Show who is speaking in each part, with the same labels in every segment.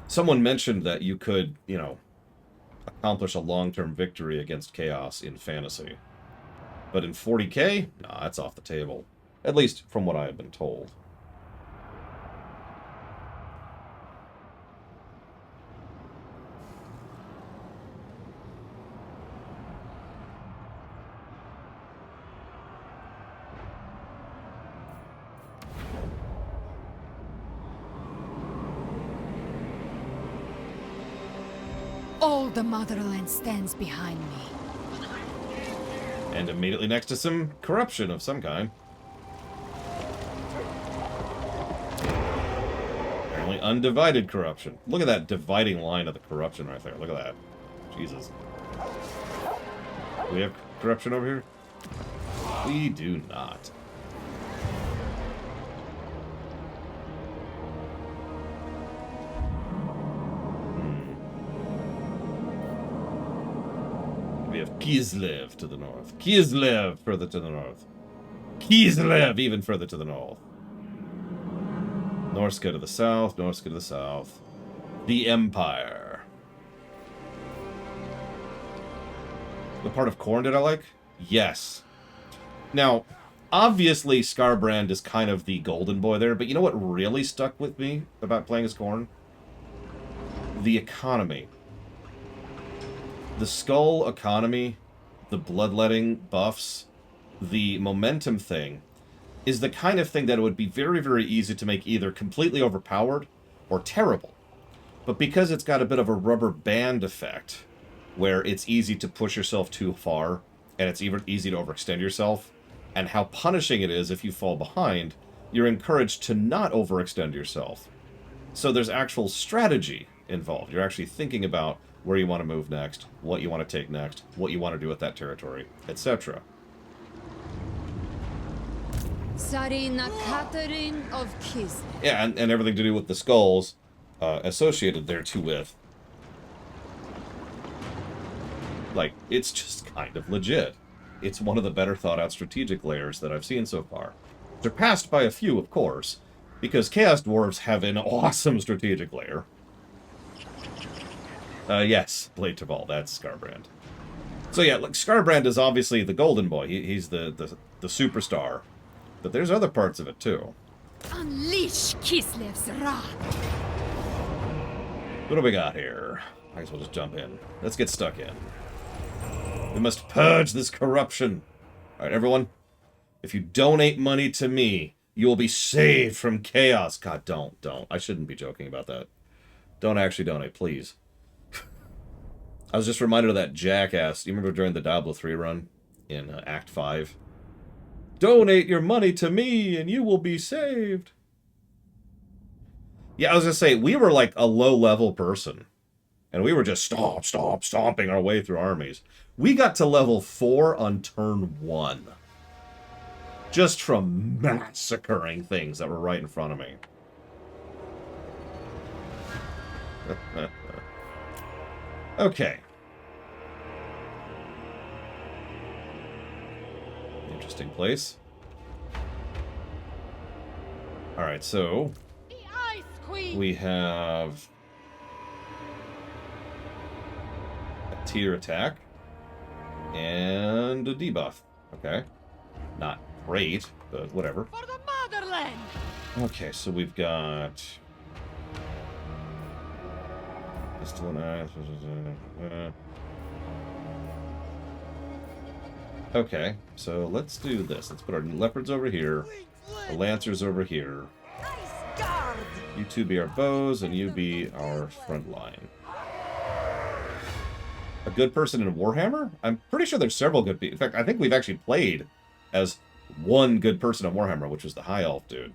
Speaker 1: Someone mentioned that you could, you know, accomplish a long-term victory against chaos in fantasy. But in 40k? Nah, that's off the table. At least from what I have been told.
Speaker 2: All the motherland stands behind me.
Speaker 1: And immediately next to some corruption of some kind. Apparently undivided corruption. Look at that dividing line of the corruption right there. Look at that. Jesus. Do we have corruption over here? We do not. We have Kislev to the north. Kislev further to the north. Kislev even further to the north. Norska to the south. Norska to the south. The Empire. The part of Khorne did I like? Yes. Now, obviously Skarbrand is kind of the golden boy there, but you know what really stuck with me about playing as Khorne? The economy. The skull economy, the bloodletting buffs, the momentum thing, is the kind of thing that it would be very, very easy to make either completely overpowered or terrible. But because it's got a bit of a rubber band effect, where it's easy to push yourself too far, and it's even easy to overextend yourself, and how punishing it is if you fall behind, you're encouraged to not overextend yourself. So there's actual strategy involved. You're actually thinking about where you want to move next, what you want to take next, what you want to do with that territory, etc.
Speaker 2: Tsarina Catherine of Kislev.
Speaker 1: Yeah, and everything to do with the skulls associated thereto with. Like, it's just kind of legit. It's one of the better thought out strategic layers that I've seen so far. Surpassed by a few, of course, because Chaos Dwarves have an awesome strategic layer. Yes, Blade Taval, that's Skarbrand. So yeah, look, Skarbrand is obviously the golden boy. He's the superstar. But there's other parts of it, too.
Speaker 2: Unleash Kislev's wrath.
Speaker 1: What do we got here? I guess we'll just jump in. Let's get stuck in. We must purge this corruption. Alright, everyone. If you donate money to me, you will be saved from chaos. God, don't. I shouldn't be joking about that. Don't actually donate, please. I was just reminded of that jackass. You remember during the Diablo 3 run in Act 5? Donate your money to me and you will be saved. Yeah, I was going to say, we were like a low-level person. And we were just stomping our way through armies. We got to level 4 on turn 1. Just from massacring things that were right in front of me. Okay. Interesting place. Alright, so we have a tier attack and a debuff. Okay. Not great, but whatever.
Speaker 2: For the motherland.
Speaker 1: Okay, so we've got pistol and eyes. Okay, so let's do this. Let's put our leopards over here, our lancers over here. You two be our bows, and you be our front line. A good person in Warhammer? I'm pretty sure there's several good people. In fact, I think we've actually played as one good person in Warhammer, which was the High Elf dude.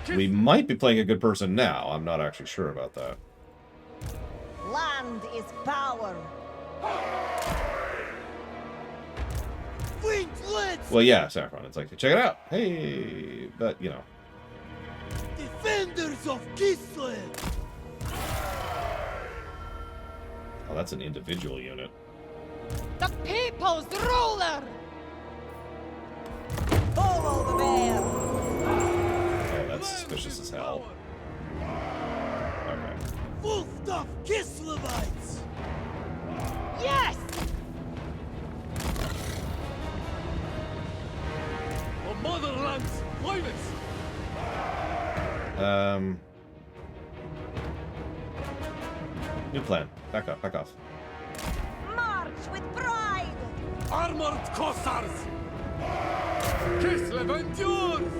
Speaker 1: We might be playing a good person now. I'm not actually sure about that.
Speaker 3: Land is power.
Speaker 1: Well, yeah, Saffron. It's like, check it out. Hey, but, you know.
Speaker 3: Defenders of Kislev.
Speaker 1: Oh, that's an individual unit.
Speaker 2: The people's ruler.
Speaker 3: Follow the bear.
Speaker 1: Oh, that's suspicious as hell. New plan. Back up, back off.
Speaker 3: March with pride!
Speaker 4: Armored Cossars! Kislev endures!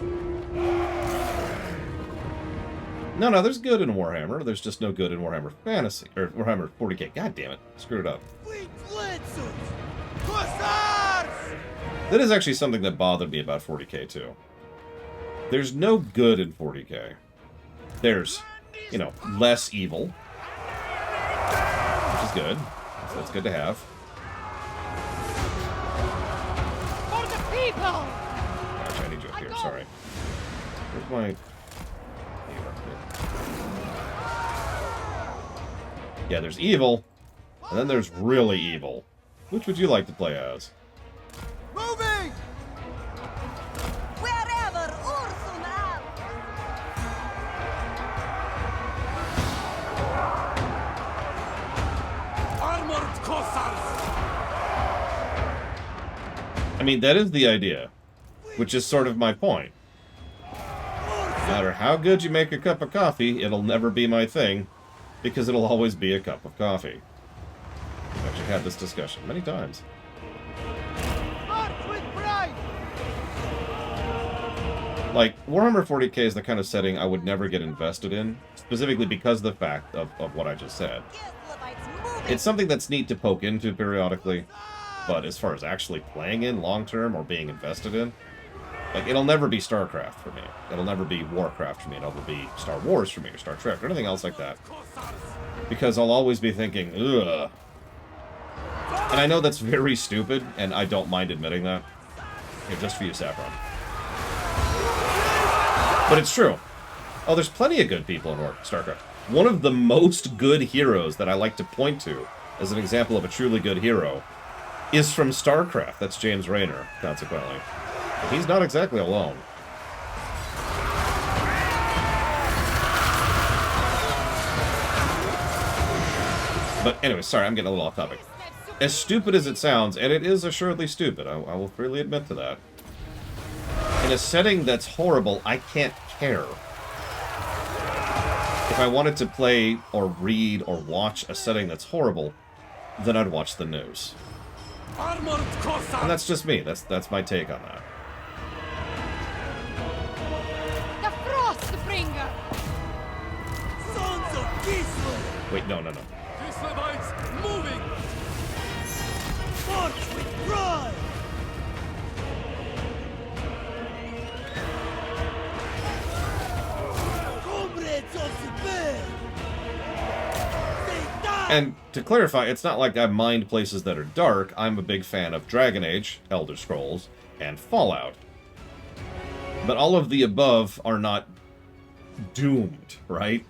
Speaker 1: No, there's good in Warhammer. There's just no good in Warhammer Fantasy. Or Warhammer 40k. God damn it. Screwed it up.
Speaker 3: Fleet Lancers! Cossars!
Speaker 1: That is actually something that bothered me about 40k, too. There's no good in 40k. There's, you know, less evil. Which is good. So that's good to have.
Speaker 2: For the people!
Speaker 1: Actually, I need you up here. Sorry. Where's my... Yeah, there's evil, and then there's really evil. Which would you like to play as?
Speaker 3: Moving! Wherever Ursun out!
Speaker 4: Armored Cossars!
Speaker 1: I mean, that is the idea, which is sort of my point. No matter how good you make a cup of coffee, it'll never be my thing, because it'll always be a cup of coffee. We've actually had this discussion many times.
Speaker 3: March with pride!
Speaker 1: Like, Warhammer 40k is the kind of setting I would never get invested in, specifically because of the fact of what I just said.
Speaker 3: Kislevites moving!
Speaker 1: It's something that's neat to poke into periodically, but as far as actually playing in long-term or being invested in, like, it'll never be StarCraft for me. It'll never be Warcraft for me. It'll never be Star Wars for me, or Star Trek, or anything else like that. Because I'll always be thinking, ugh. And I know that's very stupid, and I don't mind admitting that. Here, just for you, Saffron. But it's true. Oh, there's plenty of good people in StarCraft. One of the most good heroes that I like to point to as an example of a truly good hero is from StarCraft. That's James Rayner, consequently. He's not exactly alone. But anyway, sorry, I'm getting a little off topic. As stupid as it sounds, and it is assuredly stupid, I will freely admit to that. In a setting that's horrible, I can't care. If I wanted to play or read or watch a setting that's horrible, then I'd watch the news.
Speaker 4: Armored Cossars!
Speaker 1: And that's just me. That's my take on that.
Speaker 2: The Frostbringer!
Speaker 3: Sons of Kislev!
Speaker 1: Wait, no.
Speaker 4: Kislevites moving!
Speaker 3: March with pride! Comrades of the bed! Stay down!
Speaker 1: And to clarify, it's not like I mind places that are dark. I'm a big fan of Dragon Age, Elder Scrolls, and Fallout. But all of the above are not doomed, right?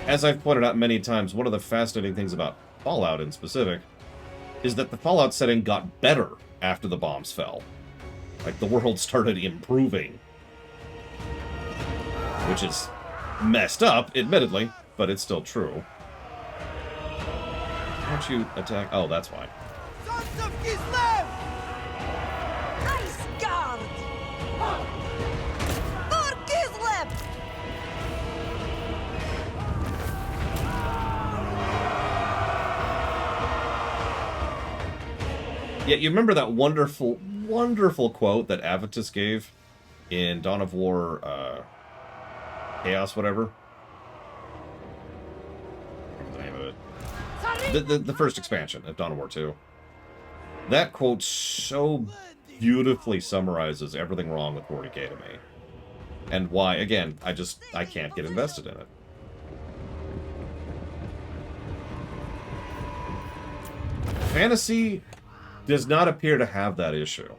Speaker 1: As I've pointed out many times, one of the fascinating things about Fallout in specific is that the Fallout setting got better after the bombs fell. Like, the world started improving. Which is messed up, admittedly, but it's still true. Why don't you attack? Oh, that's why.
Speaker 3: Sons of Kislev! Ice Guard! For Kislev!
Speaker 1: Yeah, you remember that wonderful, wonderful quote that Avitus gave in Dawn of War, Chaos, whatever? What's the name of it? The first expansion of Dawn of War 2. That quote so beautifully summarizes everything wrong with 40k to me. And why, again, I can't get invested in it. Fantasy does not appear to have that issue.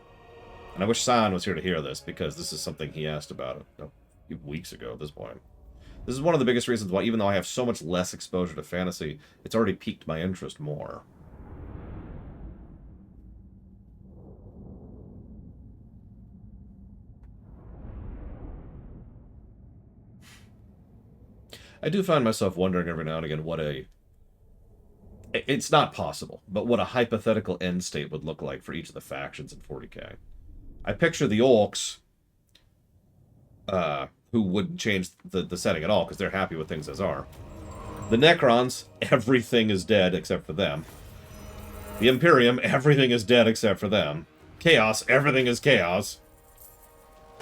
Speaker 1: And I wish Sion was here to hear this, because this is something he asked about a few weeks ago at this point. This is one of the biggest reasons why, even though I have so much less exposure to fantasy, it's already piqued my interest more. I do find myself wondering every now and again what it's not possible, but what a hypothetical end state would look like for each of the factions in 40k. I picture the Orcs who wouldn't change the setting at all because they're happy with things as are. The Necrons, everything is dead except for them. The Imperium, everything is dead except for them. Chaos, everything is chaos.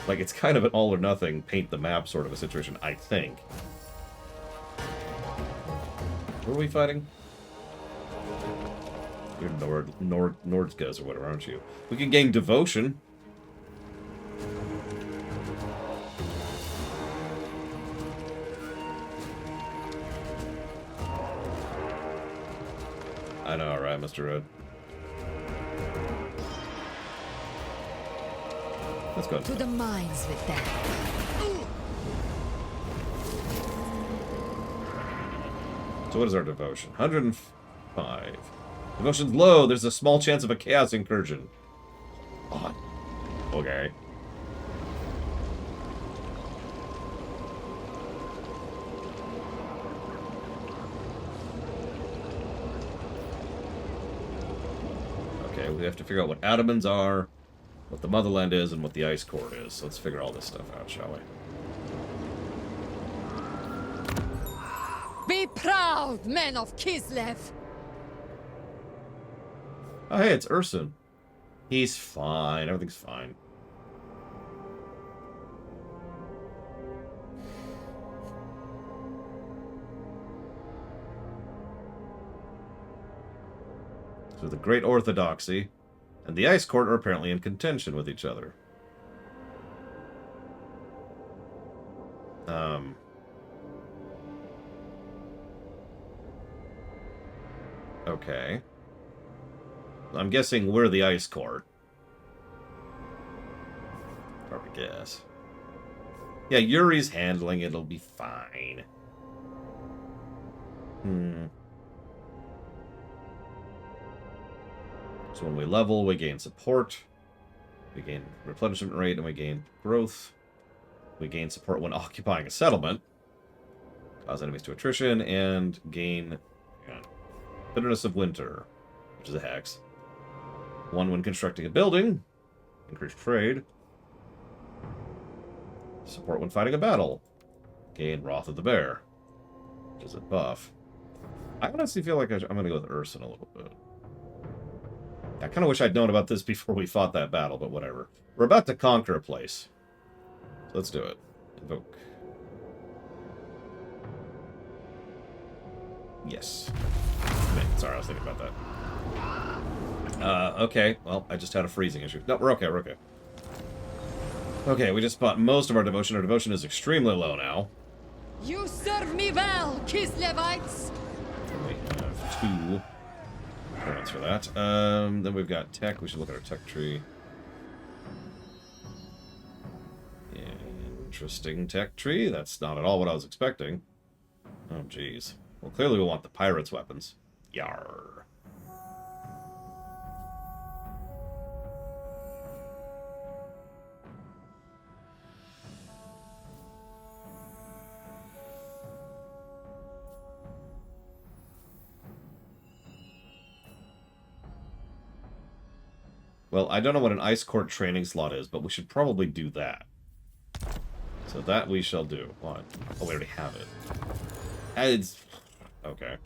Speaker 1: Like, it's kind of an all or nothing, paint the map sort of a situation, I think. Who are we fighting? You're Nordskas or whatever, aren't you? We can gain devotion. I know, right, Mr. Red? Let's go.
Speaker 2: To the mines with that.
Speaker 1: So what is our devotion? 105. Devotion's low. There's a small chance of a chaos incursion. Oh, okay. Okay, we have to figure out what Adamans are, what the Motherland is, and what the Ice Court is. So let's figure all this stuff out, shall we?
Speaker 2: Be proud, men of Kislev!
Speaker 1: Oh, hey, it's Urson. He's fine. Everything's fine. So the Great Orthodoxy and the Ice Court are apparently in contention with each other. Okay. I'm guessing we're the Ice Court. Probably guess. Yeah, Yuri's handling it. It'll be fine. So when we level, we gain support. We gain replenishment rate, and we gain growth. We gain support when occupying a settlement. Cause enemies to attrition, and gain bitterness of winter, which is a hex. 1 when constructing a building. Increase trade. Support when fighting a battle. Gain Wrath of the Bear, which is a buff. I honestly feel like I'm going to go with Urson a little bit. I kind of wish I'd known about this before we fought that battle, but whatever. We're about to conquer a place. So let's do it. Invoke. Yes. Man, sorry, I was thinking about that. Okay. Well, I just had a freezing issue. No, we're okay, we're okay. Okay, we just bought most of our devotion. Our devotion is extremely low now.
Speaker 2: You serve me well, Kislevites!
Speaker 1: We have 2 points for that. Then we've got tech. We should look at our tech tree. Interesting tech tree. That's not at all what I was expecting. Oh, jeez. Well, clearly we want the pirates' weapons. Yarr. Well, I don't know what an Ice Court training slot is, but we should probably do that. So that we shall do. What? Oh, we already have it. It's... Okay.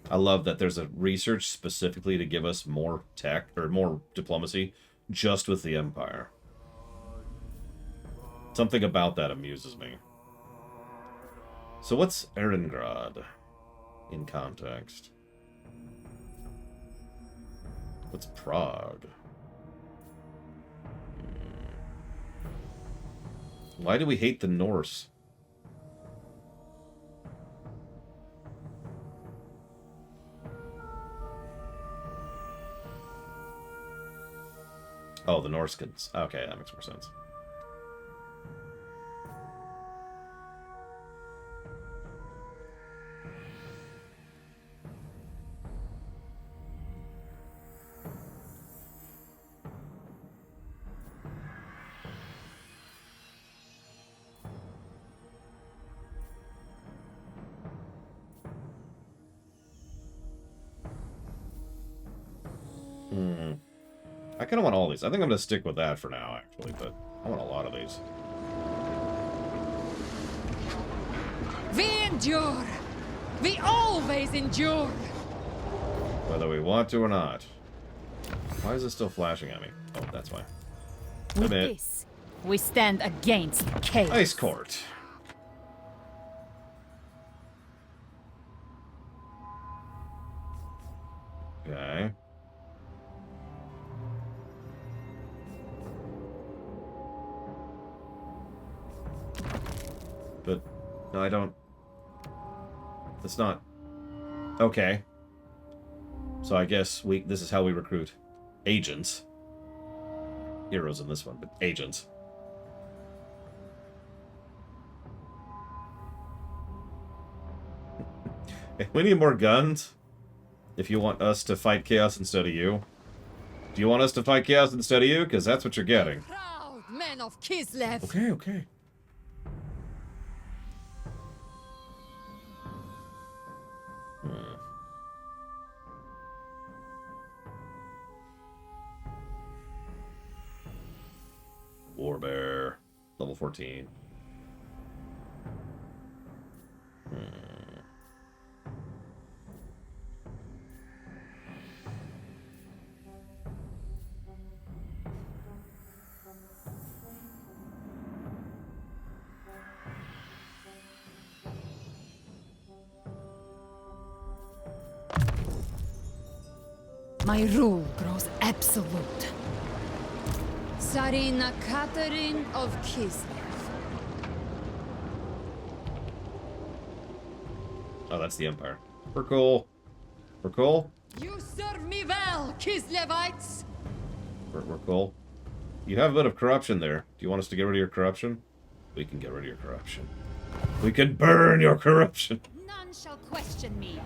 Speaker 1: I love that there's a research specifically to give us more tech, or more diplomacy, just with the Empire. Something about that amuses me. So what's Erengrad in context? What's Prague? Why do we hate the Norse? Oh, the Norskins. Okay, that makes more sense. I kind of want all these. I think I'm going to stick with that for now, actually, but I want a lot of these.
Speaker 2: We endure. We always endure.
Speaker 1: Whether we want to or not. Why is it still flashing at me? Oh, that's why.
Speaker 2: With this, we stand against chaos.
Speaker 1: Ice Court. Okay. But, no, I don't... That's not... Okay. So I guess this is how we recruit agents. Heroes in this one, but agents. We need more guns. If you want us to fight chaos instead of you. Do you want us to fight chaos instead of you? Because that's what you're getting.
Speaker 2: Proud men of Kislev.
Speaker 1: Okay, okay. Warbear. Level 14.
Speaker 2: My rule grows absolute. Tsarina Catherine of Kislev.
Speaker 1: Oh, that's the Empire. We're cool. We're cool.
Speaker 2: You serve me well, Kislevites.
Speaker 1: We're cool. You have a bit of corruption there. Do you want us to get rid of your corruption? We can get rid of your corruption. We can burn your corruption.
Speaker 2: None shall question me.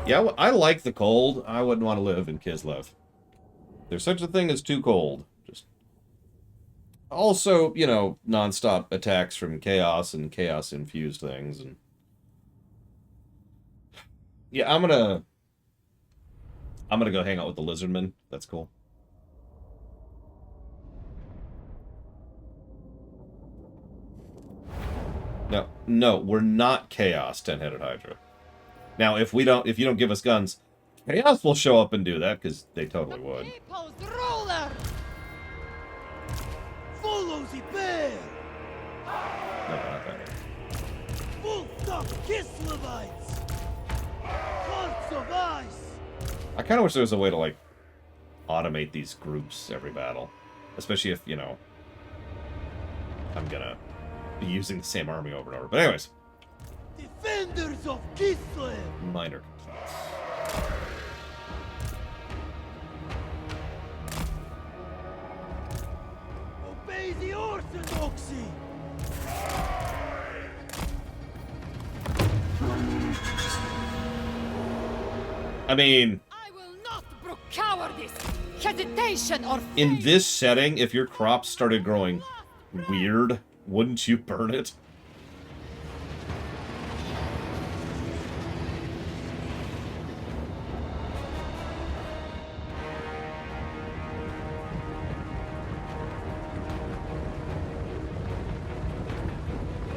Speaker 1: Yeah, I like the cold. I wouldn't want to live in Kislev. There's such a thing as too cold. Just also, you know, non-stop attacks from chaos and chaos-infused things. And yeah, I'm gonna go hang out with the lizardmen. That's cool. No, we're not chaos, 10-headed Hydra. Now, if you don't give us guns, chaos will show up and do that because they totally would.
Speaker 2: People's ruler.
Speaker 3: Follow the bear!
Speaker 1: No, not that one.
Speaker 3: Full stop Kislevites! Hearts of ice!
Speaker 1: I kind of wish there was a way to like automate these groups every battle, especially if I'm gonna be using the same army over and over. But anyways.
Speaker 3: Defenders of Kislev!
Speaker 1: Minor complaints.
Speaker 3: Obey the orthodoxy!
Speaker 1: I mean,
Speaker 2: I will not brook cowardice, hesitation, or
Speaker 1: in
Speaker 2: faith.
Speaker 1: this setting, if your crops started growing weird, wouldn't you burn it?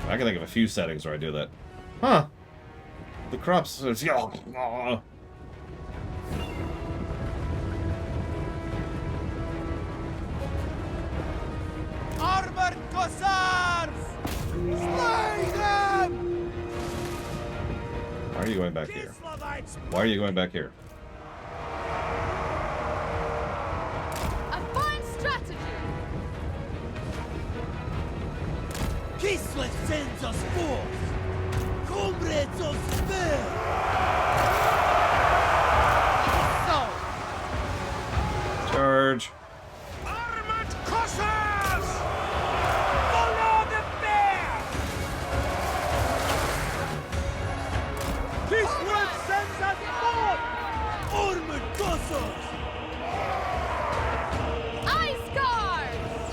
Speaker 1: I can think of a few settings where I do that. Huh. The crops...
Speaker 3: Armored Cossars! Slay them!
Speaker 1: Why are you going back here?
Speaker 3: Kislevites!
Speaker 1: Why are you going back here?
Speaker 2: A fine strategy.
Speaker 3: Kislev sends us forth! Comrades of Spear!
Speaker 2: So,
Speaker 1: Charge.
Speaker 3: Armored Cossars! Follow the bear! Kislev sends us forth! Armored Cossars!
Speaker 2: ice guards.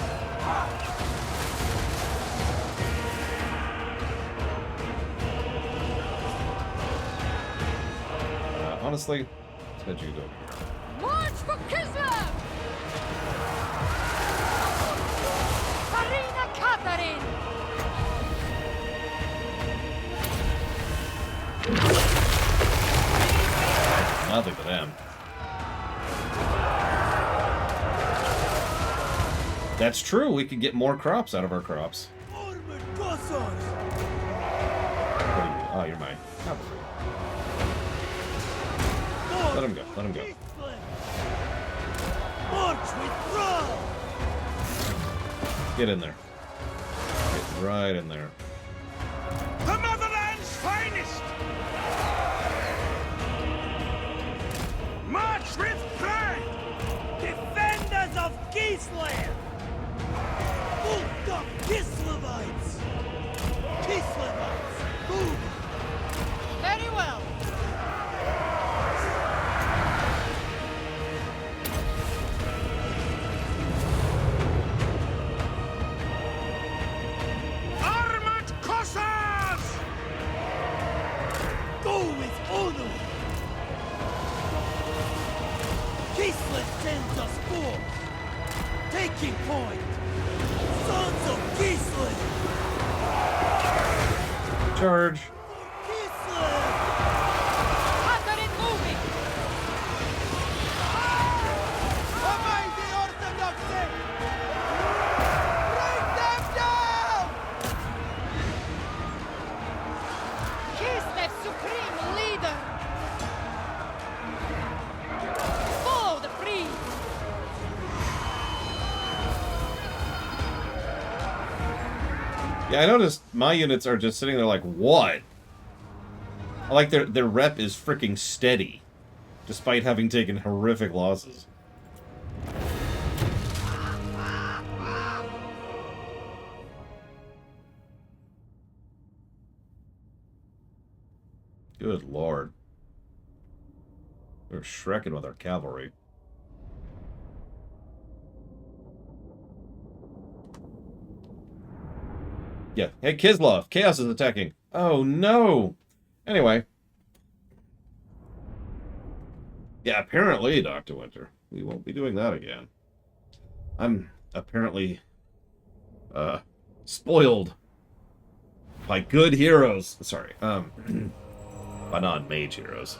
Speaker 1: honestly, let's head you over here.
Speaker 2: March for Kislev! Farina Katarin!
Speaker 1: Nothing to them. That's true. We could get more crops out of our crops.
Speaker 3: Armored Cossacks!
Speaker 1: What do you mean? Oh, you're mine. Cavalry. Let him go. Let him go.
Speaker 3: March with pride!
Speaker 1: Get in there. Get right in there.
Speaker 3: The motherland's finest! March with pride! Defenders of Kislev! Bulk of Kislevites! Kislevites! Move!
Speaker 2: Very well.
Speaker 3: Armored Cossacks! Go with honor! Kislev sends us forth! Taking point! Sons of Kislev!
Speaker 1: Charge.
Speaker 3: Kislev!
Speaker 2: Katarin moving!
Speaker 3: Obey the Orthodoxy! Break them down!
Speaker 2: Kislev supreme leader! Follow the free!
Speaker 1: Yeah, I noticed my units are just sitting there like, what? I like their rep is freaking steady, despite having taken horrific losses. Good lord. We're shrekking with our cavalry. Yeah. Hey, Kislev! Chaos is attacking! Oh, no! Anyway. Yeah, apparently, Dr. Winter. We won't be doing that again. I'm apparently, spoiled by good heroes. Sorry, by non-mage heroes.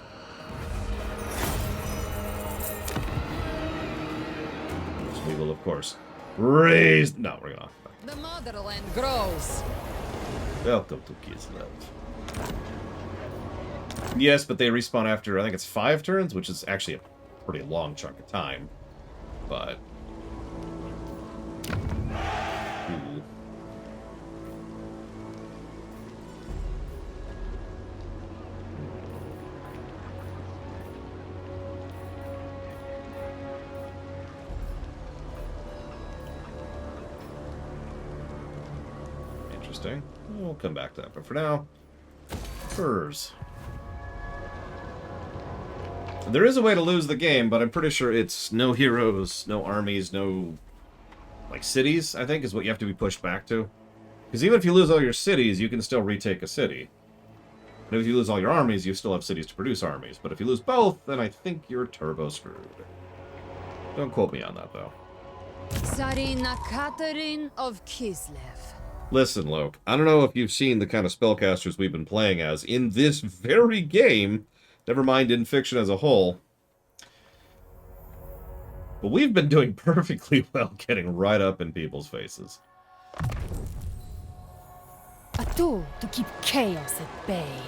Speaker 1: Which we will, of course, raise... No, we're gonna...
Speaker 2: The motherland grows.
Speaker 1: Welcome to Kislev. Yes, but they respawn after, I think it's 5 turns, which is actually a pretty long chunk of time. But... Ooh. Interesting. We'll come back to that, but for now, furs. There is a way to lose the game, but I'm pretty sure it's no heroes, no armies, no, like, cities, I think, is what you have to be pushed back to. Because even if you lose all your cities, you can still retake a city. And if you lose all your armies, you still have cities to produce armies. But if you lose both, then I think you're turbo screwed. Don't quote me on that, though.
Speaker 2: Tsarina Katarin of Kislev.
Speaker 1: Listen, Loke, I don't know if you've seen the kind of spellcasters we've been playing as in this very game, never mind in fiction as a whole. But we've been doing perfectly well getting right up in people's faces.
Speaker 2: A tool to keep chaos at bay.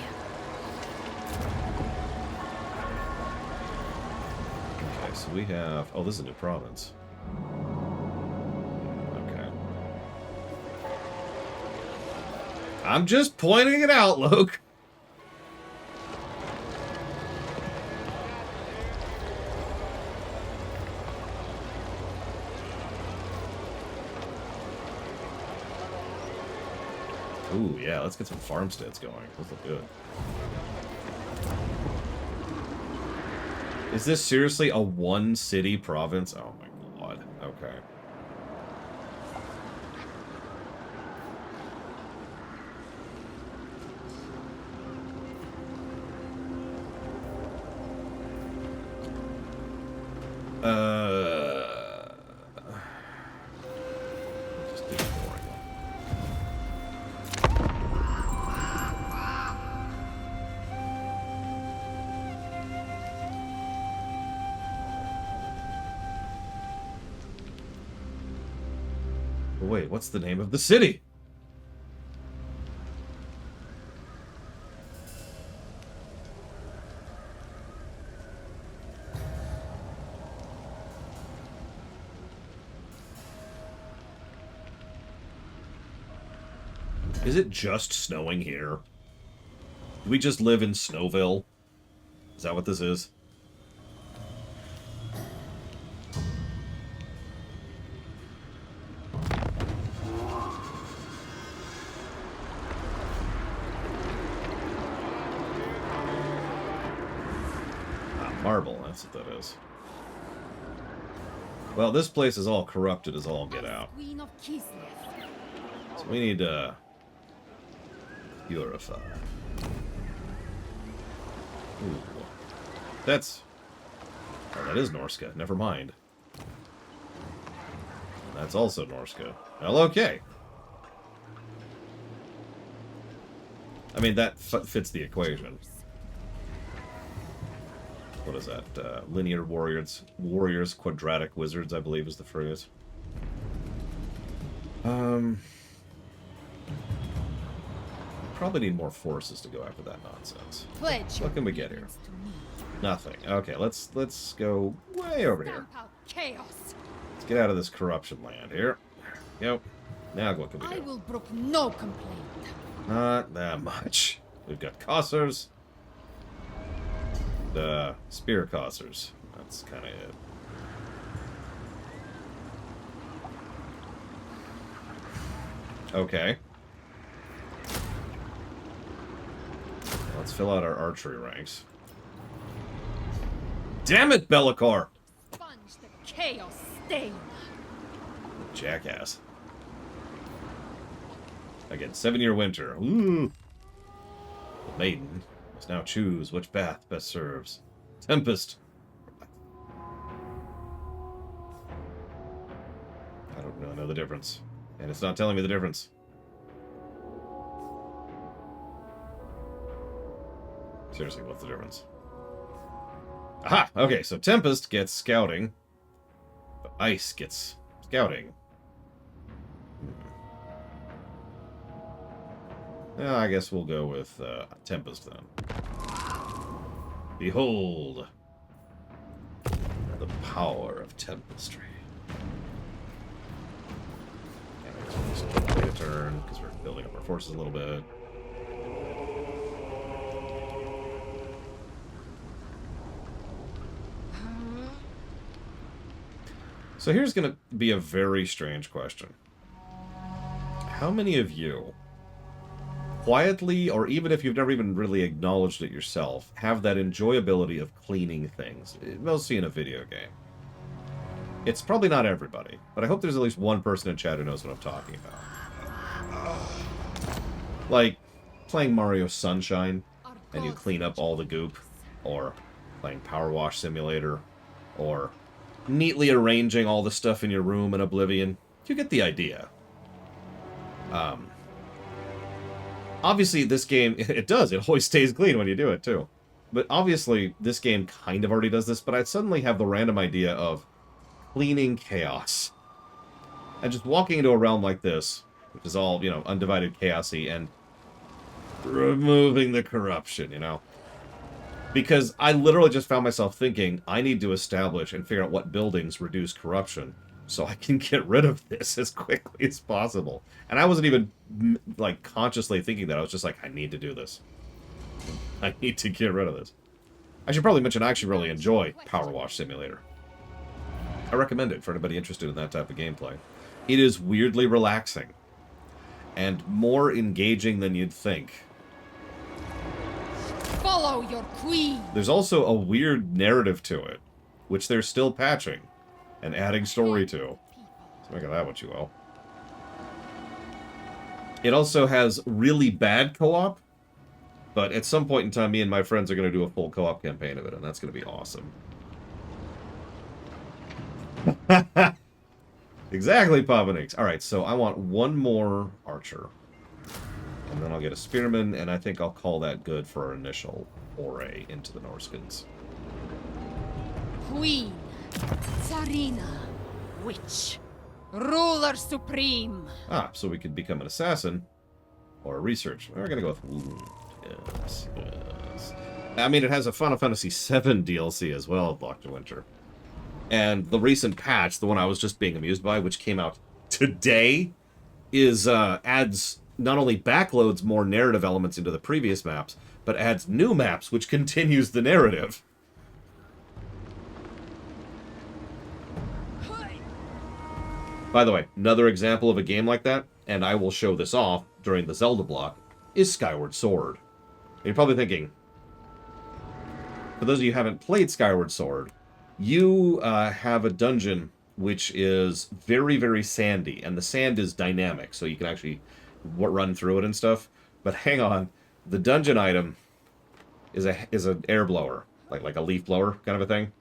Speaker 1: Okay, so we have... Oh, this is a new province. Okay. I'm just pointing it out, Loke. Ooh, yeah, let's get some farmsteads going. Those look good. Is this seriously a one-city province? Oh my god. Okay. Just do the boring one. But wait, what's the name of the city? Is it just snowing here? Do we just live in Snowville? Is that what this is? Marble, that's what that is. Well, this place is all corrupted as all get out.
Speaker 2: Queen of Kislev.
Speaker 1: So we need to purify. Ooh. That's... Oh, that is Norska. Never mind. That's also Norska. Well, okay. I mean, that fits the equation. What is that? Linear warriors, quadratic wizards, I believe is the phrase. Probably need more forces to go after that nonsense.
Speaker 2: Pledge
Speaker 1: What can we get here? Nothing. Okay, let's go way over here.
Speaker 2: Stamp out chaos.
Speaker 1: Let's get out of this corruption land here. Yep. Now what can we
Speaker 2: I
Speaker 1: do?
Speaker 2: will brook no complaint.
Speaker 1: Not that much. We've got Cossars. The Spear Cossars. That's kind of it. Okay. Let's fill out our archery ranks. Damn it, Be'lakor!
Speaker 2: Sponge the chaos stain.
Speaker 1: Jackass. Again, 7-year winter. Ooh. The maiden must now choose which path best serves. Tempest. I don't really know the difference. And it's not telling me the difference. Seriously, what's the difference? Aha! Okay, so Tempest gets scouting. But Ice gets scouting. Yeah, I guess we'll go with Tempest then. Behold the power of Tempestry. And I guess we'll just wait a turn because we're building up our forces a little bit. So here's going to be a very strange question. How many of you, quietly, or even if you've never even really acknowledged it yourself, have that enjoyability of cleaning things, mostly in a video game? It's probably not everybody, but I hope there's at least one person in chat who knows what I'm talking about. Like, playing Mario Sunshine, and you clean up all the goop, or playing Power Wash Simulator, or neatly arranging all the stuff in your room in Oblivion. You get the idea. Obviously, this game, it does. It always stays clean when you do it, too. But obviously, this game kind of already does this, but I suddenly have the random idea of cleaning chaos. And just walking into a realm like this, which is all, you know, undivided chaosy, and removing the corruption, you know? Because I literally just found myself thinking, I need to establish and figure out what buildings reduce corruption so I can get rid of this as quickly as possible. And I wasn't even, like, consciously thinking that. I was just like, I need to do this. I need to get rid of this. I should probably mention I actually really enjoy Power Wash Simulator. I recommend it for anybody interested in that type of gameplay. It is weirdly relaxing and more engaging than you'd think.
Speaker 2: Follow your queen.
Speaker 1: There's also a weird narrative to it, which they're still patching and adding story to. So look at that, what you will. It also has really bad co-op, but at some point in time, me and my friends are going to do a full co-op campaign of it, and that's going to be awesome. Exactly, Pavanix. All right, so I want one more archer. And then I'll get a spearman, and I think I'll call that good for our initial foray into the Norskins.
Speaker 2: Queen, Tsarina, witch, ruler supreme.
Speaker 1: Ah, so we could become an assassin or a research. We're gonna go with wound. Yes, yes. I mean, it has a Final Fantasy VII DLC as well, Locked to Winter. And the recent patch, the one I was just being amused by, which came out today, is adds not only backloads more narrative elements into the previous maps, but adds new maps, which continues the narrative. By the way, another example of a game like that, and I will show this off during the Zelda block, is Skyward Sword. And you're probably thinking, for those of you who haven't played Skyward Sword, you have a dungeon which is very, very sandy, and the sand is dynamic, so you can actually run through it and stuff. But hang on, the dungeon item is an air blower, like a leaf blower kind of a thing,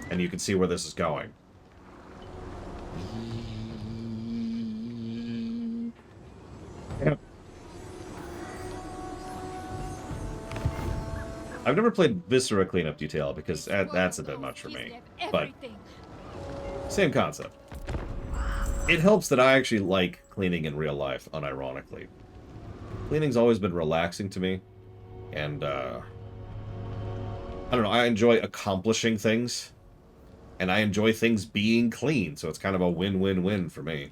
Speaker 1: and you can see where this is going. I've never played Viscera Cleanup Detail because that's a bit much for me, but same concept. It helps that I actually like cleaning in real life, unironically. Cleaning's always been relaxing to me, and I don't know, I enjoy accomplishing things, and I enjoy things being clean, so it's kind of a win-win-win for me.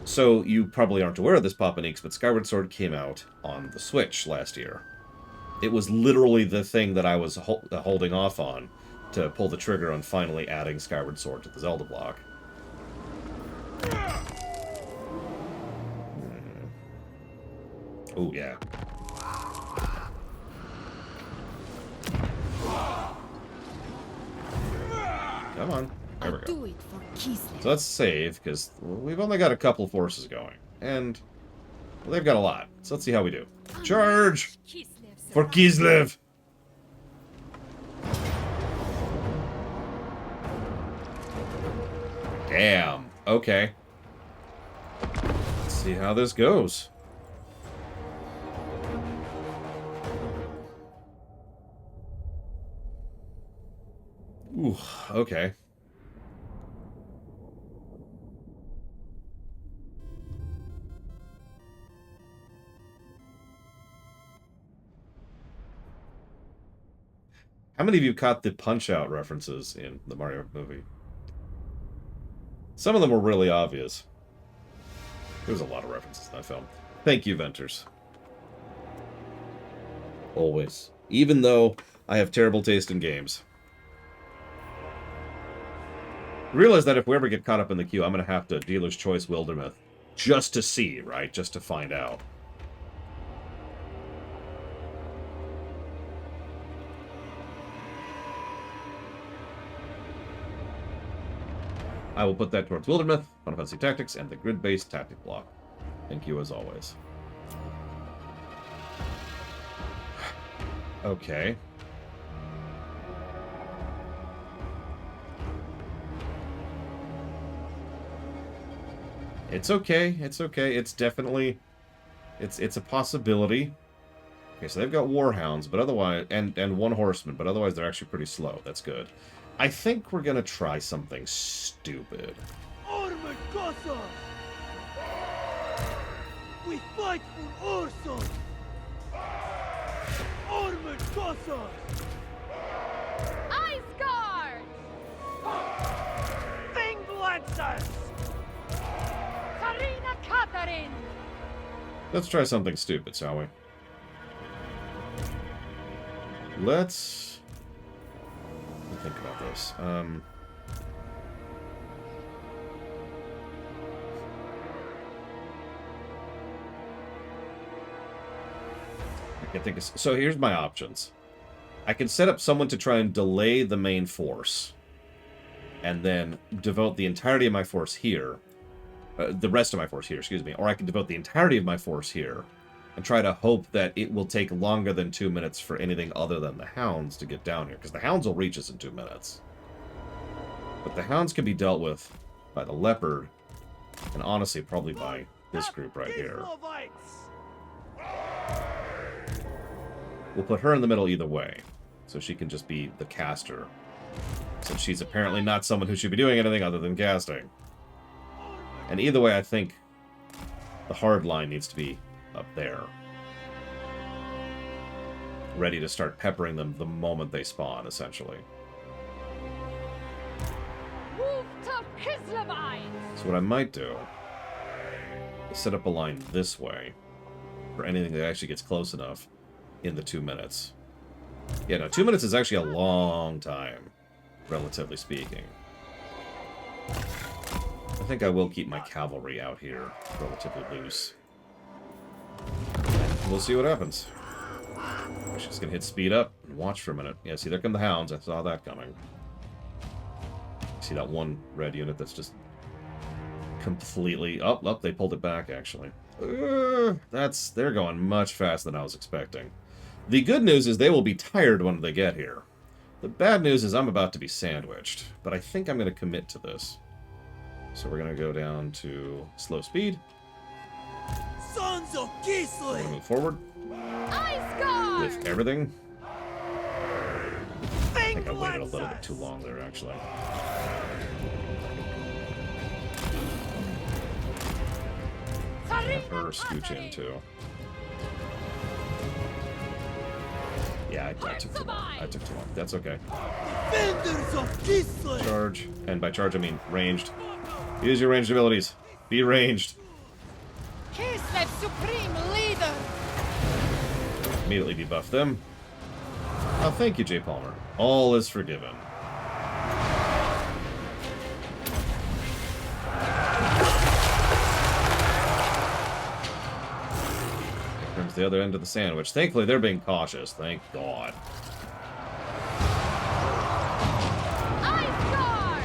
Speaker 1: So, you probably aren't aware of this, Papanix, but Skyward Sword came out on the Switch last year. It was literally the thing that I was holding off on to pull the trigger on finally adding Skyward Sword to the Zelda block. Oh, yeah. Come on. There we go.
Speaker 2: Do it for Kislev.
Speaker 1: So let's save, because we've only got a couple forces going. And well, they've got a lot. So let's see how we do. Charge! For Kislev! Damn. Okay. Let's see how this goes. Ooh, okay. How many of you caught the Punch-Out references in the Mario movie? Some of them were really obvious. There's a lot of references in that film. Thank you, Venters. Always. Even though I have terrible taste in games. Realize that if we ever get caught up in the queue, I'm going to have to Dealer's Choice Wildermyth. Just to see, right? Just to find out. I will put that towards Wildermyth, Final Fantasy Tactics, and the grid-based tactic block. Thank you as always. Okay. It's okay. It's okay. It's definitely... It's a possibility. Okay, so they've got Warhounds, but otherwise... And one Horseman, but otherwise they're actually pretty slow. That's good. I think we're gonna try something stupid.
Speaker 3: Armored Cossacks! We fight for Urson! Armored Cossacks!
Speaker 2: Ice Guard!
Speaker 3: Thing Lancers!
Speaker 2: Karina Katarin!
Speaker 1: Let's try something stupid, shall we? Let's think about this. I can think of... So here's my options. I can set up someone to try and delay the main force, and then devote the entirety of my force here. The rest of my force here, excuse me. Or I can devote the entirety of my force here, and try to hope that it will take longer than 2 minutes for anything other than the hounds to get down here, because the hounds will reach us in 2 minutes. But the hounds can be dealt with by the leopard, and honestly, probably by this group right here. We'll put her in the middle either way, so she can just be the caster, since she's apparently not someone who should be doing anything other than casting. And either way, I think the hard line needs to be up there, ready to start peppering them the moment they spawn, essentially.
Speaker 2: Move to Kislevites!
Speaker 1: So what I might do is set up a line this way for anything that actually gets close enough in the 2 minutes. Yeah, no, 2 minutes is actually a long time, relatively speaking. I think I will keep my cavalry out here relatively loose. We'll see what happens. I'm just gonna hit speed up and watch for a minute. Yeah, see, there come the hounds. I saw that coming. See that one red unit that's just completely... Oh, they pulled it back, actually. They're going much faster than I was expecting. The good news is they will be tired when they get here. The bad news is I'm about to be sandwiched, but I think I'm going to commit to this. So we're going to go down to slow speed.
Speaker 3: Sons of
Speaker 1: We're going
Speaker 3: Gisli!
Speaker 1: to move forward
Speaker 2: Ice Guard!
Speaker 1: with everything. I think I waited a little bit too long there, actually. Have her scooch in, too. Yeah, I took too long. I took too long. That's okay.
Speaker 3: Defenders of Gisli!
Speaker 1: Charge. And by charge, I mean ranged. Use your ranged abilities. Be ranged.
Speaker 2: Kislev's supreme leader!
Speaker 1: Immediately debuff them. Oh, thank you, J. Palmer. All is forgiven. Here comes the other end of the sandwich. Thankfully, they're being cautious. Thank God.
Speaker 2: Ice Guard!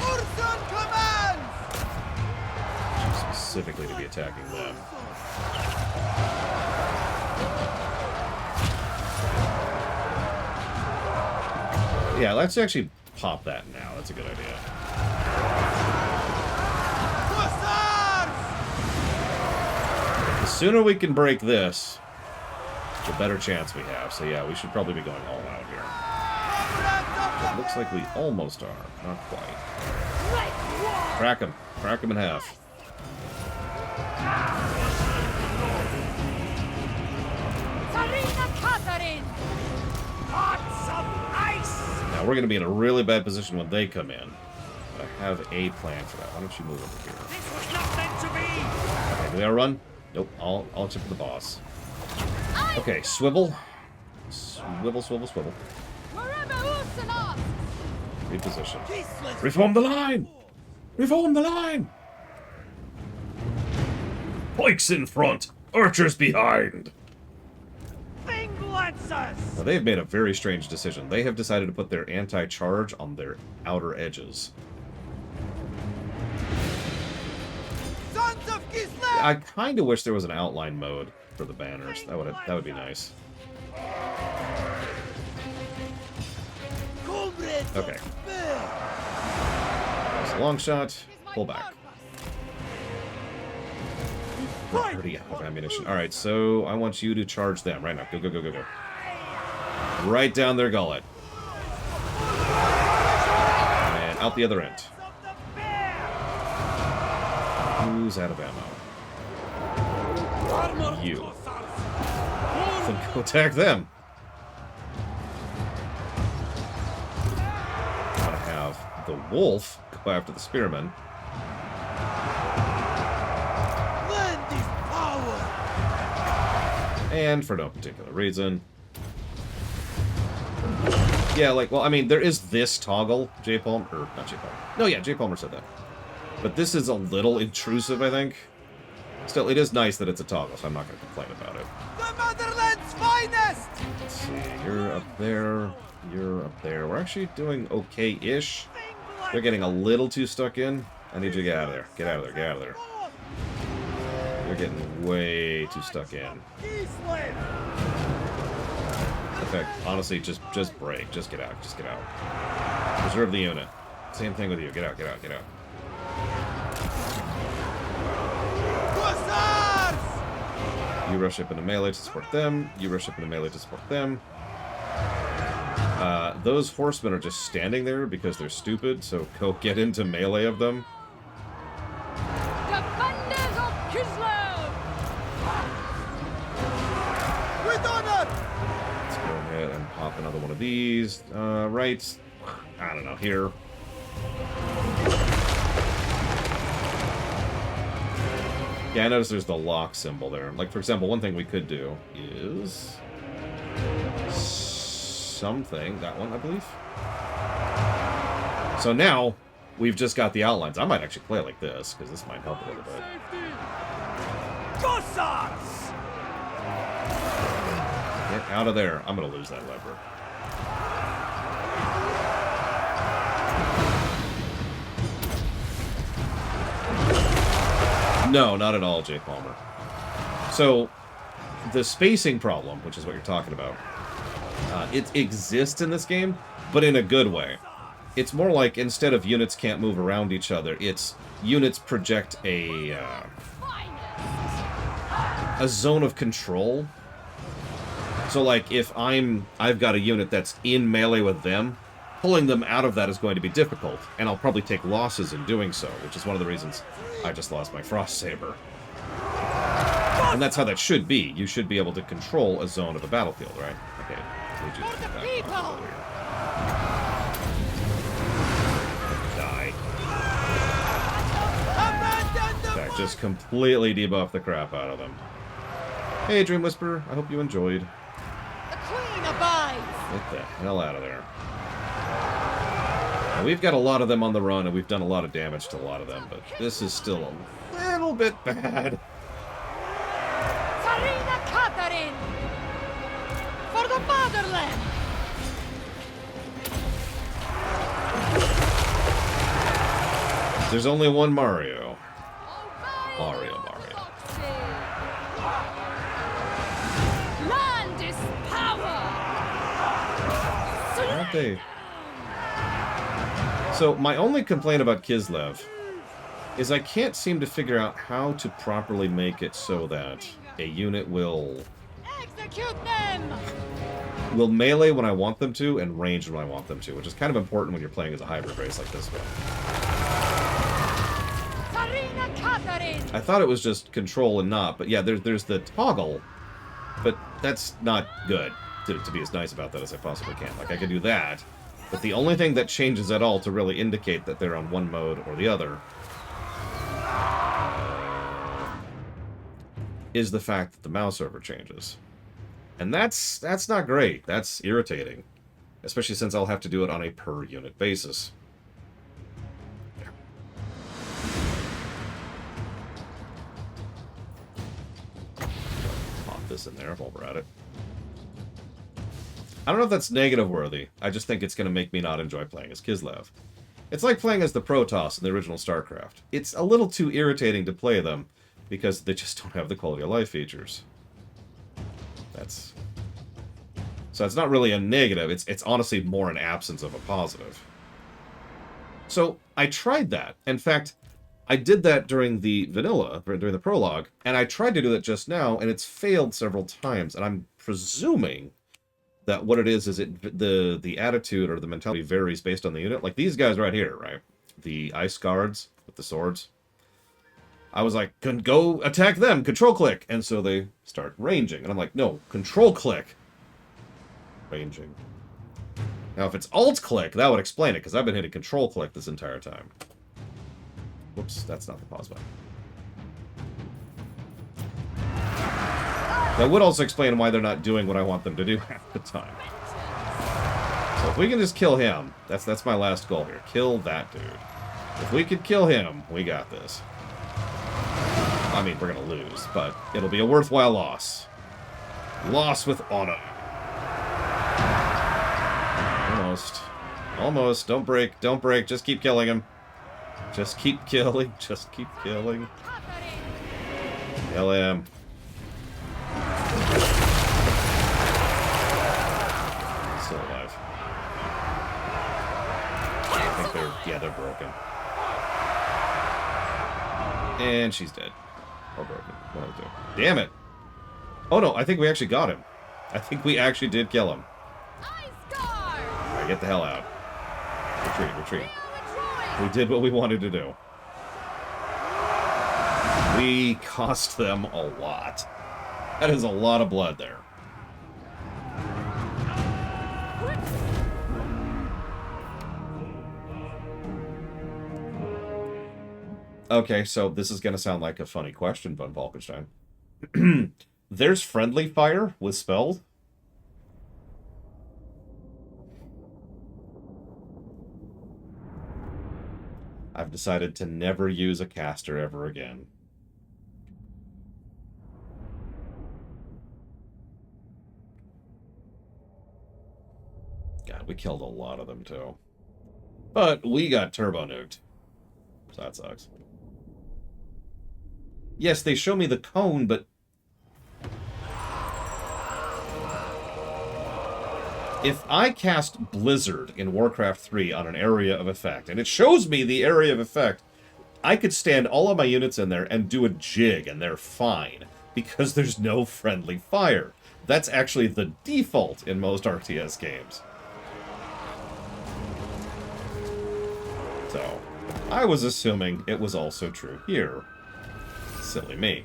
Speaker 3: Urson commands!
Speaker 1: Specifically to be attacking them. Yeah, let's actually pop that now. That's a good idea.
Speaker 3: Hussars!
Speaker 1: The sooner we can break this, the better chance we have. So yeah, we should probably be going all out here. It looks like we almost are. Not quite. Crack him. Crack him in half.
Speaker 2: Sarina Catherine!
Speaker 3: Lots of ice!
Speaker 1: Now we're going to be in a really bad position when they come in. But I have a plan for that. Why don't you move over here?
Speaker 3: This was not meant to be!
Speaker 1: Okay, do they all run? Nope. I'll chip the boss. Okay, swivel. Swivel, swivel, swivel.
Speaker 2: Wherever Urson asks!
Speaker 1: Reposition.
Speaker 3: Gisli's
Speaker 1: Reform the line! Reform the line! Pikes in front! Archers behind!
Speaker 3: Thing lancers!
Speaker 1: Now, they've made a very strange decision. They have decided to put their anti-charge on their outer edges.
Speaker 3: Sons of Gisli!
Speaker 1: I kind of wish there was an outline mode for the banners. That would be nice.
Speaker 3: Comrades
Speaker 1: Okay.
Speaker 3: of Spare!
Speaker 1: There's a long shot. Pull back. Already out of ammunition. Alright, so I want you to charge them right now. Go, go, go, go, go. Right down their gullet. And out the other end.
Speaker 3: Of the bear!
Speaker 1: Who's out of ammo?
Speaker 4: Armored
Speaker 1: You.
Speaker 4: Cossars!
Speaker 1: Then go attack them. I'm gonna have the wolf go after the spearmen.
Speaker 3: Land is power!
Speaker 1: And for no particular reason. Yeah, like, well, I mean, there is this toggle, J. Palmer, or not J. Palmer. No, yeah, J. Palmer said that. But this is a little intrusive, I think. Still, it is nice that it's a toggle, so I'm not going to complain about it.
Speaker 3: The motherland's finest!
Speaker 1: Let's see, you're up there, you're up there. We're actually doing okay-ish. They're getting a little too stuck in. I need you to get out of there. Get out of there, get out of there. You're getting way too stuck in.
Speaker 3: Gislev!
Speaker 1: In fact, honestly, just break. Just get out. Just get out. Preserve the unit. Same thing with you. Get out, get out, get out.
Speaker 3: Hussars!
Speaker 1: You rush up into melee to support them. You rush up into melee to support them. Those horsemen are just standing there because they're stupid, so go get into melee of them.
Speaker 2: Defenders of Kislev!
Speaker 3: With honor!
Speaker 1: Let's go ahead and pop another one of these. Right. I don't know, here. Yeah, I noticed there's the lock symbol there. Like, for example, one thing we could do is something. That one, I believe. So now, we've just got the outlines. I might actually play it like this, because this might help a little bit.
Speaker 3: Hussars!
Speaker 1: Get out of there. I'm going to lose that lever. No, not at all, Jay Palmer. So, the spacing problem, which is what you're talking about, it exists in this game, but in a good way. It's more like, instead of units can't move around each other, it's units project a zone of control. So, like, if I've got a unit that's in melee with them, pulling them out of that is going to be difficult, and I'll probably take losses in doing so, which is one of the reasons I just lost my Frost Saber. And that's how that should be. You should be able to control a zone of a battlefield, right? Okay.
Speaker 2: For the people!
Speaker 1: Die.
Speaker 3: Abandon the
Speaker 1: In fact, just completely debuff the crap out of them. Hey, Dream Whisperer. I hope you enjoyed.
Speaker 2: The Queen abides!
Speaker 1: Get the hell out of there. Now, we've got a lot of them on the run, and we've done a lot of damage to a lot of them, but this is still a little bit bad.
Speaker 2: Tsarina Catherine! For the motherland!
Speaker 1: There's only one Mario. Mario.
Speaker 2: Land is power!
Speaker 1: Aren't they? So, my only complaint about Kislev is I can't seem to figure out how to properly make it so that a unit will
Speaker 2: Execute them!
Speaker 1: melee when I want them to and range when I want them to, which is kind of important when you're playing as a hybrid race like this one.
Speaker 2: Tsarina Catherine!
Speaker 1: I thought it was just control and not, but yeah, there's the toggle, but that's not good, to be as nice about that as I possibly can. Like, I could do that, but the only thing that changes at all to really indicate that they're on one mode or the other is the fact that the mouse over changes. And that's not great. That's irritating. Especially since I'll have to do it on a per-unit basis. Pop this in there while we're at it. I don't know if that's negative worthy. I just think it's going to make me not enjoy playing as Kislev. It's like playing as the Protoss in the original StarCraft. It's a little too irritating to play them because they just don't have the quality of life features. So it's not really a negative, it's honestly more an absence of a positive. So I tried that. In fact, I did that during the vanilla, during the prologue, and I tried to do that just now, and it's failed several times, and I'm presuming that what it is the attitude or the mentality varies based on the unit. Like these guys right here, right? The ice guards with the swords. I was like, go attack them, control click. And so they start ranging. And I'm like, no, control click. Ranging. Now, if it's alt click, that would explain it, because I've been hitting control click this entire time. Whoops, that's not the pause button. That would also explain why they're not doing what I want them to do half the time. So if we can just kill him, that's my last goal here. Kill that dude. If we could kill him, we got this. I mean, we're going to lose, but it'll be a worthwhile loss. Loss with honor. Almost. Almost. Don't break. Don't break. Just keep killing him. Just keep killing. Just keep killing. Kill him. He's still alive. I think they're broken. And she's dead. Or broken. One of the two. Damn it! Oh no, I think we actually got him. I think we actually did kill him. Alright, get the hell out. Retreat. We did what we wanted to do. We cost them a lot. That is a lot of blood there. Okay, so this is going to sound like a funny question, Von Falkenstein. There's friendly fire with spells? I've decided to never use a caster ever again. God, we killed a lot of them, too. But we got turbo nuked. So that sucks. Yes, they show me the cone, but... if I cast Blizzard in Warcraft 3 on an area of effect, and it shows me the area of effect, I could stand all of my units in there and do a jig, and they're fine, because there's no friendly fire. That's actually the default in most RTS games. So, I was assuming it was also true here. Silly me.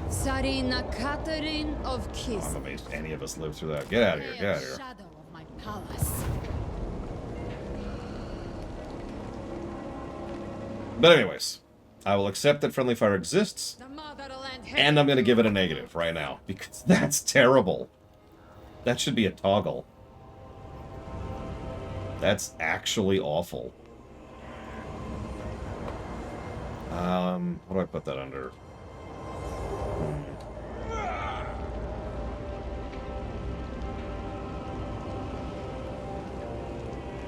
Speaker 2: Sarina Catherine of Kiss.
Speaker 1: I'm amazed any of us lived through that. Get out of here, get out of here.
Speaker 2: Shadow of my palace.
Speaker 1: But anyways, I will accept that friendly fire exists,
Speaker 2: The motherland
Speaker 1: and I'm going to give it a negative right now, because that's terrible. That should be a toggle. That's actually awful. What do I put that under?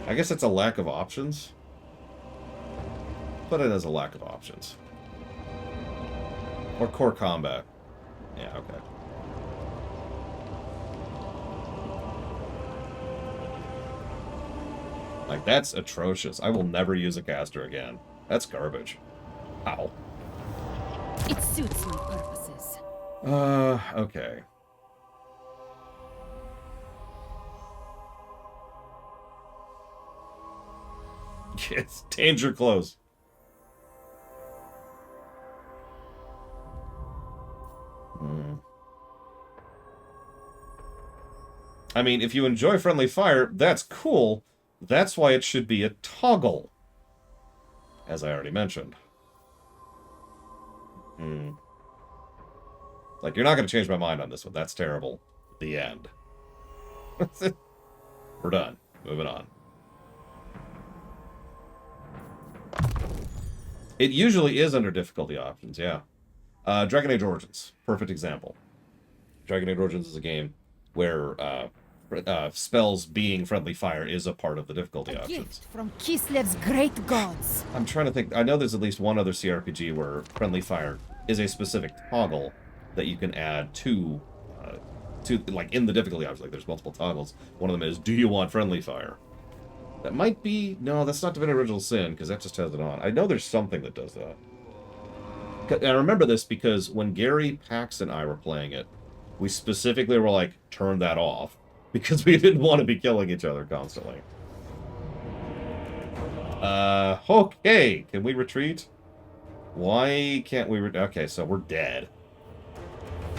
Speaker 1: I guess it's a lack of options. Put it as a lack of options. Or core combat. Yeah, okay. Like, that's atrocious. I will never use a caster again. That's garbage. Ow.
Speaker 2: It suits my purposes.
Speaker 1: Okay. It's danger close. I mean, if you enjoy friendly fire, that's cool. That's why it should be a toggle. As I already mentioned. Like, you're not going to change my mind on this one. That's terrible. The end. We're done. Moving on. It usually is under difficulty options, yeah. Dragon Age Origins. Perfect example. Dragon Age Origins is a game where spells being friendly fire is a part of the difficulty
Speaker 2: A
Speaker 1: options.
Speaker 2: gift from Kislev's great gods.
Speaker 1: I'm trying to think. I know there's at least one other CRPG where friendly fire is a specific toggle that you can add to like, in the difficulty options. Like, there's multiple toggles. One of them is, do you want friendly fire? That might be... no, that's not Divinity Original Sin, because that just has it on. I know there's something that does that. And I remember this because when Gary, Pax, and I were playing it, we specifically were like, turn that off. Because we didn't want to be killing each other constantly. Okay. Can we retreat? Why can't we... okay, so we're dead.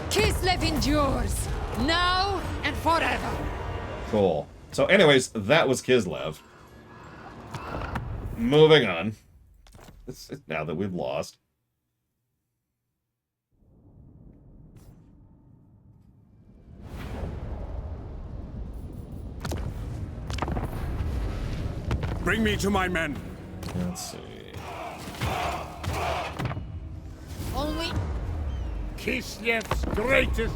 Speaker 2: Kislev endures, now and forever.
Speaker 1: Cool. So anyways, that was Kislev. Moving on. Now that we've lost.
Speaker 4: Bring me to my men.
Speaker 1: Let's see.
Speaker 2: Only
Speaker 4: Kislev's greatest.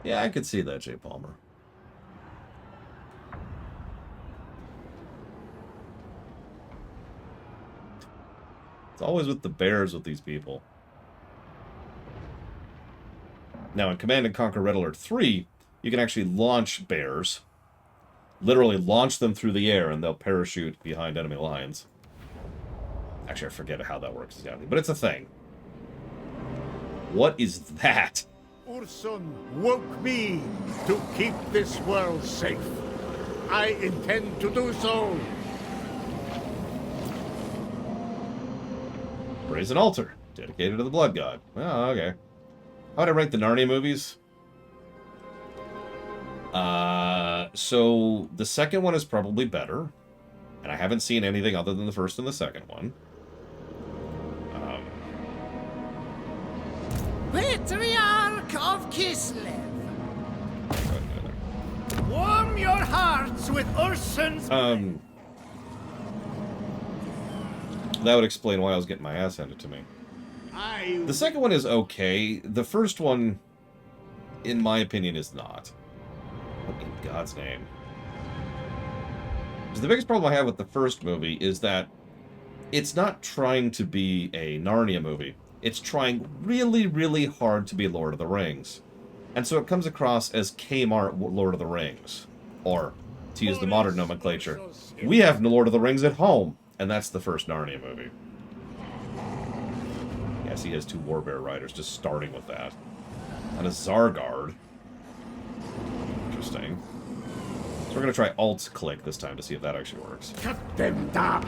Speaker 1: Yeah, I could see that, J. Palmer. It's always with the bears with these people. Now, in Command & Conquer Red Alert 3, you can actually launch bears. Literally launch them through the air, and they'll parachute behind enemy lines. Actually, I forget how that works exactly, but it's a thing. What is that?
Speaker 4: Urson woke me to keep this world safe. I intend to do so.
Speaker 1: Brazen Altar, dedicated to the Blood God. Oh, okay. How would I rank the Narnia movies? So the second one is probably better, and I haven't seen anything other than the first and the second one.
Speaker 3: Patriarch of Kislev, warm your hearts with Urson's...
Speaker 1: That would explain why I was getting my ass handed to me. The second one is okay. The first one, in my opinion, is not. What in God's name? Because the biggest problem I have with the first movie is that it's not trying to be a Narnia movie. It's trying really, really hard to be Lord of the Rings. And so it comes across as Kmart Lord of the Rings. Or, to use the modern nomenclature, we have Lord of the Rings at home. And that's the first Narnia movie. Yes, he has 2 Warbear riders, just starting with that. And a Zargard. Interesting. So we're going to try Alt-click this time to see if that actually works.
Speaker 4: Cut them down.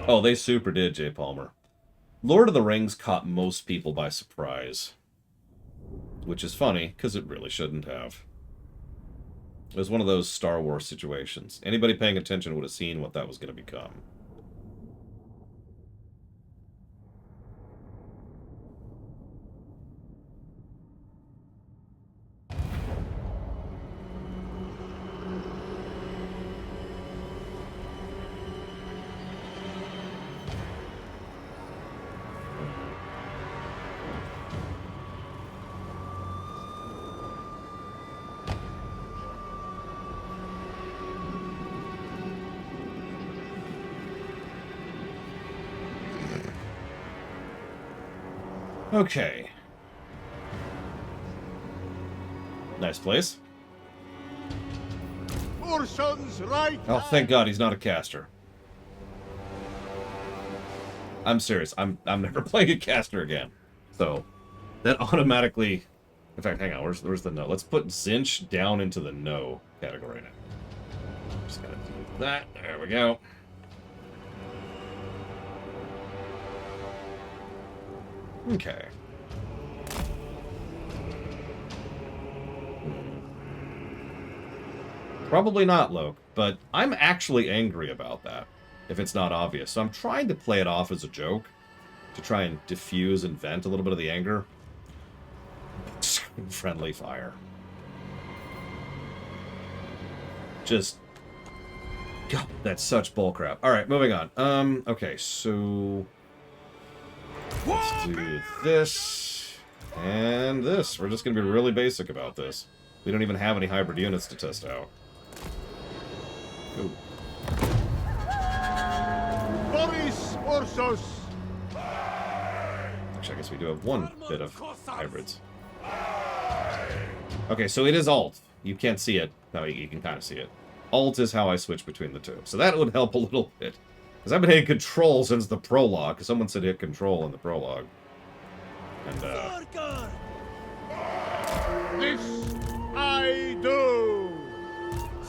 Speaker 1: Oh, they super did, J. Palmer. Lord of the Rings caught most people by surprise. Which is funny, because it really shouldn't have. It was one of those Star Wars situations. Anybody paying attention would have seen what that was going to become. Okay. Nice place.
Speaker 4: Urson's right.
Speaker 1: Oh, thank God he's not a caster. I'm serious. I'm never playing a caster again. So, that automatically... In fact, hang on. Where's the no? Let's put Zinch down into the no category now. Just gotta do that. There we go. Okay. Probably not, Loke, but I'm actually angry about that, if it's not obvious. So I'm trying to play it off as a joke, to try and diffuse and vent a little bit of the anger. Friendly fire. Just... God, that's such bullcrap. Alright, moving on. Okay, so... Let's do this, and this. We're just going to be really basic about this. We don't even have any hybrid units to test out. Ooh.
Speaker 4: Boris Ursos.
Speaker 1: Actually, I guess we do have one bit of hybrids. Okay, so it is Alt. You can't see it. No, you can kind of see it. Alt is how I switch between the two. So that would help a little bit. Because I've been hitting Control since the prologue. Because someone said hit Control in the prologue. And,
Speaker 4: This I do.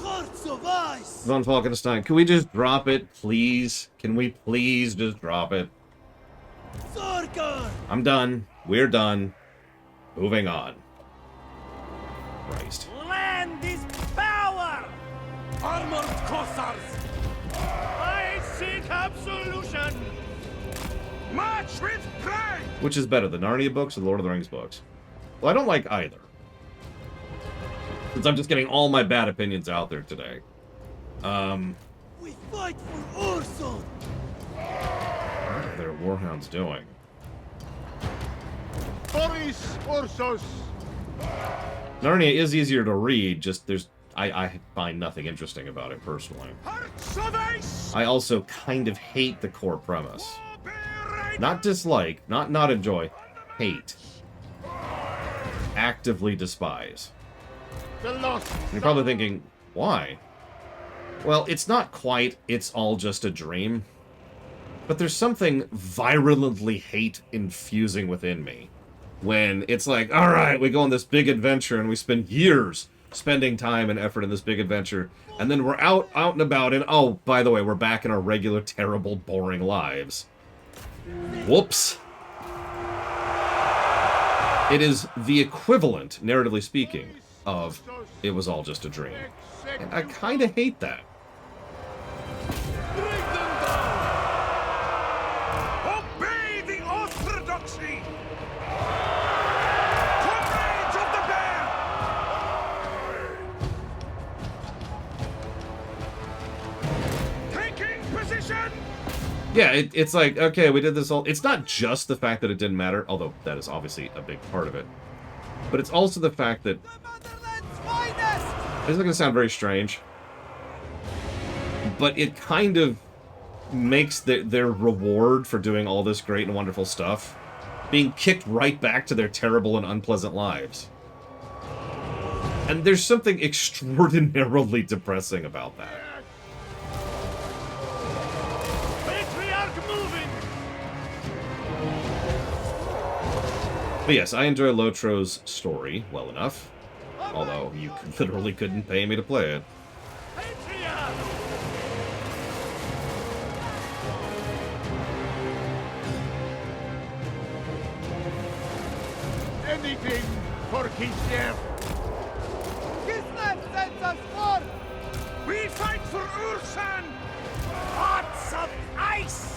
Speaker 3: Hearts of ice!
Speaker 1: Von Falkenstein, can we just drop it, please? Can we please just drop it?
Speaker 3: Zargar!
Speaker 1: I'm done. We're done. Moving on. Christ.
Speaker 3: Land is power!
Speaker 4: Armored Cossars.
Speaker 3: I seek absolution!
Speaker 4: March with pride.
Speaker 1: Which is better, the Narnia books or the Lord of the Rings books? Well, I don't like either. Since I'm just getting all my bad opinions out there today.
Speaker 3: We fight for Urson!
Speaker 1: What are their warhounds doing?
Speaker 4: Boris Ursus.
Speaker 1: Narnia is easier to read, just I find nothing interesting about it personally.
Speaker 3: Hearts of ice!
Speaker 1: I also kind of hate the core premise. Not dislike, not enjoy, hate. Actively despise.
Speaker 4: The lost.
Speaker 1: And you're probably thinking, why? Well, it's not quite, it's all just a dream. But there's something virulently hate infusing within me. When it's like, alright, we go on this big adventure and we spend years spending time and effort in this big adventure. And then we're out and about and, oh, by the way, we're back in our regular, terrible, boring lives. Whoops. It is the equivalent, narratively speaking, of it was all just a dream. And I kind of hate that.
Speaker 3: Bring them down! Obey the orthodoxy! Comrades of the bear! Taking position!
Speaker 1: Yeah, it's like, okay, we did this all... It's not just the fact that it didn't matter, although that is obviously a big part of it. But it's also the fact that...
Speaker 3: The motherland's finest!
Speaker 1: This is going to sound very strange. But it kind of makes their reward for doing all this great and wonderful stuff being kicked right back to their terrible and unpleasant lives. And there's something extraordinarily depressing about that.
Speaker 3: Patriarch moving!
Speaker 1: But yes, I enjoy Lotro's story well enough. Although you literally couldn't pay me to play it.
Speaker 3: Patriarch!
Speaker 4: Anything for Kislev.
Speaker 3: Kislev sends us forth! We fight for Ursan! Hearts of ice!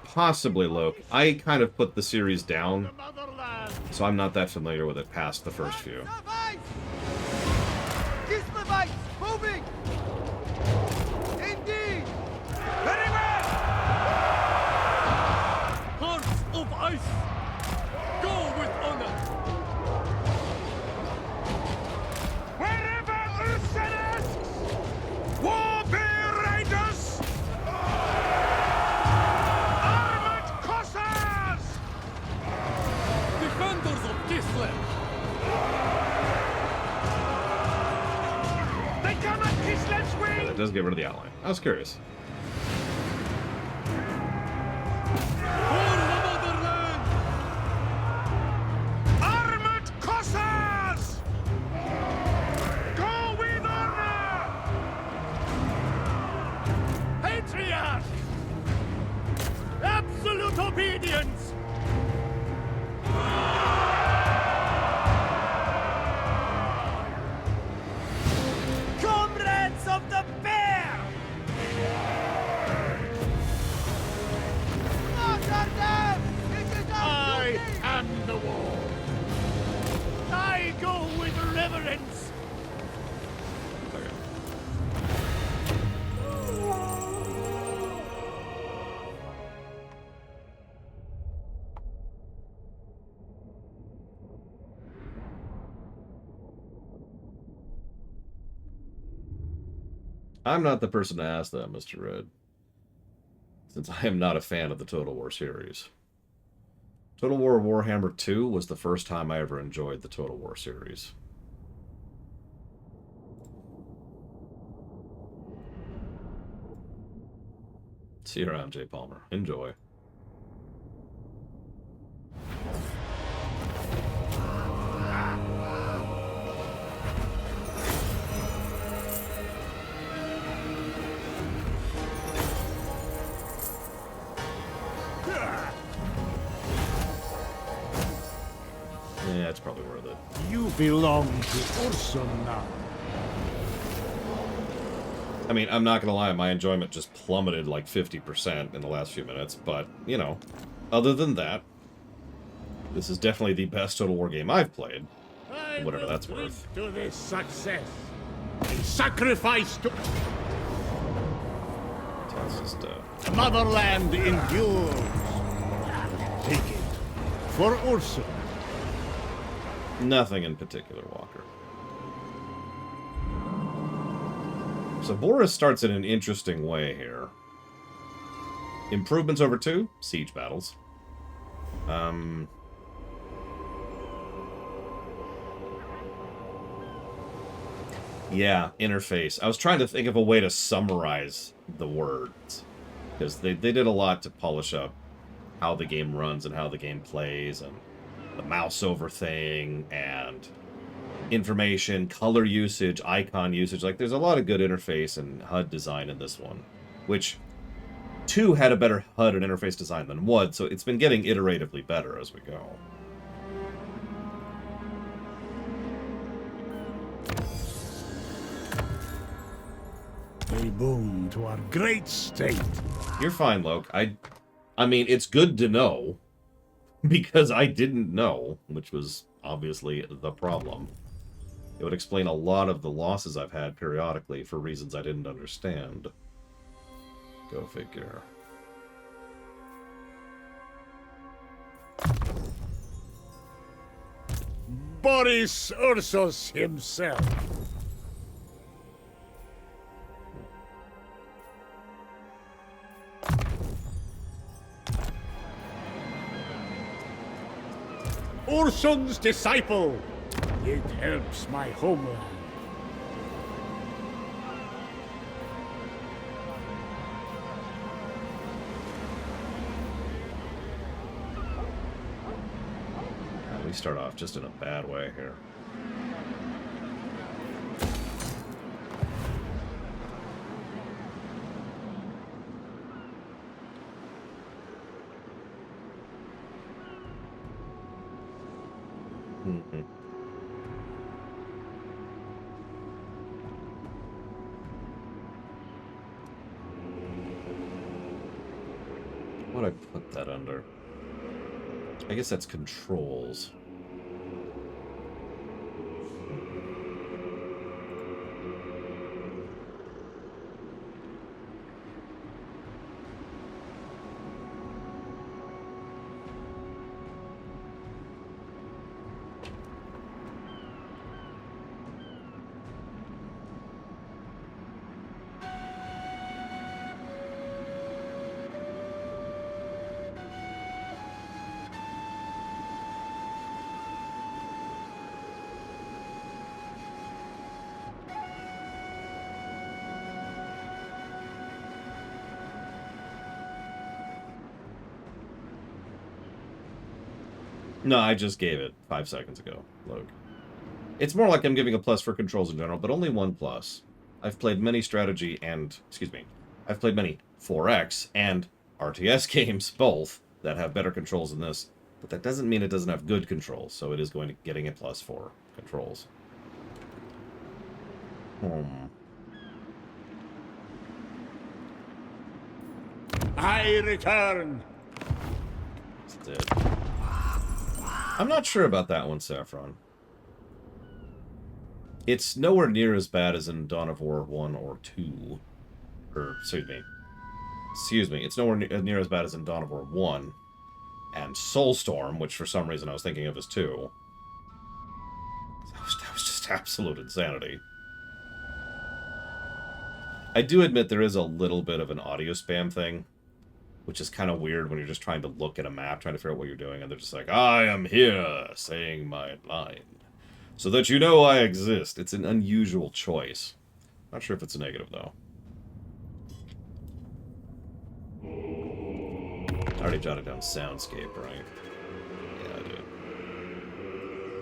Speaker 1: Possibly, Loke. I kind of put the series down,
Speaker 4: The motherland.
Speaker 1: so I'm not that familiar with it past the first few.
Speaker 3: Of ice! Kislevites moving! Indeed! Very well! Hearts of ice! Go with honor! Wherever Ursan asks! War bear riders! Armored Cossars! Defenders of Kislev! They come at Kislev's wing!
Speaker 1: That does get rid of the outline. I was curious.
Speaker 3: For the motherland! Armored Cossars! Go with honor! Patriarch! Absolute obedience! Comrades of the bear! Slaughter them! It is our
Speaker 4: I
Speaker 3: duty!
Speaker 4: am the war.
Speaker 3: I go with reverence!
Speaker 1: Okay. I'm not the person to ask that, Mr. Red, since I am not a fan of the Total War series. Total War Warhammer 2 was the first time I ever enjoyed the Total War series. See you around, Jay Palmer. Enjoy. Yeah, it's probably worth it.
Speaker 4: You belong to Ursun now.
Speaker 1: I mean, I'm not gonna lie, my enjoyment just plummeted like 50% in the last few minutes, but, you know, other than that, this is definitely the best Total War game I've played.
Speaker 4: I
Speaker 1: Whatever
Speaker 4: will
Speaker 1: that's
Speaker 4: drink
Speaker 1: worth.
Speaker 4: to this success. In sacrifice to
Speaker 1: So it's just,
Speaker 4: the motherland endures. Take it. For Ursa.
Speaker 1: Nothing in particular, Walker. So Boris starts in an interesting way here. Improvements over 2, siege battles. Yeah, interface. I was trying to think of a way to summarize the words. Because they did a lot to polish up how the game runs and how the game plays, and the mouse over thing, and information, color usage, icon usage. Like, there's a lot of good interface and HUD design in this one. Which, 2 had a better HUD and interface design than 1, so it's been getting iteratively better as we go.
Speaker 4: A boon to our great state.
Speaker 1: You're fine, Loke. I mean, it's good to know, because I didn't know, which was obviously the problem. It would explain a lot of the losses I've had periodically for reasons I didn't understand. Go figure.
Speaker 4: Boris Ursus himself. Ursun's disciple. It helps my homeland.
Speaker 1: We start off just in a bad way here. What would I put that under? I guess that's controls. No, I just gave it 5 seconds ago, Logue. It's more like I'm giving a plus for controls in general, but only 1 plus. I've played many strategy and, I've played many 4X and RTS games, both, that have better controls than this. But that doesn't mean it doesn't have good controls, so it is going to getting a plus for controls.
Speaker 4: I return.
Speaker 1: It's dead. I'm not sure about that one, Saffron. It's nowhere near as bad as in Dawn of War 1 or 2. Or, excuse me. It's nowhere near as bad as in Dawn of War 1. And Soulstorm, which for some reason I was thinking of as 2. That was just absolute insanity. I do admit there is a little bit of an audio spam thing, which is kind of weird when you're just trying to look at a map, trying to figure out what you're doing, and they're just like, I am here, saying my line, so that you know I exist. It's an unusual choice. Not sure if it's a negative, though. I already jotted down soundscape, right? Yeah, I do.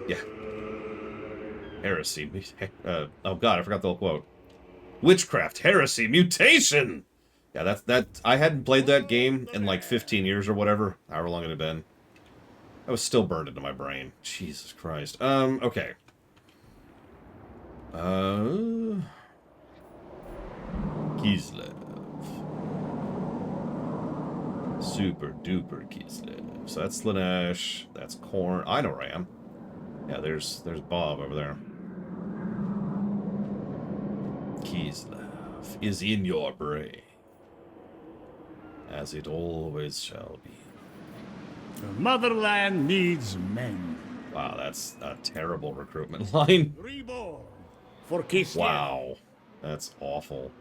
Speaker 1: Yeah. Heresy. Oh god, I forgot the whole quote. Witchcraft, heresy, mutation! Yeah, I hadn't played that game in like 15 years or whatever, however long it had been. That was still burned into my brain. Jesus Christ. Okay. Kislev. Super duper Kislev. So that's Slanesh, that's Korn. I know where I am. Yeah, there's Bob over there. Kislev is in your brain, as it always shall be.
Speaker 4: The motherland needs men.
Speaker 1: Wow, that's a terrible recruitment line.
Speaker 4: Reborn for Kislev.
Speaker 1: Wow, that's awful.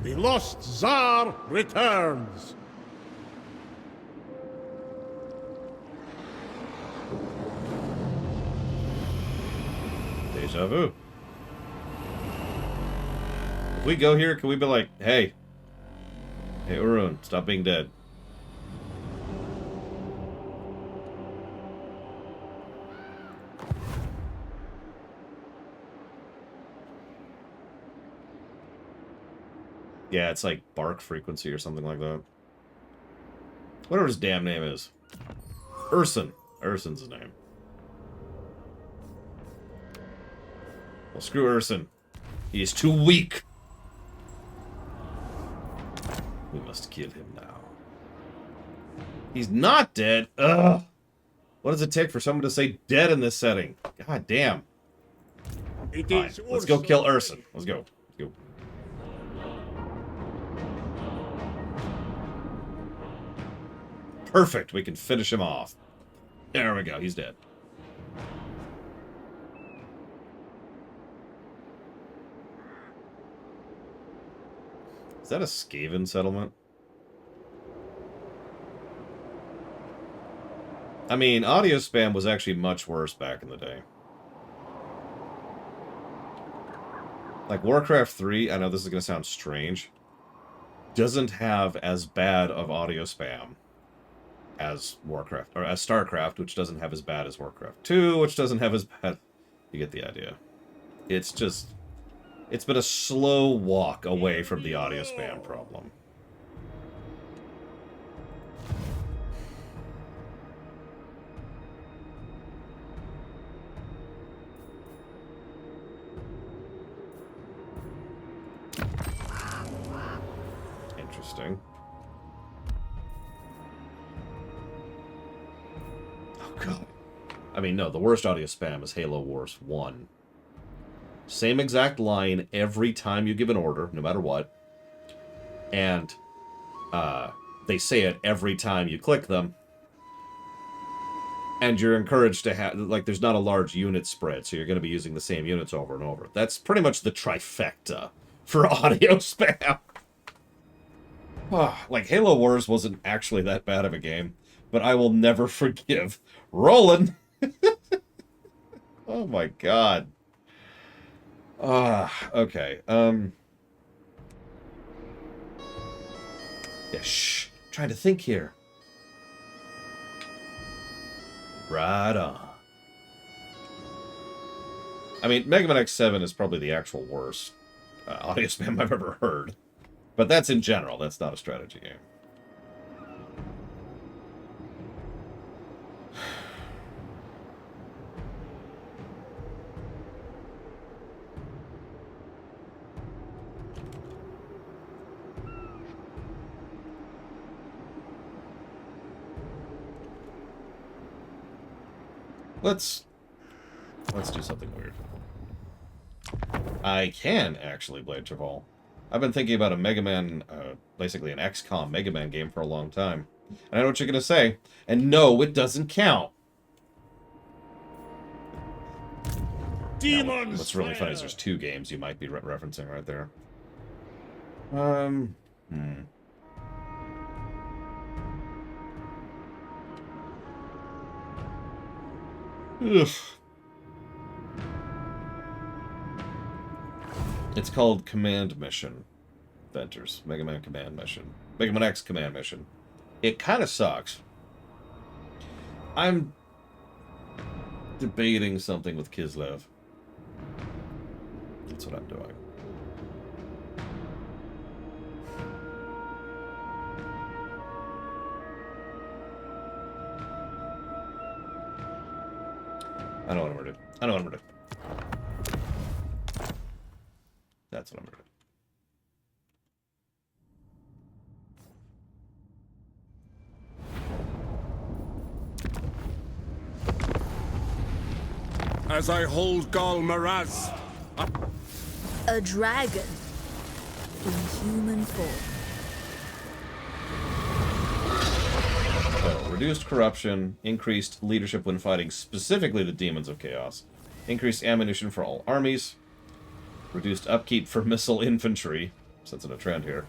Speaker 4: The lost Tsar returns.
Speaker 1: Deja vu. If we go here, can we be like, hey, Urun, stop being dead. Yeah, it's like bark frequency or something like that. Whatever his damn name is. Urson. Urson's his name. Well, screw Urson. He is too weak. We must kill him now. He's not dead. Ugh. What does it take for someone to say dead in this setting? God damn.
Speaker 4: It
Speaker 1: Fine.
Speaker 4: is
Speaker 1: Let's go kill
Speaker 4: Urson.
Speaker 1: Urson. Let's go. Let's go. Perfect. We can finish him off. There we go. He's dead. Is that a Skaven settlement? I mean, audio spam was actually much worse back in the day. Like, Warcraft 3, I know this is going to sound strange, doesn't have as bad of audio spam as Warcraft, or as StarCraft, which doesn't have as bad as Warcraft 2, which doesn't have as bad... You get the idea. It's just... It's been a slow walk away from the audio spam problem. Interesting. Oh, God. I mean, no, the worst audio spam is Halo Wars 1. Same exact line every time you give an order, no matter what. And they say it every time you click them. And you're encouraged to have, like, there's not a large unit spread, so you're going to be using the same units over and over. That's pretty much the trifecta for audio spam. Like, Halo Wars wasn't actually that bad of a game, but I will never forgive Roland. Oh my god. Okay. Yeah, shh. I'm trying to think here. Right on. I mean, Mega Man X7 is probably the actual worst audio spam I've ever heard. But that's in general. That's not a strategy game. Let's do something weird. I can actually Blade Traval. I've been thinking about a Mega Man, basically an XCOM Mega Man game for a long time. And I know what you're going to say. And no, it doesn't count.
Speaker 4: Demons.
Speaker 1: What's really funny is there's two games you might be referencing right there. Ugh. It's called Command Mission. Venters. Mega Man Command Mission. Mega Man X Command Mission. It kind of sucks. I'm debating something with Kislev. That's what I'm doing. I know what I'm gonna do. I know what I'm gonna do. That's what I'm gonna do.
Speaker 3: As I hold Gal Maraz.
Speaker 5: A dragon in human form.
Speaker 1: reduced corruption, increased leadership when fighting specifically the demons of chaos, increased ammunition for all armies, reduced upkeep for missile infantry, sensing a trend here,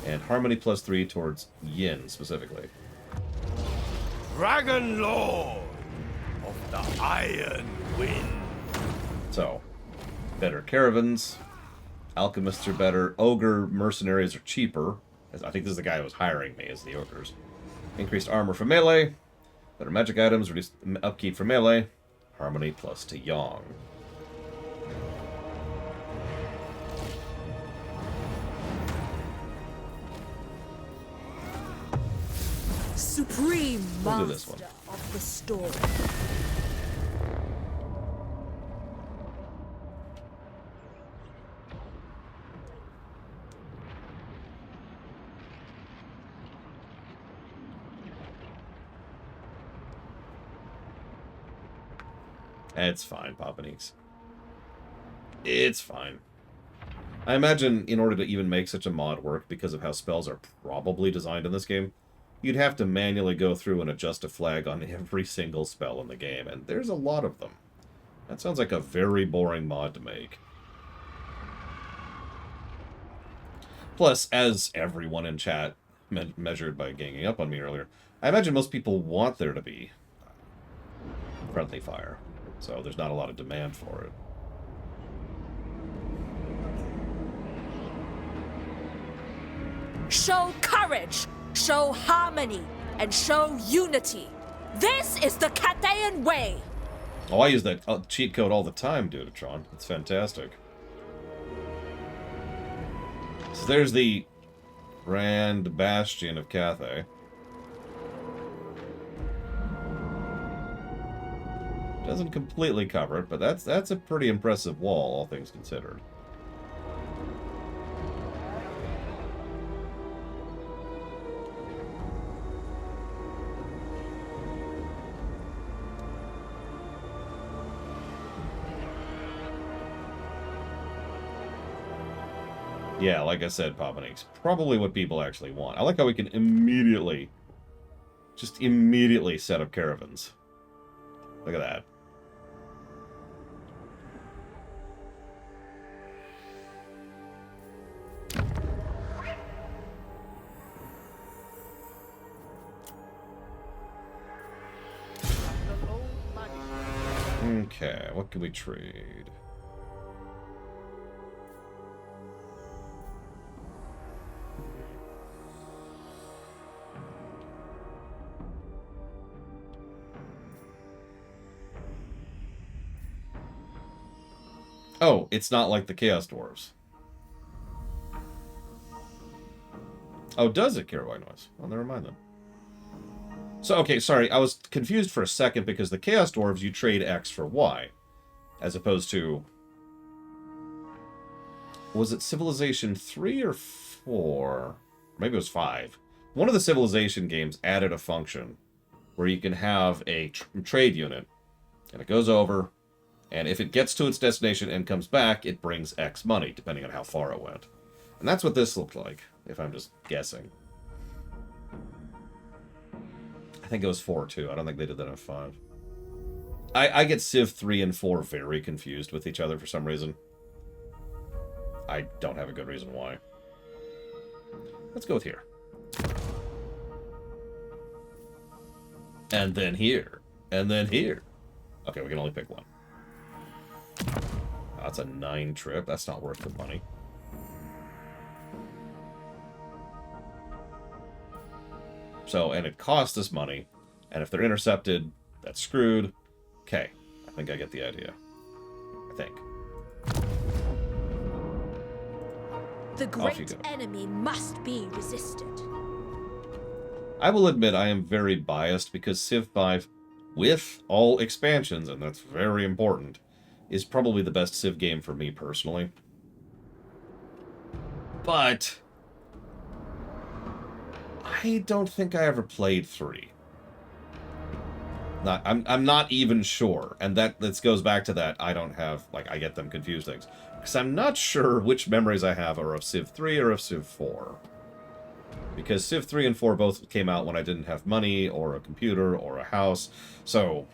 Speaker 1: and harmony +3 towards yin specifically.
Speaker 3: Dragon Lord of the Iron Wind.
Speaker 1: So, better caravans, alchemists are better, ogre mercenaries are cheaper. I think this is the guy who was hiring me as the ogres. Increased armor for melee, better magic items, reduced upkeep for melee, harmony plus to yang.
Speaker 5: Supreme
Speaker 1: We'll do this one.
Speaker 5: master of the storm.
Speaker 1: It's fine, Papanix. It's fine. I imagine in order to even make such a mod work, because of how spells are probably designed in this game, you'd have to manually go through and adjust a flag on every single spell in the game, and there's a lot of them. That sounds like a very boring mod to make. Plus, as everyone in chat measured by ganging up on me earlier, I imagine most people want there to be friendly fire, so there's not a lot of demand for it.
Speaker 5: Show courage, show harmony, and show unity. This is the Cathayan way.
Speaker 1: Oh, I use that cheat code all the time, Dudatron. It's fantastic. So there's the Grand Bastion of Cathay. Doesn't completely cover it, but that's a pretty impressive wall, all things considered. Yeah, like I said, Papanix, probably what people actually want. I like how we can immediately, just immediately set up caravans. Look at that. Okay, what can we trade? Oh, it's not like the Chaos Dwarves. Oh, does it carry white noise? Well, never mind then. So, okay, sorry, I was confused for a second because the Chaos Dwarves, you trade X for Y. As opposed to... Was it Civilization 3 or 4? Maybe it was 5. One of the Civilization games added a function where you can have a trade unit, and it goes over, and if it gets to its destination and comes back, it brings X money, depending on how far it went. And that's what this looked like, if I'm just guessing. I think it was 4, too. I don't think they did that in 5. I get Civ 3 and 4 very confused with each other for some reason. I don't have a good reason why. Let's go with here. And then here. And then here. Okay, we can only pick one. That's a 9 trip. That's not worth the money. So, and it costs us money. And if they're intercepted, that's screwed. Okay, I think I get the idea. I think.
Speaker 5: The great enemy must be resisted.
Speaker 1: I will admit I am very biased because Civ 5, with all expansions, and that's very important, is probably the best Civ game for me personally. But I don't think I ever played 3. I'm not even sure, and this goes back to that I don't have, like, I get them confused things. Because I'm not sure which memories I have are of Civ 3 or of Civ 4. Because Civ 3 and 4 both came out when I didn't have money, or a computer, or a house. So,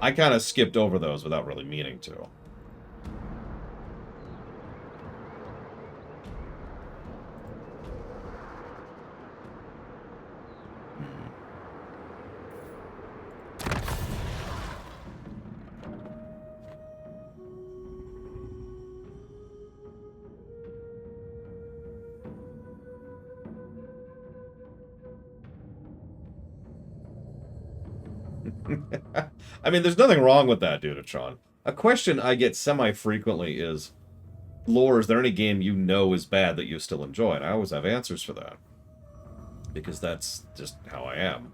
Speaker 1: I kind of skipped over those without really meaning to. I mean, there's nothing wrong with that, dude, Sean. A question I get semi-frequently is, Lore, is there any game you know is bad that you still enjoy? And I always have answers for that. Because that's just how I am.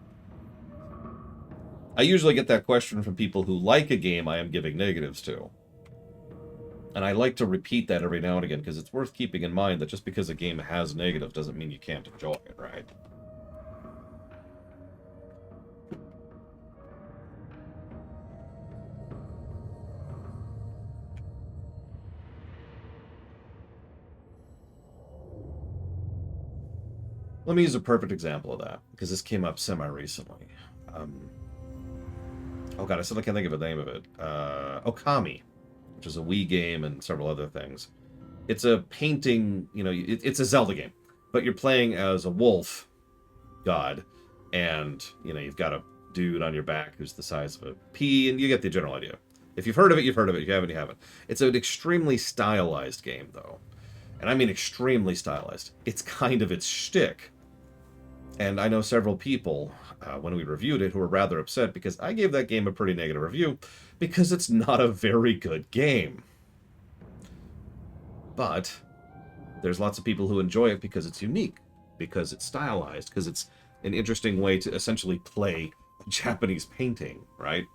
Speaker 1: I usually get that question from people who like a game I am giving negatives to. And I like to repeat that every now and again, because it's worth keeping in mind that just because a game has negatives doesn't mean you can't enjoy it, right? Let me use a perfect example of that, because this came up semi-recently. Oh god, I still can't think of the name of it. Okami, which is a Wii game and several other things. It's a painting, you know, it's a Zelda game, but you're playing as a wolf god, and, you know, you've got a dude on your back who's the size of a pea, and you get the general idea. If you've heard of it, you've heard of it. If you haven't, you haven't. It's an extremely stylized game, though. And I mean extremely stylized. It's kind of its shtick. And I know several people, when we reviewed it, who were rather upset because I gave that game a pretty negative review because it's not a very good game. But there's lots of people who enjoy it because it's unique, because it's stylized, because it's an interesting way to essentially play a Japanese painting, right?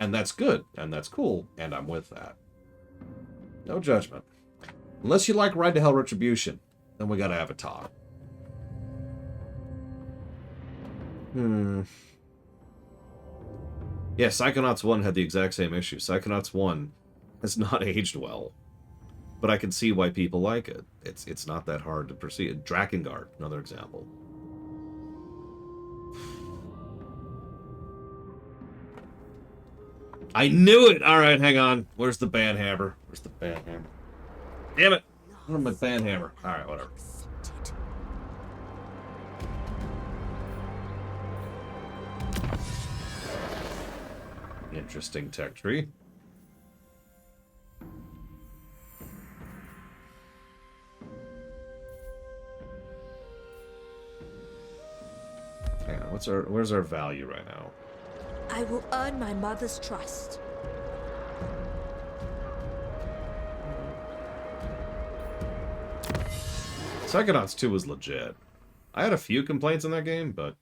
Speaker 1: And that's good, and that's cool, and I'm with that. No judgment. Unless you like Ride to Hell Retribution, then we gotta have a talk. Yeah, Psychonauts 1 had the exact same issue. Psychonauts 1 has not aged well. But I can see why people like it. It's not that hard to perceive. Drakengard, another example. I knew it! Alright, hang on. Where's the banhammer? Where's the banhammer? Damn it! Where's my banhammer? Alright, whatever. Interesting tech tree. Hang on, where's our value right now?
Speaker 5: I will earn my mother's trust.
Speaker 1: Psychonauts 2 was legit. I had a few complaints in that game, but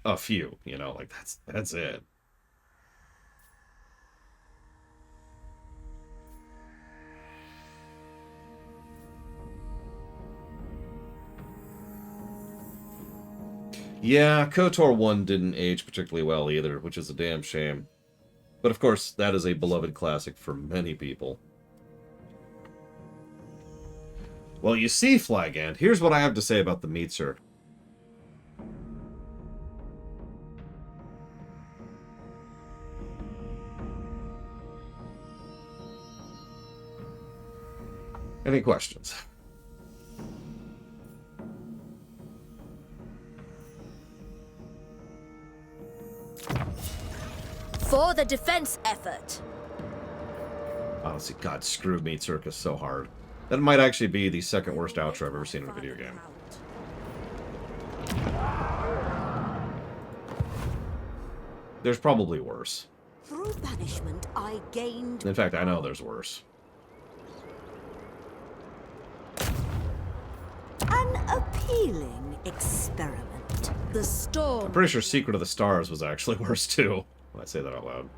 Speaker 1: a few, you know, like that's it. Yeah, KOTOR 1 didn't age particularly well either, which is a damn shame. But of course, that is a beloved classic for many people. Well, you see, Flagant, here's what I have to say about the meat circuit. Any questions?
Speaker 5: For the defense effort.
Speaker 1: Honestly, God, screw Meat Circus so hard. That might actually be the second worst outro I've ever seen in a video game. There's probably worse.
Speaker 6: Through banishment, I gained...
Speaker 1: In fact, I know there's worse.
Speaker 6: an appealing experiment.
Speaker 5: The storm.
Speaker 1: I'm pretty sure Secret of the Stars was actually worse, too. When I say that out loud.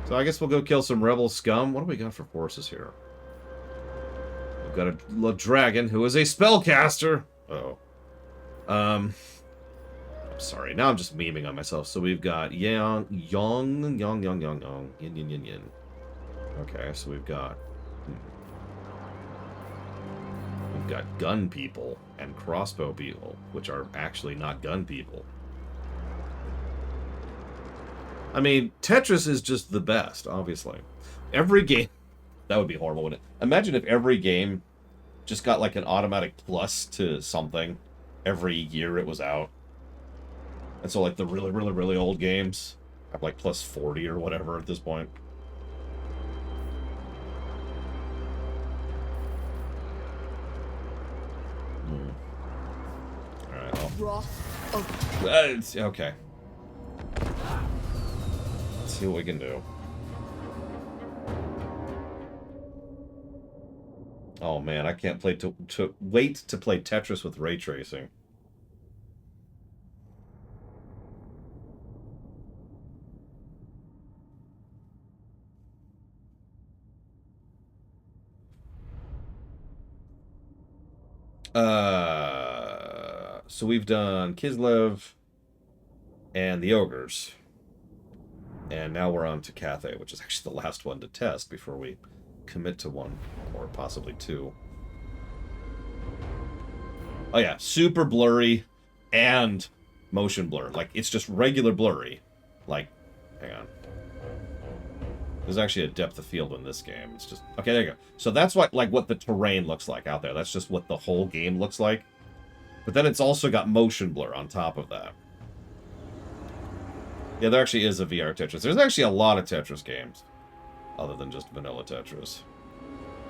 Speaker 1: So I guess we'll go kill some rebel scum. What do we got for forces here? We've got a dragon who is a spellcaster. Uh-oh. I'm sorry. Now I'm just memeing on myself. So we've got Yang, Yin. Okay, so we've got... We've got gun people and crossbow people, which are actually not gun people. I mean, Tetris is just the best, obviously. Every game... That would be horrible, wouldn't it? Imagine if every game just got like an automatic plus to something every year it was out. And so like the really, really, really old games have like plus 40 or whatever at this point. Alright, well. Okay. Let's see what we can do. Oh man, I can't wait to play Tetris with ray tracing. So we've done Kislev and the Ogres. And now we're on to Cathay, which is actually the last one to test before we commit to one, or possibly two. Oh yeah, super blurry and motion blur. Like, it's just regular blurry. Like, hang on. There's actually a depth of field in this game. It's just... Okay, there you go. So that's what, like, what the terrain looks like out there. That's just what the whole game looks like. But then it's also got motion blur on top of that. Yeah, there actually is a VR Tetris. There's actually a lot of Tetris games, other than just vanilla Tetris.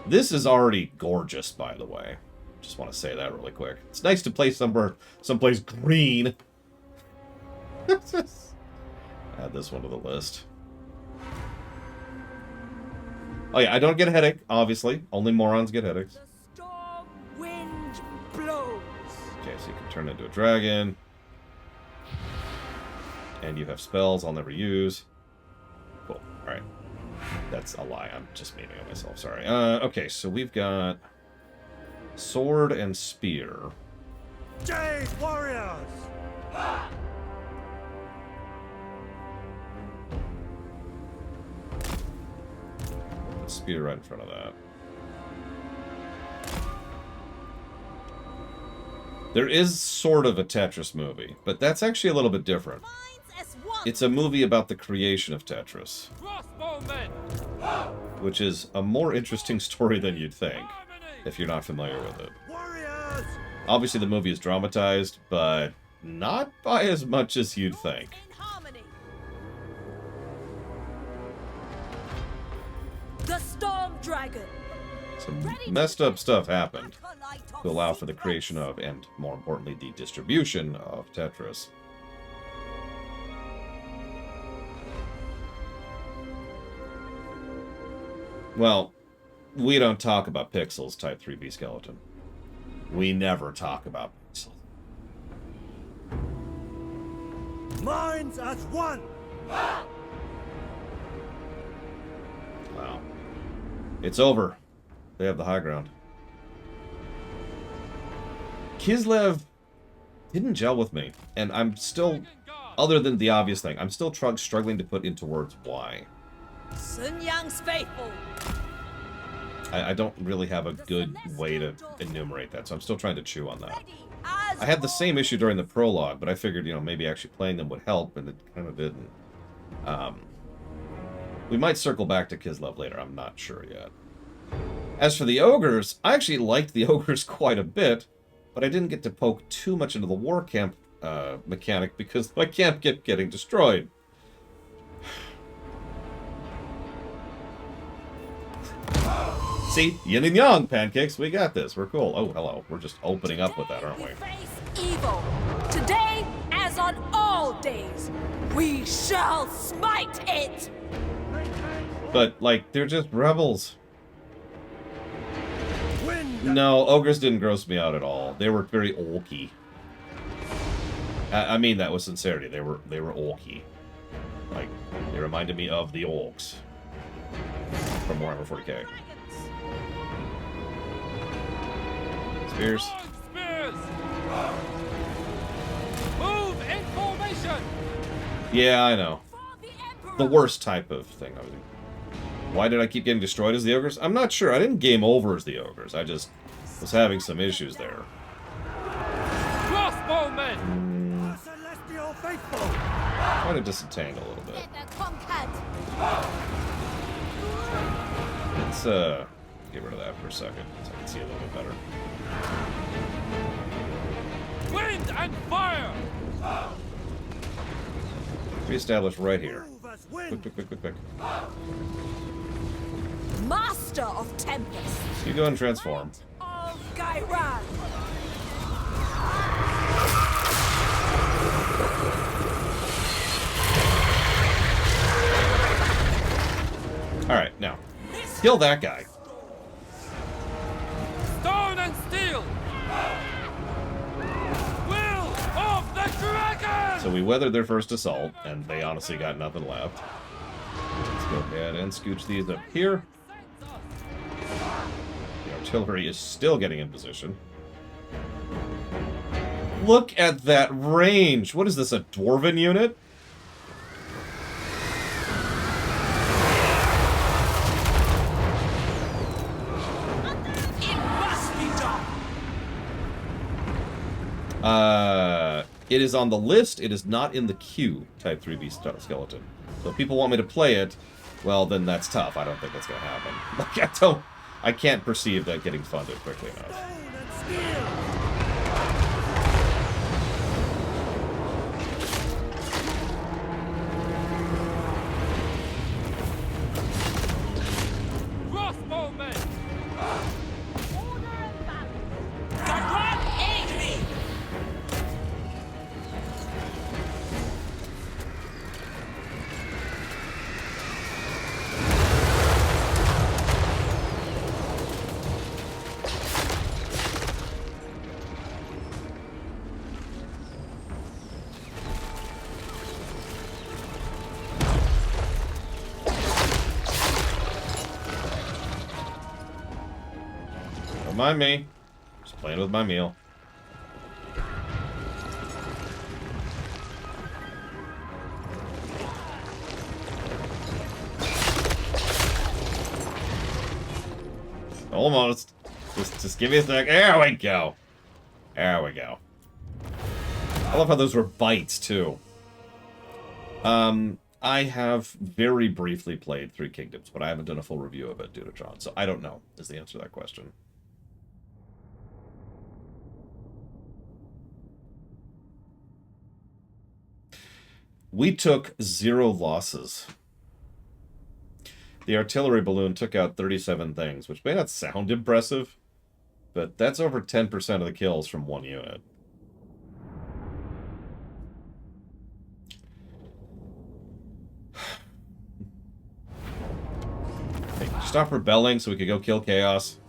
Speaker 1: This is already gorgeous, by the way. Just want to say that really quick. It's nice to play someplace green. Add this one to the list. Oh yeah, I don't get a headache, obviously. Only morons get headaches.
Speaker 5: The storm wind blows.
Speaker 1: Okay, so you can turn into a dragon. And you have spells I'll never use. Cool. Alright. That's a lie. I'm just memeing at myself. Sorry. Okay, so we've got sword and spear.
Speaker 3: Jade warriors!
Speaker 1: Put spear right in front of that. There is sort of a Tetris movie, but that's actually a little bit different. It's a movie about the creation of Tetris, which is a more interesting story than you'd think, if you're not familiar with it.
Speaker 3: Warriors!
Speaker 1: Obviously, the movie is dramatized, but not by as much as you'd think.
Speaker 5: The storm dragon.
Speaker 1: Some messed up stuff happened to allow for the creation of, and more importantly, the distribution of Tetris. Well, we don't talk about pixels, Type 3B Skeleton. We never talk about pixels.
Speaker 3: Minds as one!
Speaker 1: Wow. It's over. They have the high ground. Kislev didn't gel with me, and I'm still, other than the obvious thing, I'm still struggling to put into words why.
Speaker 5: Sun Yang's faithful.
Speaker 1: I don't really have a good way to enumerate that, so I'm still trying to chew on that. I had the same issue during the prologue, but I figured, you know, maybe actually playing them would help, and it kind of didn't. We might circle back to Kislev later, I'm not sure yet. As for the ogres, I actually liked the ogres quite a bit, but I didn't get to poke too much into the war camp mechanic because my camp kept getting destroyed. See? Yin and yang, pancakes. We got this. We're cool. Oh, hello. We're just opening up with that, aren't we?
Speaker 5: Face evil. Today, as on all days, we shall smite it.
Speaker 1: But, like, they're just rebels.
Speaker 3: Wind!
Speaker 1: No, ogres didn't gross me out at all. They were very olky. I mean that with sincerity. They were olky. Like, they reminded me of the orcs from Warhammer 40k. Spears.
Speaker 7: Spears! Move in formation!
Speaker 1: Yeah, I know. The worst type of thing. Why did I keep getting destroyed as the ogres? I'm not sure. I didn't game over as the ogres. I just was having some issues there.
Speaker 7: Riflemen!
Speaker 4: Celestial faithful!
Speaker 1: Try to disentangle a little bit. Let's get rid of that for a second so I can see a little bit better.
Speaker 7: Wind and fire!
Speaker 1: Reestablish right here.
Speaker 4: Move as
Speaker 1: Quick,
Speaker 4: wind!
Speaker 1: quick, quick, quick, quick.
Speaker 5: Master of Tempests.
Speaker 1: So you go and transform.
Speaker 5: Of Gairan.
Speaker 1: Alright, now. Kill that guy.
Speaker 7: Stone and steel! Will of the dragon!
Speaker 1: So we weathered their first assault, and they honestly got nothing left. Let's go ahead and scooch these up here. The artillery is still getting in position. Look at that range! What is this, a dwarven unit?
Speaker 5: It must be done.
Speaker 1: It is on the list, it is not in the queue, Type 3B skeleton. So if people want me to play it, well, then that's tough. I don't think that's gonna happen. Like, I can't perceive that getting funded quickly enough.
Speaker 4: Stone and steel!
Speaker 7: Crossbowmen!
Speaker 5: Gairan, aid me.
Speaker 1: Don't mind me. Just playing with my meal. Almost. Just give me a sec. There we go. There we go. I love how those were bites, too. I have very briefly played Three Kingdoms, but I haven't done a full review of it due to John, so I don't know, is the answer to that question. We took 0 losses. The artillery balloon took out 37 things, which may not sound impressive, but that's over 10% of the kills from one unit. Hey, stop rebelling so we could go kill Chaos.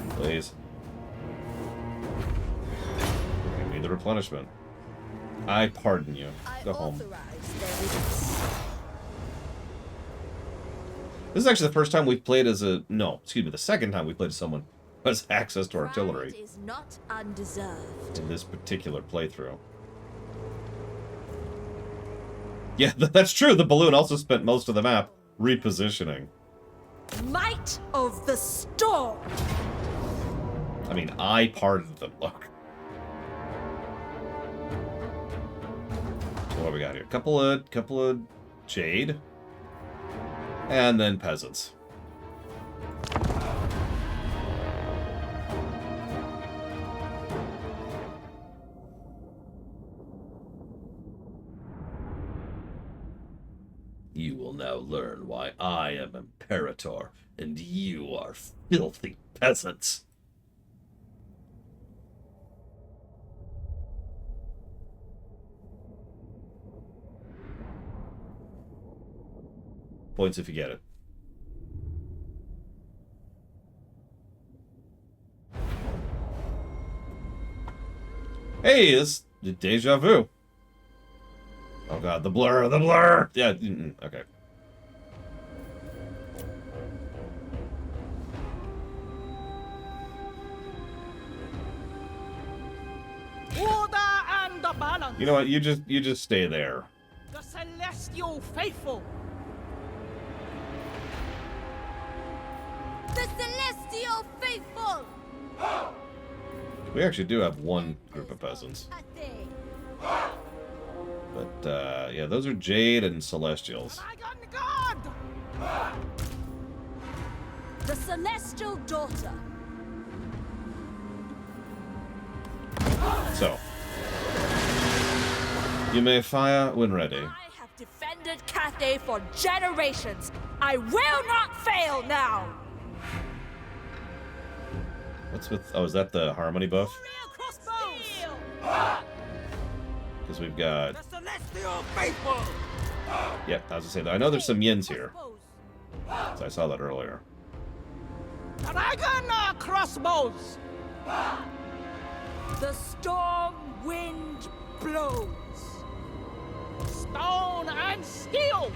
Speaker 1: Please. We need the replenishment. I pardon you. Go home. This is actually the first time we've played as a... No, excuse me, the second time we played as someone who has access to artillery
Speaker 5: Pride is not undeserved.
Speaker 1: in this particular playthrough. Yeah, that's true. The balloon also spent most of the map repositioning.
Speaker 5: Might of the storm.
Speaker 1: I mean, I pardoned them. Look. So what do we got here? Couple of jade. And then peasants. You will now learn why I am Imperator, and you are filthy peasants. Points if you get it. Hey, this is deja vu. Oh god, the blur, the blur! Yeah, okay.
Speaker 3: Order and the balance.
Speaker 1: You know what, you just stay there.
Speaker 3: The celestial faithful.
Speaker 5: The celestial faithful.
Speaker 1: We actually do have one group of peasants. But, yeah, those are Jade and Celestials.
Speaker 5: The Celestial Daughter.
Speaker 1: So, you may fire when ready.
Speaker 5: I have defended Cathay for generations. I will not fail now.
Speaker 1: What's with... Oh, is that the Harmony buff? Because we've got...
Speaker 3: The Celestial Faithful!
Speaker 1: Yep, I was gonna say that. I know there's some yins here. So I saw that earlier.
Speaker 3: Dragon crossbows!
Speaker 5: The storm wind blows.
Speaker 3: Stone and steel!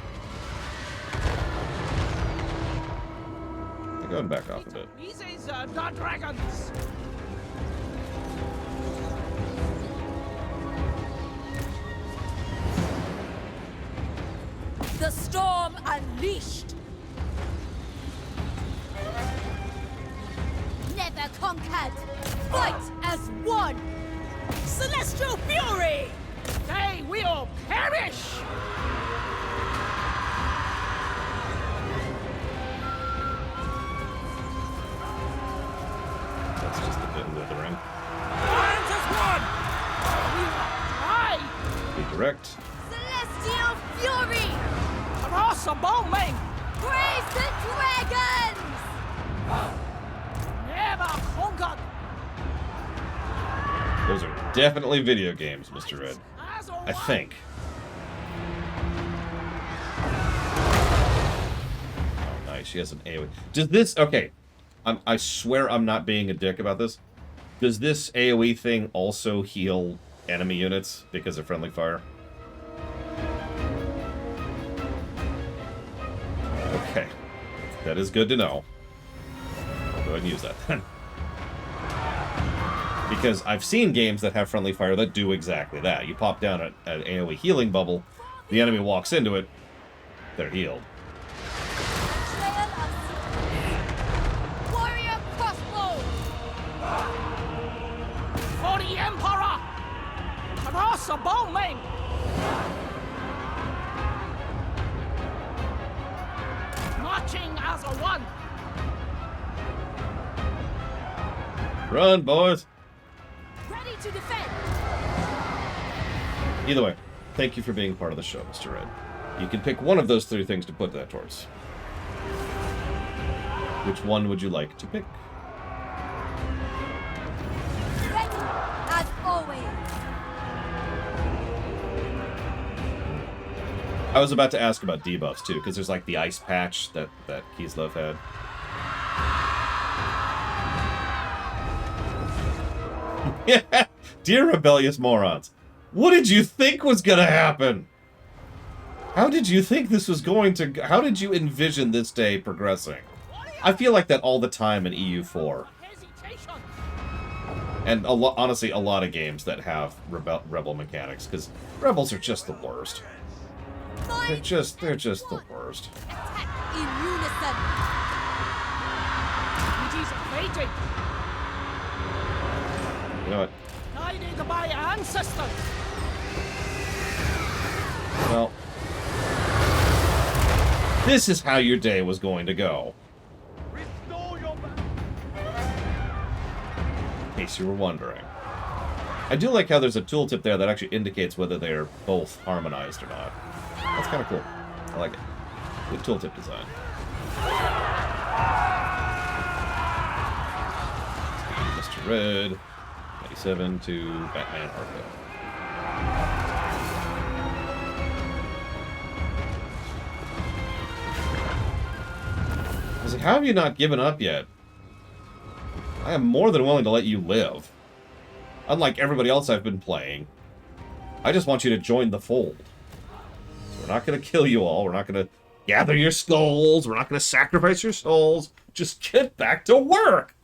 Speaker 1: They're going back off a bit.
Speaker 3: This is the dragons!
Speaker 5: The storm unleashed.
Speaker 2: Never conquered. Fight as one.
Speaker 5: Celestial fury.
Speaker 3: They will perish!
Speaker 1: That's just a bit withering.
Speaker 3: Hands as one! We will try!
Speaker 1: Be direct.
Speaker 2: Celestial fury.
Speaker 3: Cross a bowman!
Speaker 2: Praise the dragons.
Speaker 3: Never conquered!
Speaker 1: Those are definitely video games, Mr. Red.
Speaker 3: As
Speaker 1: I
Speaker 3: one.
Speaker 1: think. Oh, nice. She has an AoE. Does this... Okay. I swear I'm not being a dick about this. Does this AoE thing also heal enemy units because of friendly fire? Okay. That is good to know. I'll go ahead and use that then. Because I've seen games that have friendly fire that do exactly that. You pop down an AoE healing bubble, the enemy walks into it, they're healed.
Speaker 2: Warrior crossbow.
Speaker 3: For the Emperor! Cross a bowman! Marching as a one!
Speaker 1: Run, boys!
Speaker 5: Ready to defend.
Speaker 1: Either way, thank you for being part of the show, Mr. Red. You can pick one of those three things to put that towards. Which one would you like to pick?
Speaker 2: Ready as always.
Speaker 1: I was about to ask about debuffs, too, because there's like the ice patch that Kislev had. Yeah, dear rebellious morons, what did you think was gonna happen? How did you think this was going to... How did you envision this day progressing? I feel like that all the time in EU4.
Speaker 3: Hesitation!
Speaker 1: And honestly, a lot of games that have rebel mechanics, because rebels are just the worst. They're just the worst.
Speaker 2: Attack in unison.
Speaker 3: It is fated,
Speaker 1: You know what?
Speaker 3: guided by ancestors!
Speaker 1: Well, this is how your day was going to go.
Speaker 3: Restore your
Speaker 1: In case you were wondering. I do like how there's a tooltip there that actually indicates whether they're both harmonized or not. That's kind of cool. I like it. Good tooltip design. Mr. Red, 97 to Batman Arkham. I was like, how have you not given up yet? I am more than willing to let you live. Unlike everybody else I've been playing, I just want you to join the fold. So we're not going to kill you all. We're not going to gather your skulls. We're not going to sacrifice your souls. Just get back to work.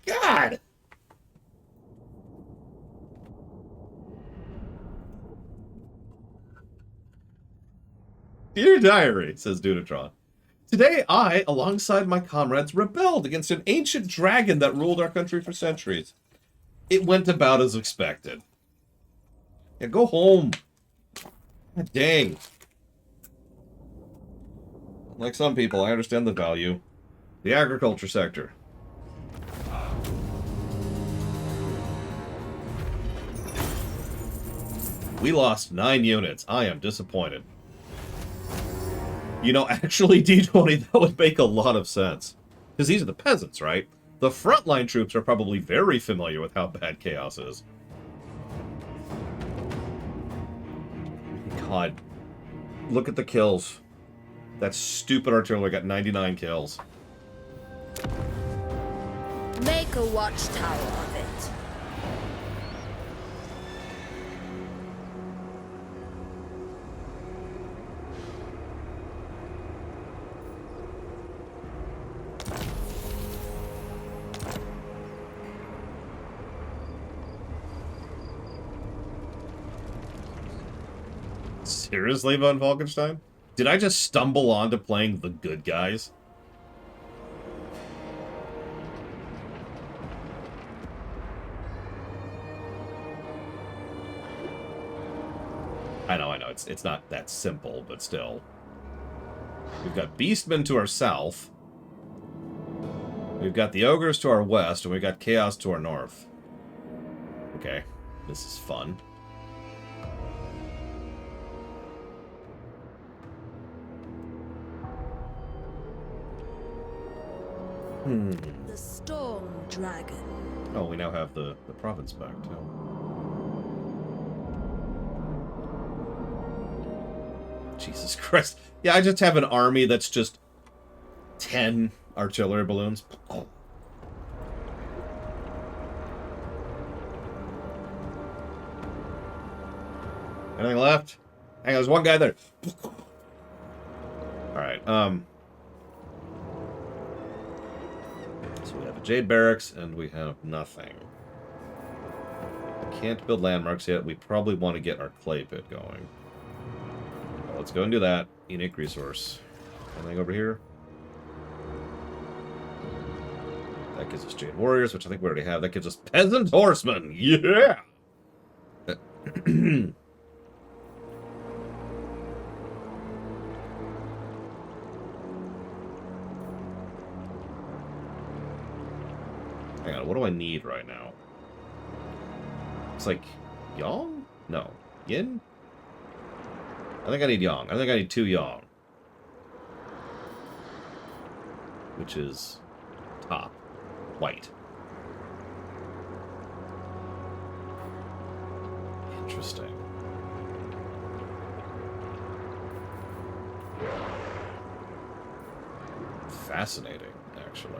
Speaker 1: God. Dear Diary, says Dudatron. Today I, alongside my comrades, rebelled against an ancient dragon that ruled our country for centuries. It went about as expected. Yeah, go home. God dang. Like some people, I understand the value. The agriculture sector. We lost 9 units. I am disappointed. You know, actually, D20, that would make a lot of sense. Because these are the peasants, right? The frontline troops are probably very familiar with how bad chaos is. God. Look at the kills. That stupid artillery got 99 kills.
Speaker 5: Make a watchtower of it.
Speaker 1: Seriously, von Falkenstein? Did I just stumble onto playing the good guys? I know, it's not that simple, but still. We've got Beastmen to our south. We've got the Ogres to our west, and we've got Chaos to our north. Okay, this is fun.
Speaker 5: The Storm Dragon.
Speaker 1: Oh, we now have the province back, too. Jesus Christ. Yeah, I just have an army that's just 10 artillery balloons. Anything left? Hang on, there's one guy there. Alright, so we have a Jade Barracks, and we have nothing. Can't build landmarks yet. We probably want to get our clay pit going. Well, let's go and do that. Unique resource. Anything over here? That gives us Jade Warriors, which I think we already have. That gives us Peasant Horsemen! Yeah! Hang on, what do I need right now? It's like Yang? No. Yin? I think I need Yang. I think I need 2 Yang. Which is top. White. Interesting. Fascinating, actually.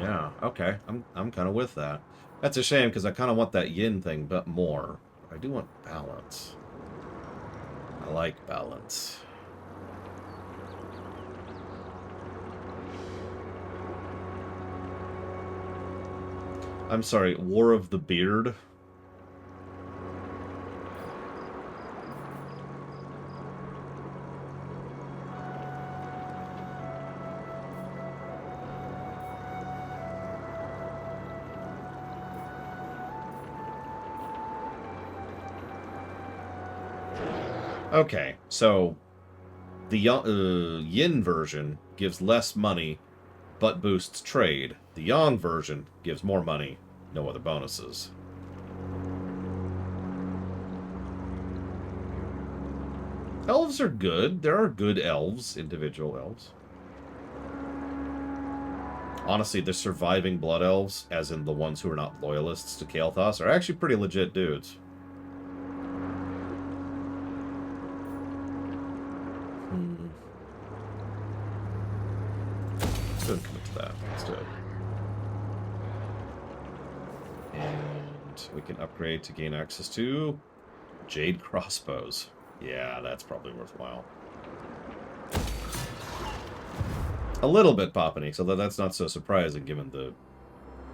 Speaker 1: Yeah, okay. I'm kind of with that. That's a shame, because I kind of want that yin thing, but more. I do want balance. I like balance. I'm sorry, War of the Beard? Okay, so the yin version gives less money, but boosts trade. The yang version gives more money, no other bonuses. Elves are good. There are good elves, individual elves. Honestly, the surviving blood elves, as in the ones who are not loyalists to Kael'thas, are actually pretty legit dudes. Commit to that instead. And we can upgrade to gain access to Jade Crossbows. Yeah, that's probably worthwhile. A little bit Poppenix, although that's not so surprising given the...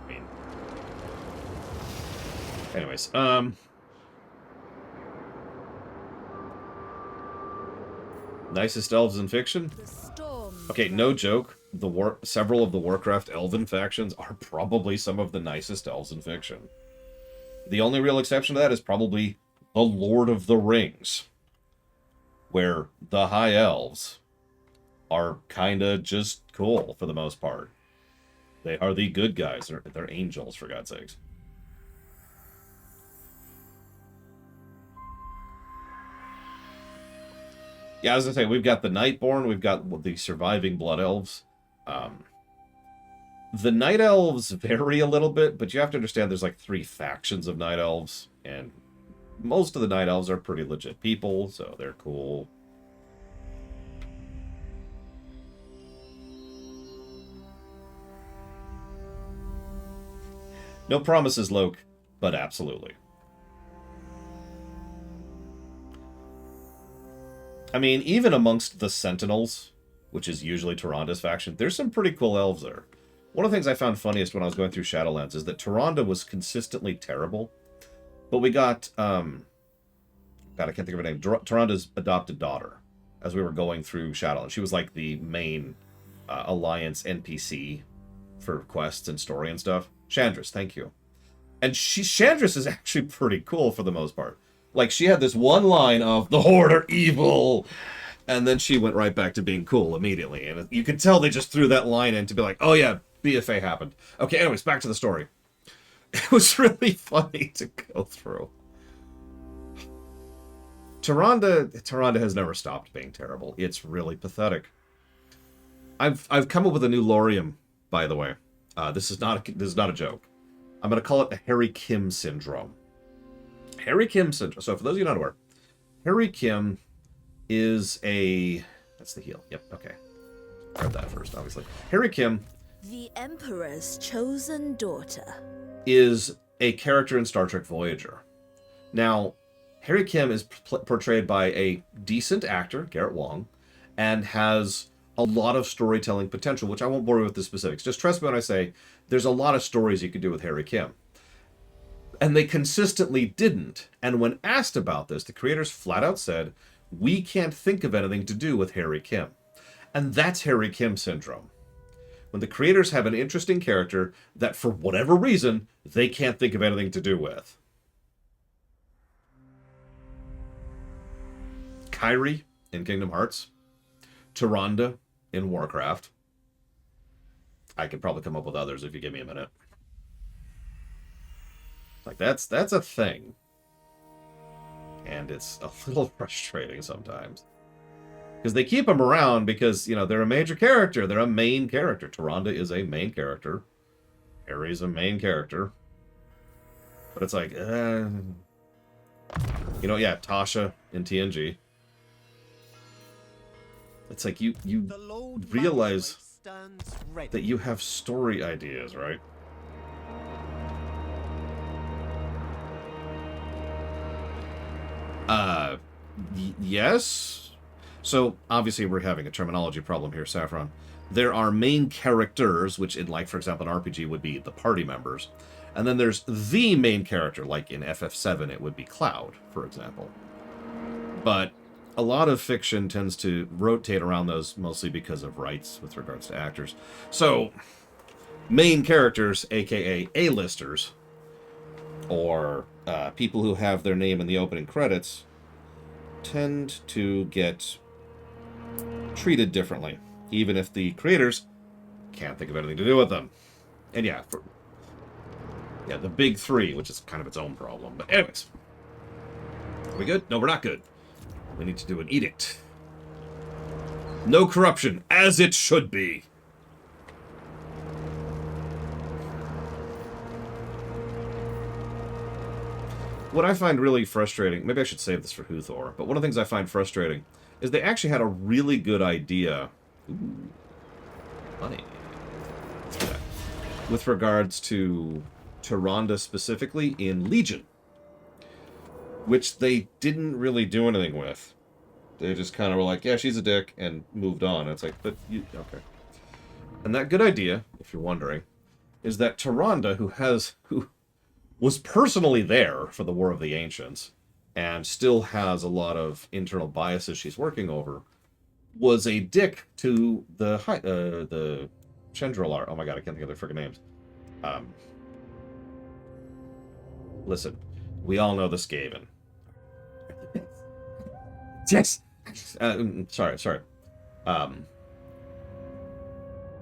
Speaker 1: I mean... Anyways, nicest elves in fiction? Okay, no joke. several of the Warcraft elven factions are probably some of the nicest elves in fiction. The only real exception to that is probably the Lord of the Rings, where the High Elves are kind of just cool for the most part. They are the good guys. They're angels, for God's sakes. Yeah, as I say, we've got the Nightborn, we've got the surviving Blood Elves. The Night Elves vary a little bit, but you have to understand there's like 3 factions of Night Elves, and most of the Night Elves are pretty legit people, so they're cool. No promises, Loke, but absolutely. I mean, even amongst the Sentinels, which is usually Tyranda's faction, there's some pretty cool elves there. One of the things I found funniest when I was going through Shadowlands is that Tyrande was consistently terrible, but we got, God, I can't think of her name, Tyranda's adopted daughter, as we were going through Shadowlands. She was like the main Alliance NPC for quests and story and stuff. Chandris, thank you. And Chandris is actually pretty cool for the most part. Like, she had this one line of, the Horde are evil, and then she went right back to being cool immediately. And you could tell they just threw that line in to be like, oh yeah, BFA happened. Okay, anyways, back to the story. It was really funny to go through. Tyrande has never stopped being terrible. It's really pathetic. I've come up with a new Lorium, by the way. This is not a joke. I'm going to call it the Harry Kim syndrome. Harry Kim syndrome. So for those of you not aware, Harry Kim is a... That's the heel. Yep, okay. Grab that first, obviously. Harry Kim...
Speaker 5: The Emperor's chosen daughter. ...is
Speaker 1: a character in Star Trek Voyager. Now, Harry Kim is portrayed by a decent actor, Garrett Wong, and has a lot of storytelling potential, which I won't bore you with the specifics. Just trust me when I say there's a lot of stories you could do with Harry Kim. And they consistently didn't. And when asked about this, the creators flat out said, we can't think of anything to do with Harry Kim. And that's Harry Kim syndrome. When the creators have an interesting character that, for whatever reason, they can't think of anything to do with. Kairi in Kingdom Hearts. Tyrande in Warcraft. I could probably come up with others if you give me a minute. Like, that's a thing. And it's a little frustrating sometimes. Because they keep them around because, you know, they're a major character. They're a main character. Tyrande is a main character. Harry's a main character. But it's like, you know, yeah, Tasha in TNG. It's like you realize that you have story ideas, right? Yes. So, obviously, we're having a terminology problem here, Saffron. There are main characters, which in, like, for example, an RPG would be the party members. And then there's the main character, like in FF7, it would be Cloud, for example. But a lot of fiction tends to rotate around those, mostly because of rights with regards to actors. So, main characters, aka A-listers, or people who have their name in the opening credits, tend to get treated differently, even if the creators can't think of anything to do with them. And yeah, the big 3, which is kind of its own problem. But anyways, are we good? No, we're not good. We need to do an edict. No corruption, as it should be. What I find really frustrating, maybe I should save this for Huthor, but one of the things I find frustrating is they actually had a really good idea. Ooh, money. Let's do that. With regards to Tyrande specifically in Legion, which they didn't really do anything with. They just kind of were like, yeah, she's a dick, and moved on. It's like, but you, okay. And that good idea, if you're wondering, is that Tyrande, who was personally there for the War of the Ancients, and still has a lot of internal biases she's working over, was a dick to the Chandrilar. Oh my god, I can't think of their freaking names. Listen, we all know the Skaven. Yes. Sorry. But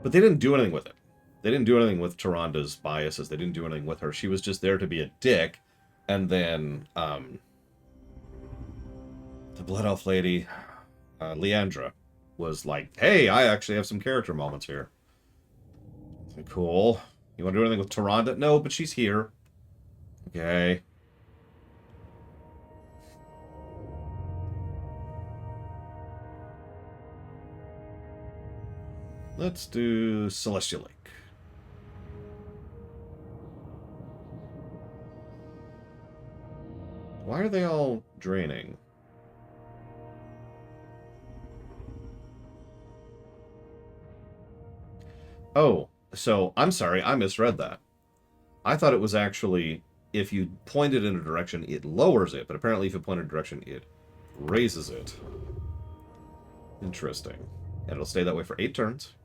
Speaker 1: they didn't do anything with it. They didn't do anything with Tyranda's biases. They didn't do anything with her. She was just there to be a dick. And then the Blood Elf lady, Leandra, was like, hey, I actually have some character moments here. Like, cool. You want to do anything with Tyrande? No, but she's here. Okay. Let's do Celestial Lake. Why are they all draining? Oh, so I'm sorry, I misread that. I thought it was actually, if you point it in a direction, it lowers it, but apparently if you point it in a direction, it raises it. Interesting. And it'll stay that way for 8 turns.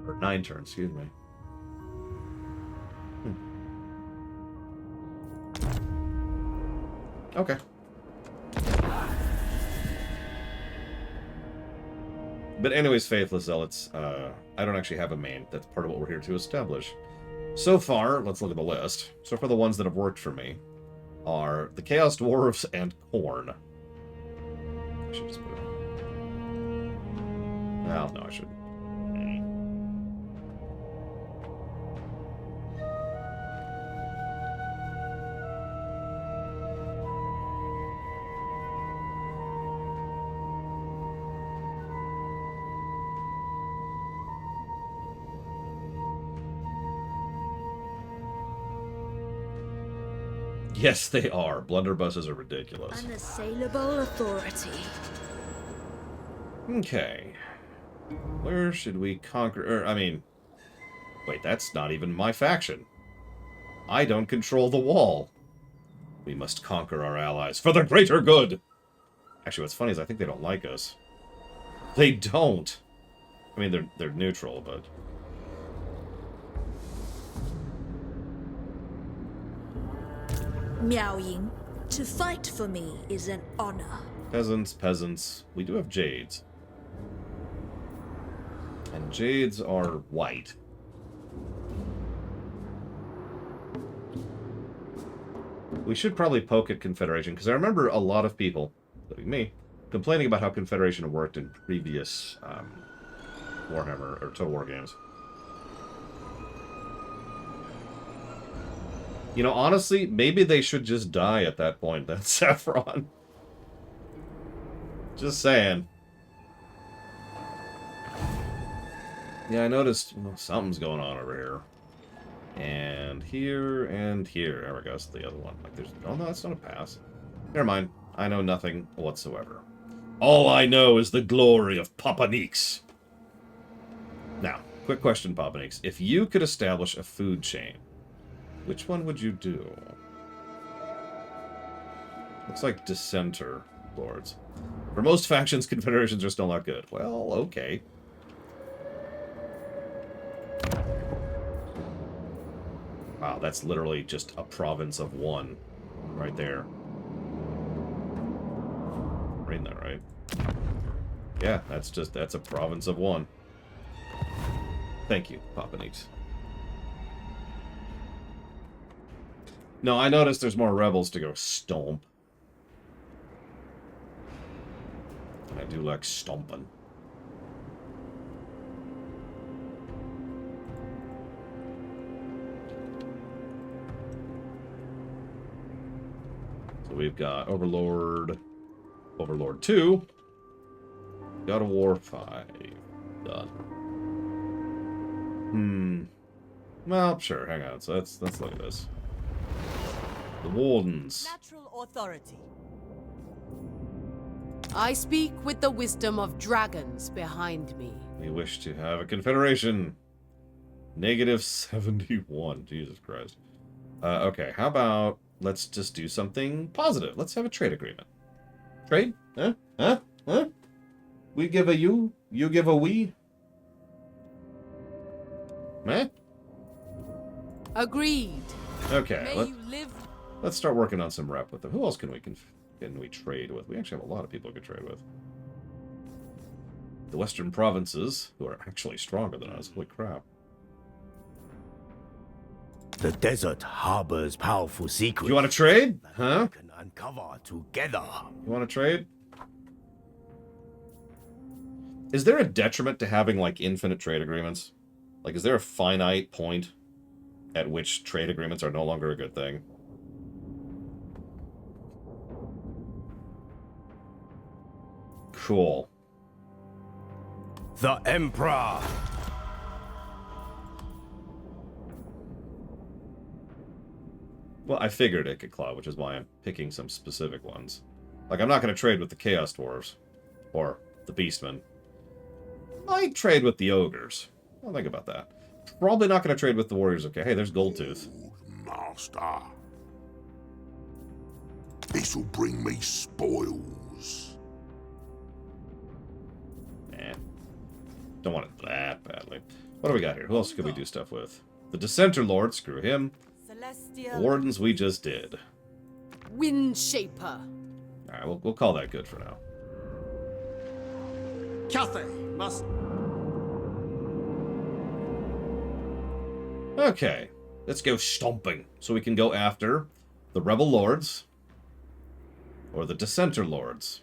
Speaker 1: Or 9 turns, excuse me. Okay. But anyways, Faithless Zealots, I don't actually have a main. That's part of what we're here to establish. So far, let's look at the list. So far, the ones that have worked for me are the Chaos Dwarves and Khorne. I should just put it... Well, no, I shouldn't. Yes, they are. Blunderbusses are ridiculous.
Speaker 5: Unassailable authority.
Speaker 1: Okay. Where should we conquer... Wait, that's not even my faction. I don't control the wall. We must conquer our allies for the greater good. Actually, what's funny is I think they don't like us. They don't. I mean, they're neutral, but...
Speaker 5: Miao Ying, to fight for me is an honor.
Speaker 1: Peasants. We do have Jades. And Jades are white. We should probably poke at Confederation, because I remember a lot of people, including me, complaining about how Confederation worked in previous Warhammer or Total War games. You know, honestly, maybe they should just die at that point, then, Saffron. Just saying. Yeah, I noticed something's going on over here. And here, and here. There we go, that's the other one. Like, there's... Oh, no, that's not a pass. Never mind. I know nothing whatsoever. All I know is the glory of Papa Neeks. Now, quick question, Papa Neeks. If you could establish a food chain, which one would you do? Looks like Dissenter Lords. For most factions, Confederations are still not good. Well, okay. Wow, that's literally just a province of 1. Right there. Reading that right? Yeah, that's a province of 1. Thank you, Papa Neeks. No, I noticed there's more rebels to go stomp. And I do like stomping. So we've got Overlord 2. God of War 5. Done. Well, sure, hang on. So let's look at this. The Wardens.
Speaker 6: Natural authority.
Speaker 8: I speak with the wisdom of dragons behind me.
Speaker 1: We wish to have a confederation. -71. Jesus Christ. Okay, how about let's just do something positive. Let's have a trade agreement. Trade? Huh? Huh? We give a you give a we? Eh?
Speaker 8: Agreed.
Speaker 1: Okay,
Speaker 8: May you live.
Speaker 1: let's start working on some rep with them. Who else can we trade with? We actually have a lot of people we can trade with. The Western provinces, who are actually stronger than us. Holy crap.
Speaker 9: The desert harbors powerful secrets.
Speaker 1: You want to trade? Huh?
Speaker 9: We can uncover together.
Speaker 1: You want to trade? Is there a detriment to having, like, infinite trade agreements? Like, is there a finite point at which trade agreements are no longer a good thing? Cool.
Speaker 9: The Emperor.
Speaker 1: Well, I figured it could claw, which is why I'm picking some specific ones. Like, I'm not going to trade with the Chaos Dwarves. Or the Beastmen. Might trade with the Ogres. I'll think about that. Probably not going to trade with the Warriors. Okay, hey, there's Goldtooth.
Speaker 10: Master. This'll bring me spoils.
Speaker 1: Eh. Don't want it that badly. What do we got here? Who else could we do stuff with? The Dissenter Lord, screw him. The Wardens we just did.
Speaker 8: Windshaper.
Speaker 1: Alright, we'll call that good for now.
Speaker 3: Cathay must.
Speaker 1: Okay, let's go stomping. So we can go after the Rebel Lords or the Dissenter Lords.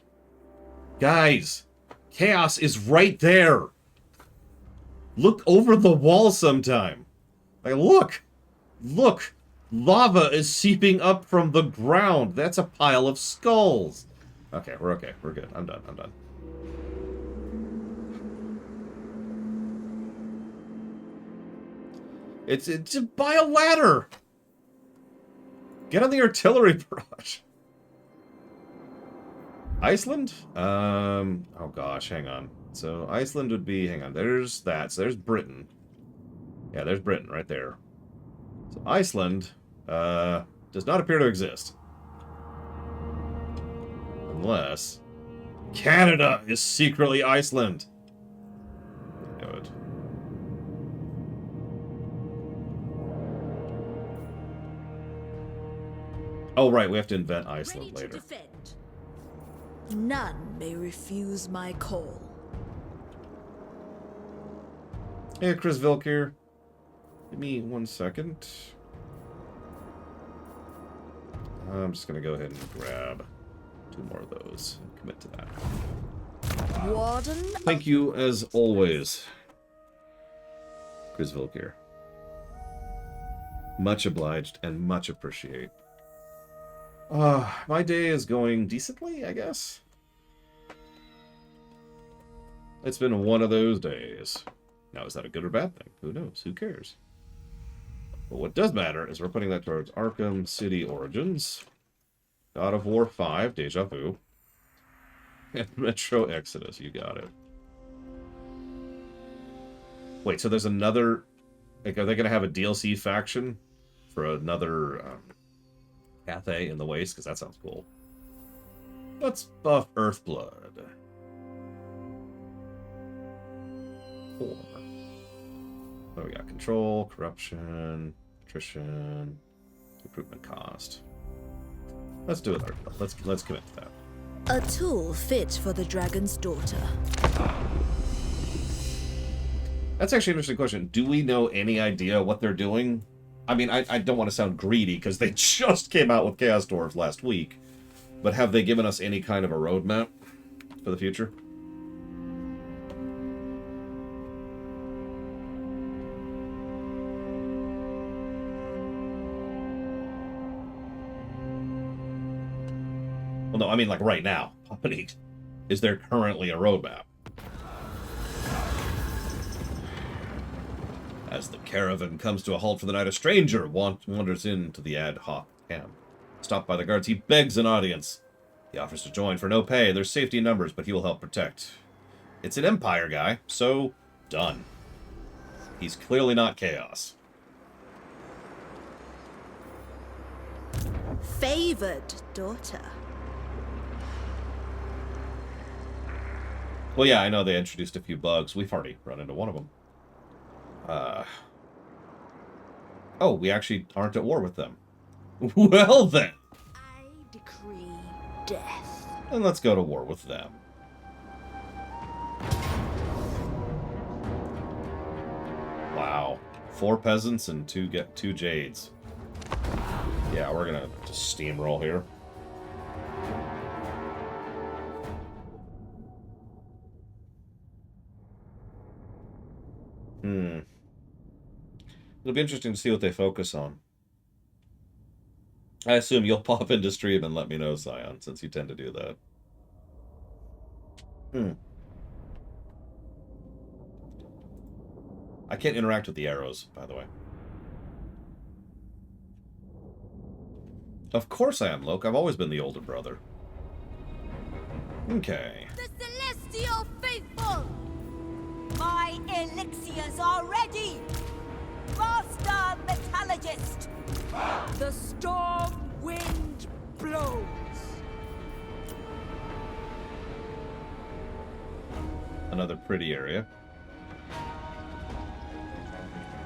Speaker 1: Guys, Chaos is right there. Look over the wall sometime. Like, look. Look. Lava is seeping up from the ground. That's a pile of skulls. Okay. We're good. I'm done. It's by a ladder. Get on the artillery barrage. Iceland? Oh gosh, hang on. So Iceland would be, hang on, there's that. So there's Britain. Yeah, there's Britain right there. So Iceland does not appear to exist. Unless Canada is secretly Iceland. Good. Oh, right, we have to invent Iceland later.
Speaker 6: Defend. None may refuse my call.
Speaker 1: Hey, Chris Vilkir. Give me 1 second. I'm just going to go ahead and grab 2 more of those and commit to that.
Speaker 6: Warden.
Speaker 1: Thank you, as always, Chris Vilkir. Much obliged and much appreciate. My day is going decently, I guess. It's been one of those days. Now, is that a good or bad thing? Who knows? Who cares? But what does matter is we're putting that towards Arkham City Origins, God of War 5, Deja Vu, and Metro Exodus. You got it. Wait, so there's another... Like, are they going to have a DLC faction for another Cathay in the Waste? Because that sounds cool. Let's buff Earthblood. 4. What do we got? Control, corruption, attrition, improvement cost. Let's do it. Let's commit to that.
Speaker 6: A tool fit for the dragon's daughter.
Speaker 1: That's actually an interesting question. Do we know any idea what they're doing? I mean, I don't want to sound greedy because they just came out with Chaos Dwarves last week. But have they given us any kind of a roadmap for the future? Well, no, I mean like right now. Is there currently a roadmap? As the caravan comes to a halt for the night, a stranger wanders into the ad hoc camp. Stopped by the guards, he begs an audience. He offers to join for no pay. There's safety in numbers, but he will help protect. It's an Empire guy, so done. He's clearly not Chaos.
Speaker 6: Favored daughter.
Speaker 1: Well, yeah, I know they introduced a few bugs. We've already run into one of them. Oh, we actually aren't at war with them. Well, then.
Speaker 6: I decree death.
Speaker 1: Then let's go to war with them. Wow. 4 peasants and 2 jades. Yeah, we're gonna just steamroll here. It'll be interesting to see what they focus on. I assume you'll pop into stream and let me know, Scion, since you tend to do that. I can't interact with the arrows, by the way. Of course I am, Loke. I've always been the older brother. Okay.
Speaker 5: The Celestial Faithful! My elixirs are ready! Master Metallurgist! The storm wind blows!
Speaker 1: Another pretty area.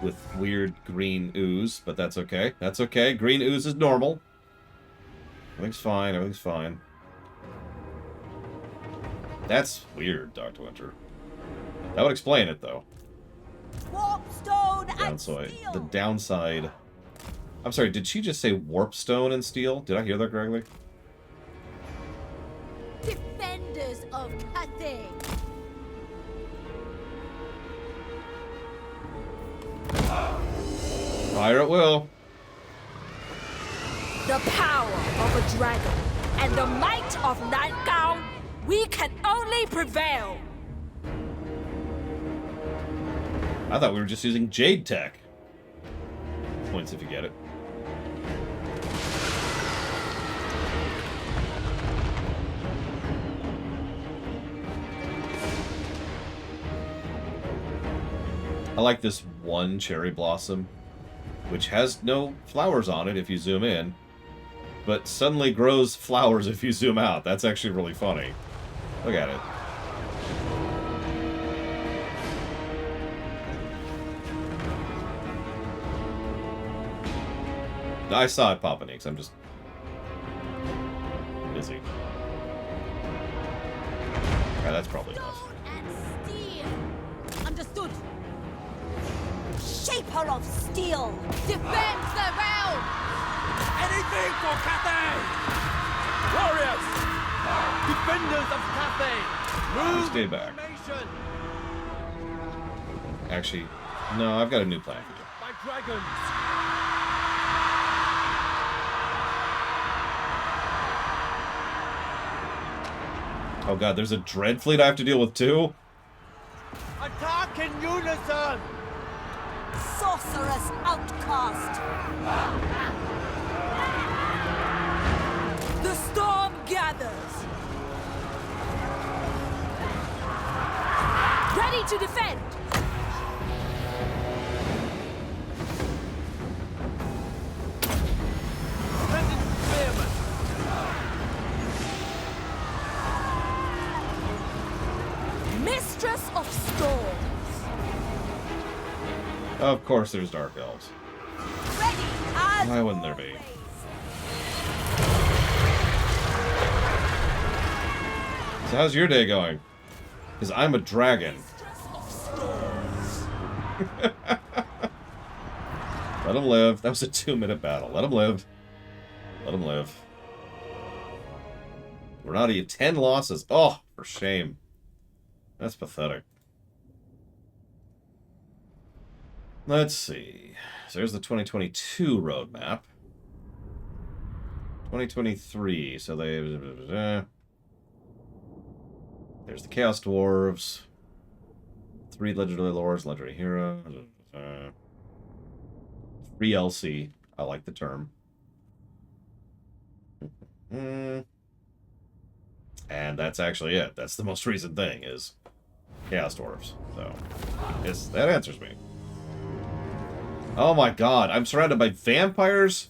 Speaker 1: With weird green ooze, but that's okay. That's okay. Green ooze is normal. Everything's fine. Everything's fine. That's weird, Dr. Winter. That would explain it, though.
Speaker 5: Warpstone and
Speaker 1: The
Speaker 5: steel!
Speaker 1: downside... I'm sorry, did she just say warpstone and steel? Did I hear that correctly?
Speaker 5: Defenders of Cathay!
Speaker 1: Fire at will.
Speaker 5: The power of a dragon and the might of Nightgown, we can only prevail!
Speaker 1: I thought we were just using Jade Tech. Points if you get it. I like this one cherry blossom, which has no flowers on it if you zoom in, but suddenly grows flowers if you zoom out. That's actually really funny. Look at it. I saw it popping, because I'm just busy. Yeah, that's probably enough.
Speaker 5: Understood! Shaper of steel! Defend the realm!
Speaker 7: Anything for Cathay! Warriors! Defenders of Cathay! Move
Speaker 1: Stay back.
Speaker 7: formation!
Speaker 1: Actually, no, I've got a new plan for you.
Speaker 7: By dragons!
Speaker 1: Oh god, there's a dread fleet I have to deal with too?
Speaker 7: Attack in unison!
Speaker 5: Sorcerous outcast! The storm gathers! Ready to defend!
Speaker 7: Sending spearmen!
Speaker 5: Mistress of storms!
Speaker 1: Of course there's Dark Elves.
Speaker 5: Ready as
Speaker 1: Why wouldn't there be?
Speaker 5: always.
Speaker 1: So how's your day going? Because I'm a dragon.
Speaker 5: Mistress of storms!
Speaker 1: Let him live. That was a 2-minute battle. Let him live. Let him live. We're not even 10 losses. Oh, for shame. That's pathetic. Let's see. So there's the 2022 roadmap. 2023. So there's the Chaos Dwarves. 3 Legendary Lords, Legendary Heroes. 3 LC. I like the term. And that's actually it. That's the most recent thing, is Chaos Dwarves. So, that answers me. Oh my god, I'm surrounded by vampires,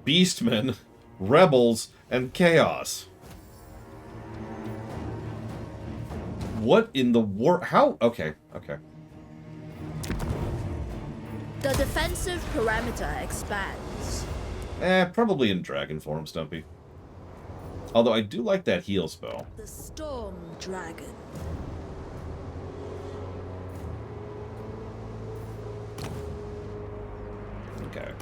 Speaker 1: beastmen, rebels, and chaos. What in the war? How? Okay, okay.
Speaker 6: The defensive parameter expands.
Speaker 1: Probably in dragon form, Stumpy. Although I do like that heal spell.
Speaker 6: The storm dragon.
Speaker 1: Okay.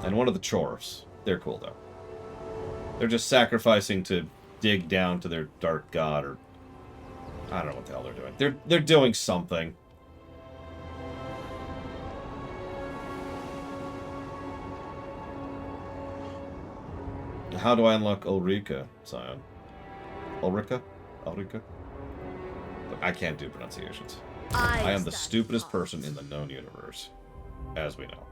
Speaker 1: And one of the chores. They're cool, though. They're just sacrificing to dig down to their dark god, or... I don't know what the hell they're doing. They're doing something. How do I unlock Ulrika, Scion? Ulrika? Ulrika? I can't do pronunciations. I am the stupidest person in the known universe, as we know.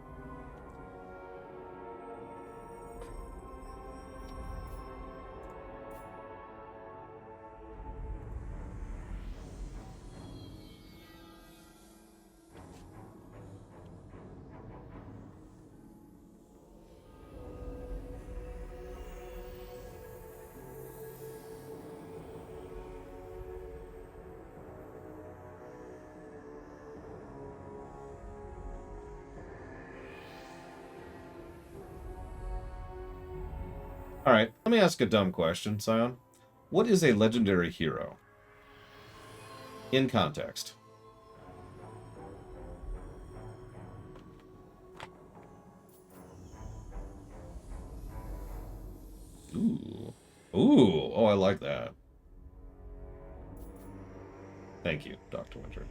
Speaker 1: Alright, let me ask a dumb question, Scion. What is a legendary hero? In context. Ooh. Ooh. Oh, I like that. Thank you, Dr. Winter.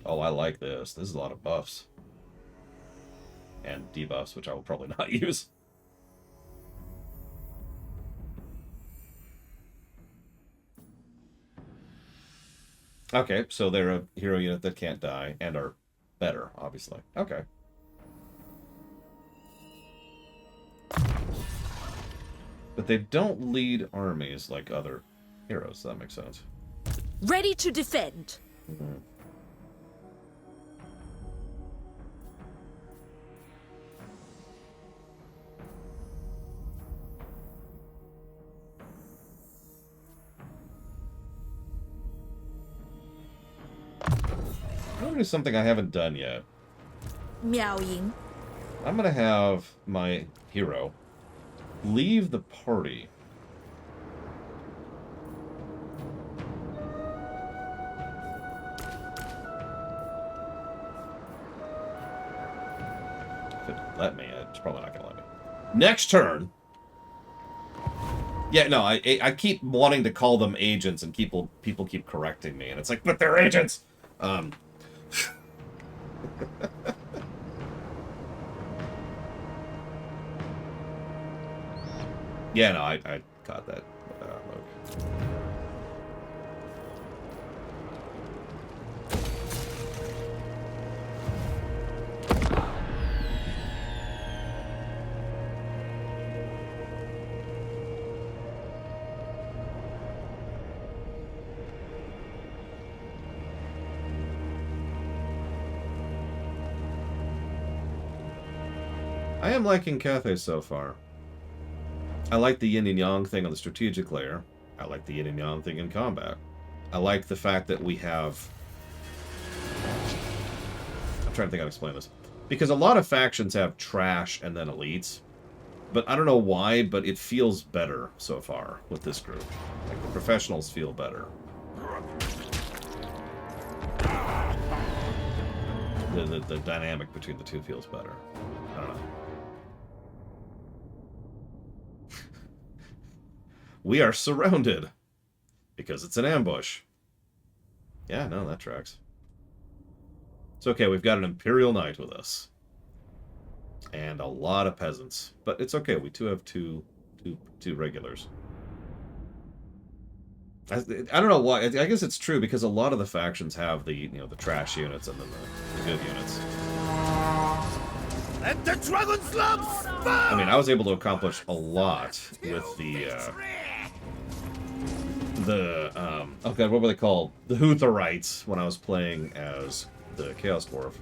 Speaker 1: Oh, I like this. This is a lot of buffs. And debuffs, which I will probably not use. Okay, so they're a hero unit that can't die, and are better, obviously. Okay. But they don't lead armies like other heroes, so that makes sense.
Speaker 5: Ready to defend.
Speaker 1: Mm-hmm. I'm gonna do something I haven't done yet.
Speaker 6: Miao Ying.
Speaker 1: I'm gonna have my hero leave the party. If it let me, it's probably not gonna let me. Next turn. Yeah, no, I keep wanting to call them agents, and people keep correcting me, and it's like, but they're agents. Yeah, no, I got that. Look. I am liking Cathay so far. I like the yin and yang thing on the strategic layer. I like the yin and yang thing in combat. I like the fact that we have... I'm trying to think how to explain this. Because a lot of factions have trash and then elites. But I don't know why, but it feels better so far with this group. Like, the professionals feel better. The dynamic between the two feels better. I don't know. We are surrounded. Because it's an ambush. Yeah, no, that tracks. It's okay, we've got an Imperial Knight with us. And a lot of peasants. But it's okay, we have two regulars. I don't know why. I guess it's true, because a lot of the factions have the, the trash units and then the good units.
Speaker 3: Let the dragon slumps burn!
Speaker 1: I mean, I was able to accomplish a lot with the oh god, what were they called? The Hutherites, when I was playing as the Chaos Dwarf.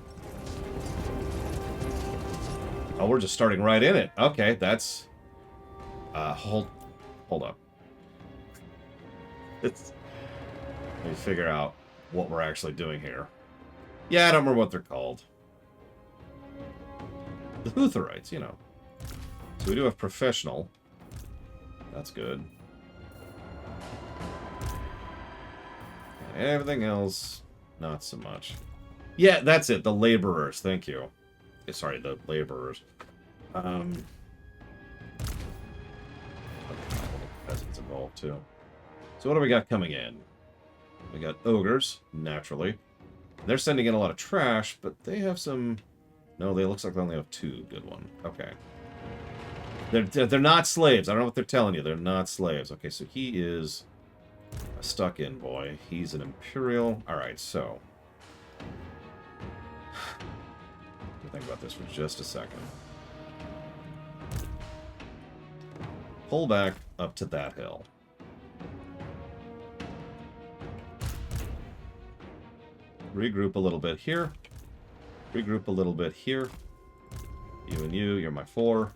Speaker 1: Oh, we're just starting right in it. Okay, that's... hold up. Let me figure out what we're actually doing here. Yeah, I don't remember what they're called. The Hutherites, you know. So we do have professional. That's good. And everything else, not so much. Yeah, that's it. The laborers. Thank you. Sorry, the laborers. Peasants involved too. So what do we got coming in? We got ogres, naturally. They're sending in a lot of trash, but they have some... No, they looks like they only have 2. Good one. Okay. They're not slaves. I don't know what they're telling you. They're not slaves. Okay, so he is a stuck-in boy. He's an imperial. All right, so... Let me think about this for just a second. Pull back up to that hill. Regroup a little bit here. Regroup a little bit here. You and you, you're my 4.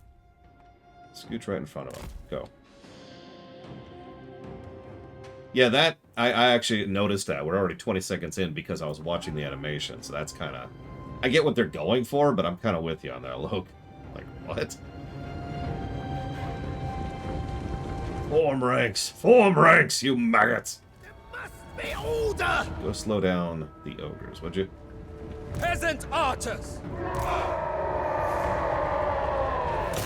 Speaker 1: Scooch right in front of him. Go. Yeah, that... I actually noticed that. We're already 20 seconds in because I was watching the animation, so that's kind of... I get what they're going for, but I'm kind of with you on that, Luke. Like, what? Form ranks! Form ranks, you maggots!
Speaker 3: There must be order!
Speaker 1: Go slow down the ogres, would you?
Speaker 7: Peasant archers!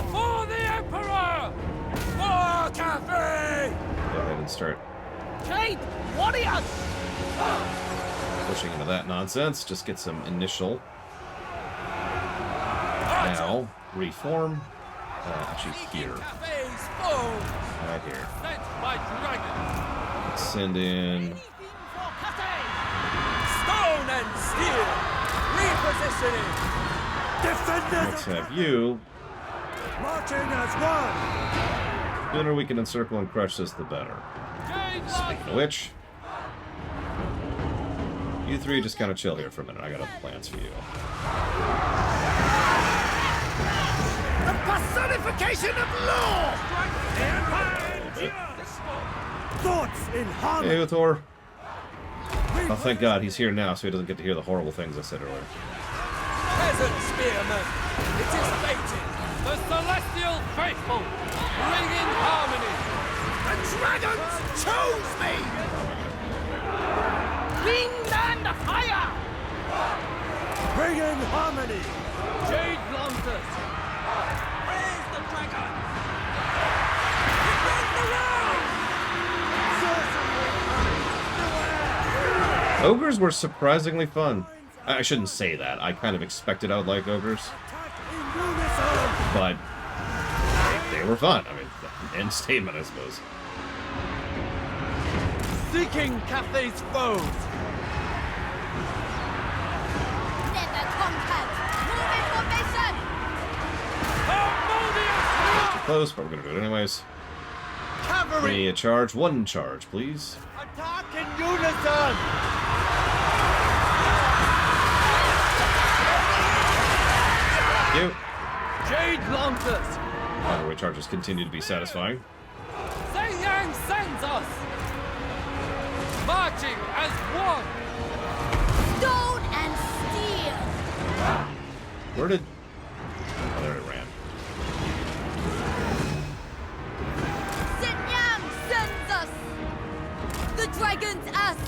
Speaker 7: For the Emperor! For Cathay!
Speaker 1: Go ahead and start
Speaker 3: Jade, warriors!
Speaker 1: pushing into that nonsense. Just get some initial. Now, reform. Actually, here.
Speaker 7: Cathay's foes!
Speaker 1: Right here.
Speaker 7: Sent by dragon!
Speaker 1: Send in...
Speaker 3: Anything for Cathay!
Speaker 7: Stone and steel! Repositioning! Defenders
Speaker 1: Let's have you.
Speaker 7: marching as one!
Speaker 1: The sooner we can encircle and crush this, the better. Speaking of which, you 3 just kind of chill here for a minute. I got other plans for you.
Speaker 3: The personification of law!
Speaker 7: Thoughts in harmony!
Speaker 1: Hey, Uthor. Oh, thank God, he's here now, so he doesn't get to hear the horrible things I said earlier.
Speaker 7: Peasant spearmen! It is fated! The celestial faithful! Bring in harmony!
Speaker 3: The dragons chose me! Wind and fire!
Speaker 7: Bring in harmony! Jade Lancers! Praise the dragon!
Speaker 1: Ogres were surprisingly fun. I shouldn't say that. I kind of expected I would like ogres. But they were fun. I mean, end statement, I suppose.
Speaker 7: Seeking Cathay's foes!
Speaker 2: Never conquered! Move in formation!
Speaker 7: Harmonious!
Speaker 1: Too close, but we're going to do it anyways. Give
Speaker 7: Cavalry!
Speaker 1: me a charge. 1 charge, please.
Speaker 7: Attack in unison!
Speaker 1: Thank you.
Speaker 7: Jade Lancers!
Speaker 1: Cavalry charges continue to be satisfying.
Speaker 7: Yang sends us! Marching as one!
Speaker 2: Stone and steel!
Speaker 1: Where did... Oh, there it ran.
Speaker 2: Yang sends us! The dragons us!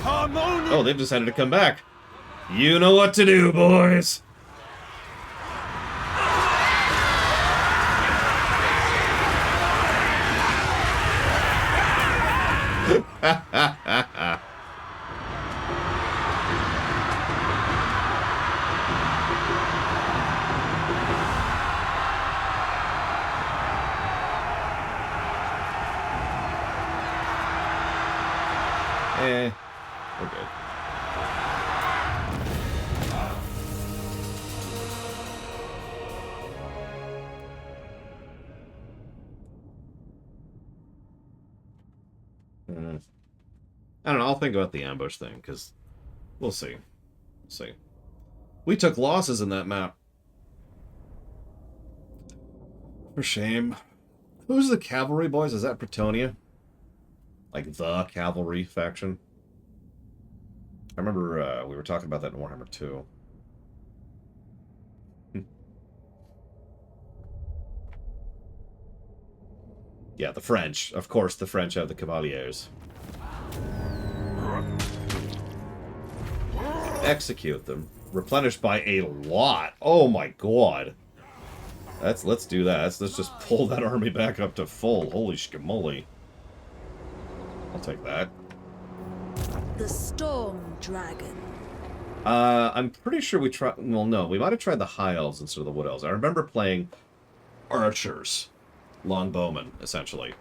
Speaker 7: Harmonious!
Speaker 1: Oh, they've decided to come back. You know what to do, boys. We're good. I don't know, I'll think about the ambush thing, because We'll see. We'll see. We took losses in that map. For shame. Who's the cavalry boys? Is that Bretonia? Like the cavalry faction? I remember we were talking about that in Warhammer 2. Yeah, the French. Of course, the French have the Cavaliers. Execute them. Replenished by a lot. Oh my god. Let's do that. Let's just pull that army back up to full. Holy schmoly. I'll take that.
Speaker 6: The Storm Dragon.
Speaker 1: I'm pretty sure we tried... Well, no. We might have tried the High Elves instead of the Wood Elves. I remember playing archers. Longbowmen, essentially.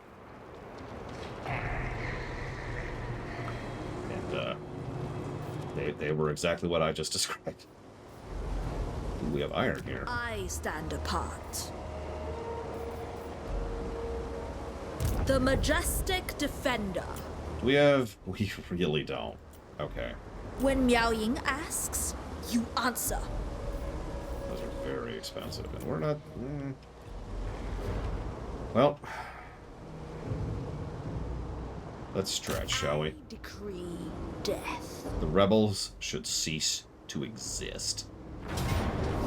Speaker 1: And, they were exactly what I just described. Ooh, we have iron here.
Speaker 6: I stand apart. The Majestic Defender.
Speaker 1: Do we have... We really don't. Okay.
Speaker 6: When Miao Ying asks, you answer.
Speaker 1: Those are very expensive, and we're not... Well... Let's stretch, shall we?
Speaker 6: I decree death.
Speaker 1: The rebels should cease to exist.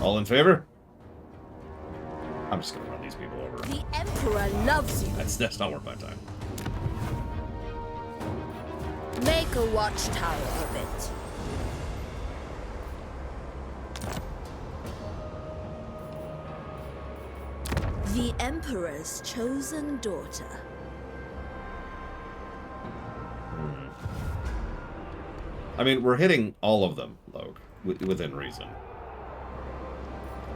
Speaker 1: All in favor? I'm just gonna run these people over.
Speaker 6: The Emperor loves you.
Speaker 1: That's not worth my time.
Speaker 6: Make a watchtower of it. The Emperor's chosen daughter.
Speaker 1: I mean, we're hitting all of them, Logue, within reason.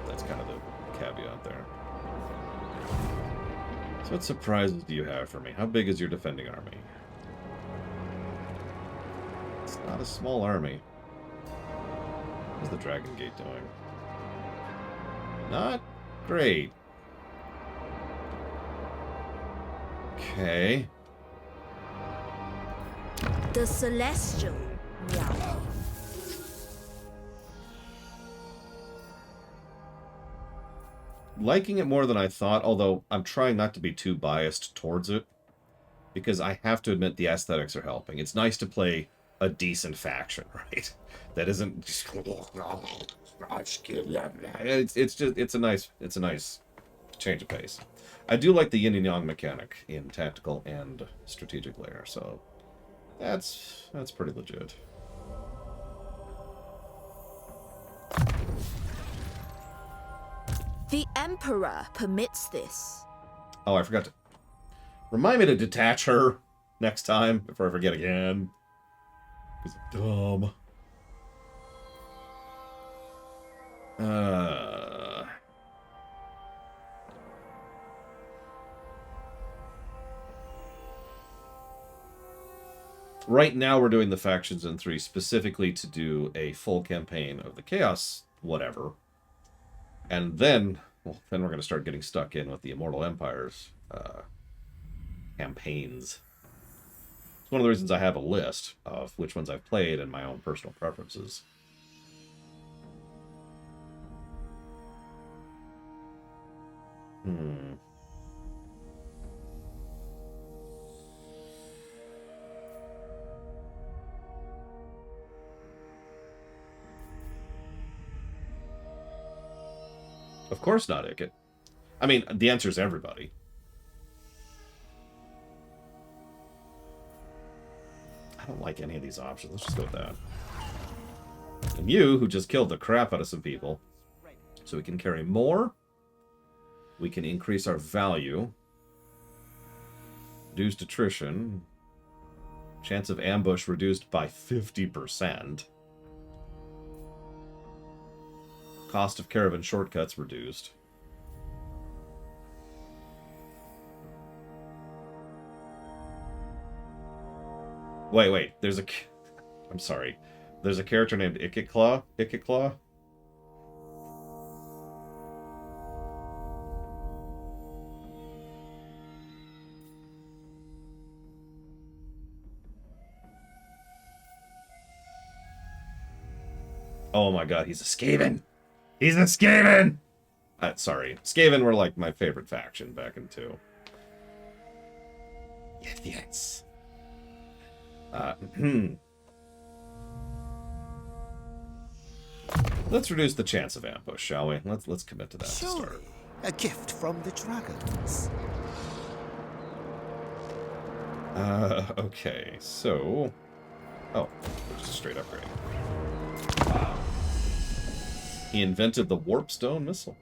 Speaker 1: That's kind of the caveat there. So what surprises do you have for me? How big is your defending army? It's not a small army. What's the Dragon Gate doing? Not great. Okay.
Speaker 6: The Celestial Miao.
Speaker 1: Liking it more than I thought, although I'm trying not to be too biased towards it. Because I have to admit the aesthetics are helping. It's nice to play a decent faction, right? That isn't just... It's a nice change of pace. I do like the yin and yang mechanic in tactical and strategic layer, so that's pretty legit.
Speaker 6: The Emperor permits this.
Speaker 1: Oh, I forgot to... Remind me to detach her next time, before I forget again. Because I'm dumb. Right now we're doing the factions in 3 specifically to do a full campaign of the Chaos whatever. And then, well, then we're going to start getting stuck in with the Immortal Empires campaigns. It's one of the reasons I have a list of which ones I've played and my own personal preferences. Of course not, Ikit. I mean, the answer is everybody. I don't like any of these options. Let's just go with that. And you, who just killed the crap out of some people. So we can carry more. We can increase our value. Reduced attrition. Chance of ambush reduced by 50%. Cost of caravan shortcuts reduced. Wait. There's a... I'm sorry. There's a character named Ikitclaw? Ikitclaw? Oh my god, he's a Skaven! He's a Skaven! Sorry. Skaven were like my favorite faction back in 2. Yes. Let's reduce the chance of ambush, shall we? Let's commit to that to start.
Speaker 3: Surely, a gift from the dragons.
Speaker 1: Okay, so... Oh, just a straight upgrade. He invented the Warpstone missile.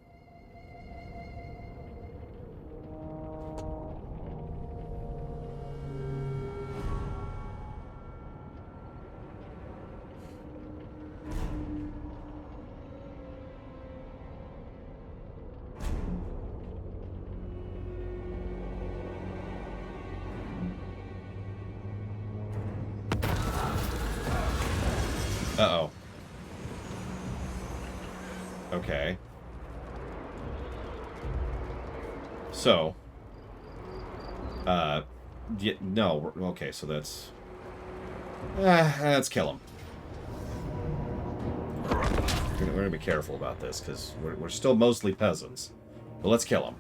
Speaker 1: Uh-oh. Okay. So. Yeah, no, okay, so that's... let's kill him. We're gonna be careful about this, because we're still mostly peasants. But let's kill him.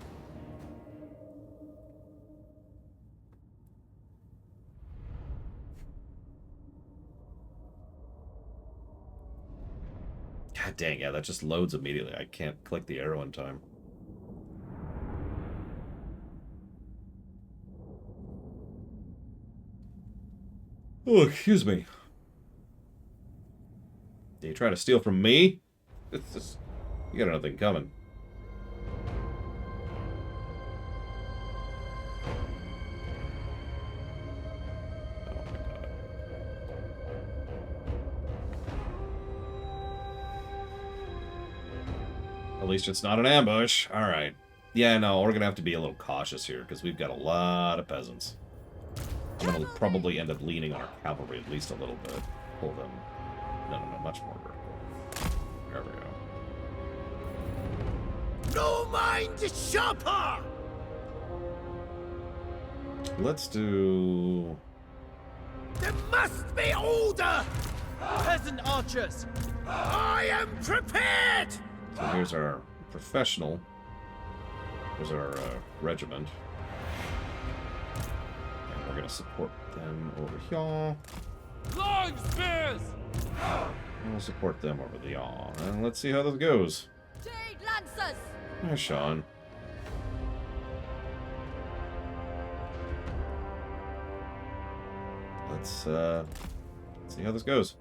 Speaker 1: God dang, yeah, that just loads immediately. I can't click the arrow in time. Oh, excuse me. Are you trying to steal from me? It's just, you got nothing coming. Oh my god. At least it's not an ambush. Alright. Yeah, no, we're gonna have to be a little cautious here, because we've got a lot of peasants. I'm gonna probably end up leaning on our cavalry at least a little bit. Pull them. No, much more vertical. There we go.
Speaker 3: No mind sharper!
Speaker 1: Let's do...
Speaker 3: There must be order!
Speaker 7: Peasant archers!
Speaker 3: I am prepared!
Speaker 1: So here's our professional. Here's our regiment. And we're going to support them over here.
Speaker 7: Long spears!
Speaker 1: And we'll support them over the yaw. And let's see how this goes.
Speaker 5: Jade Lancers!
Speaker 1: There's Sean. Let's see how this goes.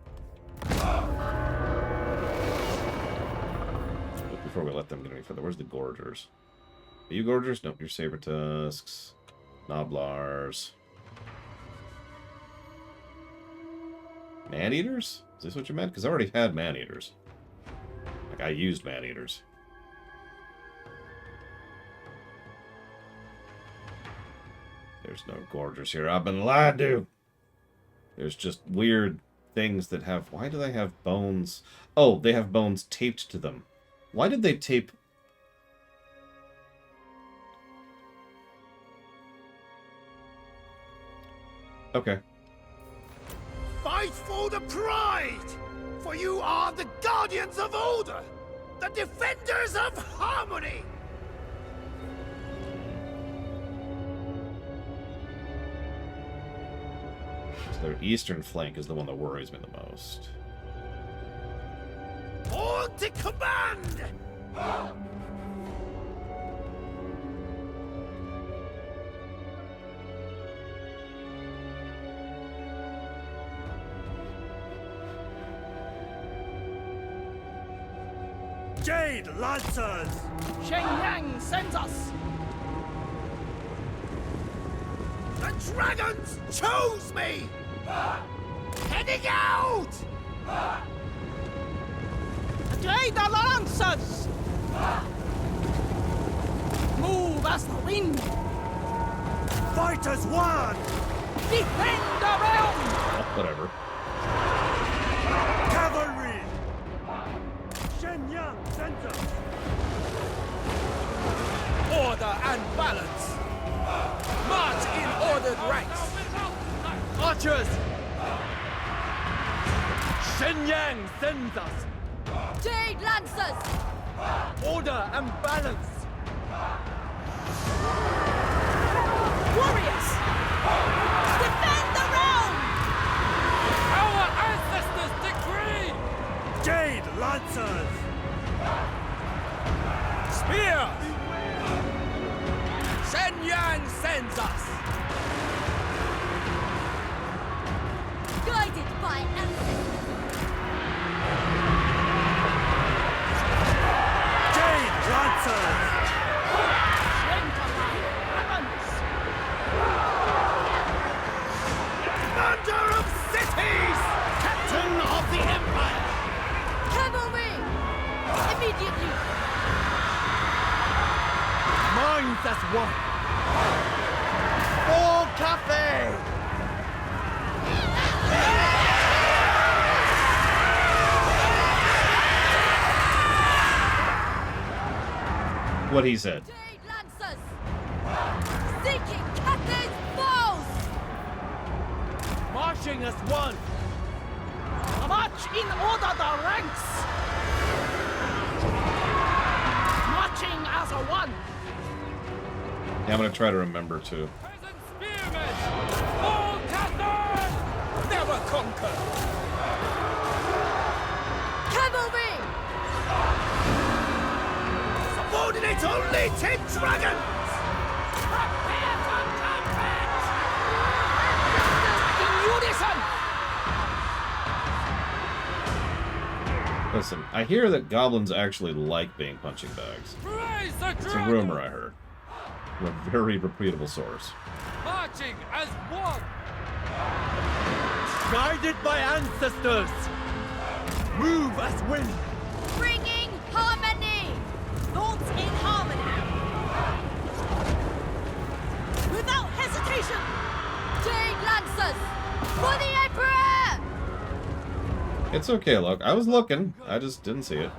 Speaker 1: But before we let them get any further, where's the Gorgers? Are you Gorgers? Nope, you're Saber-tusks. Noblars. Man-eaters? Is this what you meant? Because I already had man-eaters. Like, I used man-eaters. There's no Gorgers here. I've been lied to! There's just weird things that have... Why do they have bones? Oh, they have bones taped to them. Why did they tape... Okay.
Speaker 3: Fight for the pride! For you are the guardians of order! The defenders of harmony!
Speaker 1: So their eastern flank is the one that worries me the most.
Speaker 3: On to command!
Speaker 4: Jade Lancers!
Speaker 3: Shenyang sends us! The dragons chose me! Heading out!
Speaker 11: Jade Lancers! Move as the wind!
Speaker 4: Fighters one!
Speaker 11: Defend the realm!
Speaker 1: Oh, whatever.
Speaker 4: Cavalry! Shenyang center!
Speaker 7: Order and balance! March in ordered ranks! Archers! Shenyang sends us!
Speaker 5: Jade Lancers!
Speaker 7: Order and balance!
Speaker 5: Warriors! Defend the realm!
Speaker 7: Our ancestors decree!
Speaker 9: Jade Lancers!
Speaker 7: Spear! Shen Yang sends us!
Speaker 5: Guided by ancestors!
Speaker 9: Jade Lancers!
Speaker 3: Commander of cities! Captain of the Empire!
Speaker 5: Cavalry! Immediately!
Speaker 7: Minds as one! For Cafe!
Speaker 1: What he said.
Speaker 5: Jade Lancers! Seeking Cathay's foes!
Speaker 7: Marching as one!
Speaker 11: March in order the ranks! Marching as a one!
Speaker 1: Yeah, I'm gonna try to remember too.
Speaker 7: Peasant spearmen! For Cathay! Never conquer!
Speaker 5: Cavalry!
Speaker 3: Subordinate only 10 dragons!
Speaker 11: Prepare for combat! In unison!
Speaker 1: Listen, I hear that goblins actually like being punching bags.
Speaker 7: Praise the
Speaker 1: It's a
Speaker 7: dragon!
Speaker 1: rumor I heard. From a very reputable source.
Speaker 7: Marching as one!
Speaker 9: Guided by ancestors! Move as wind!
Speaker 5: Bringing harmony! Thoughts in harmony! Without hesitation! Jade Lancers! For the Emperor!
Speaker 1: It's okay, look. I was looking. I just didn't see it.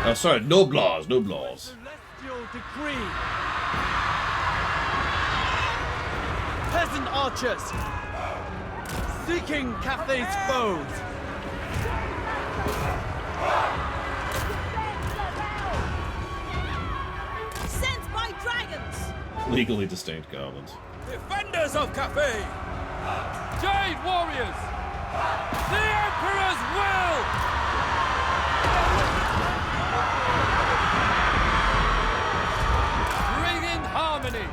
Speaker 1: Oh, sorry. No blaws. No blaws.
Speaker 7: Celestial decree! Peasant archers! Seeking Cathay's foes!
Speaker 5: Sent by dragons!
Speaker 1: Legally distinct goblins.
Speaker 7: Defenders of Cathay! Jade warriors! The Emperor's will! Bring in harmony!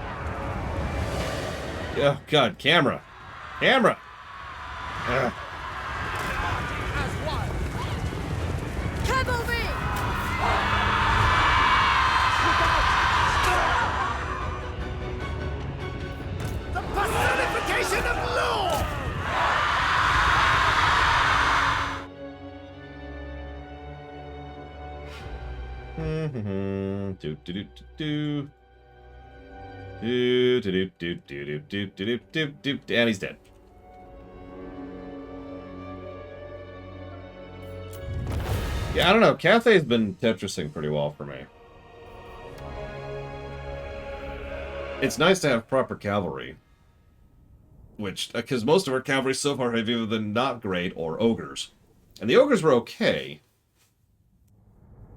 Speaker 1: Oh, God. Camera. Camera! Ugh.
Speaker 7: As one!
Speaker 5: Cavalry!
Speaker 3: The personification of law!
Speaker 1: Do do do do do do do do do do do do do do, and he's dead. Yeah, I don't know. Cathay's been Tetrising pretty well for me. It's nice to have proper cavalry. Which, because most of our cavalry so far have either been not great or ogres. And the ogres were okay.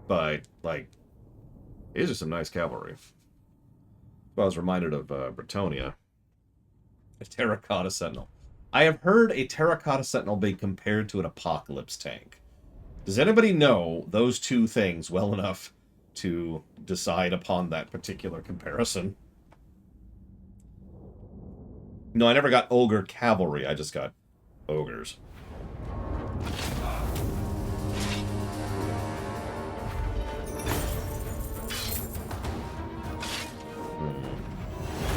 Speaker 1: But, like, these are some nice cavalry. Well, I was reminded of Bretonia. A terracotta sentinel. I have heard a terracotta sentinel be compared to an apocalypse tank. Does anybody know those two things well enough to decide upon that particular comparison? No, I never got ogre cavalry. I just got ogres.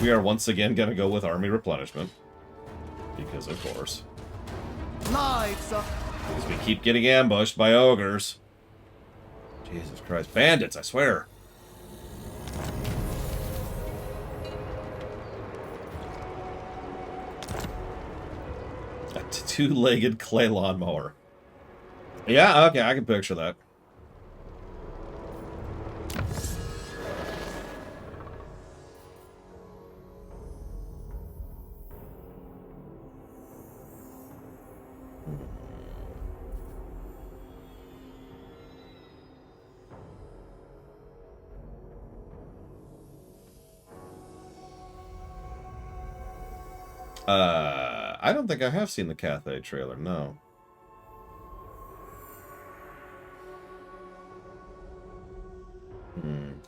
Speaker 1: We are once again going to go with army replenishment. Because, of course.
Speaker 11: Lives of
Speaker 1: Because we keep getting ambushed by ogres. Jesus Christ. Bandits, I swear. A two-legged clay lawnmower. Yeah, okay, I can picture that. I don't think I have seen the Cathay trailer, no.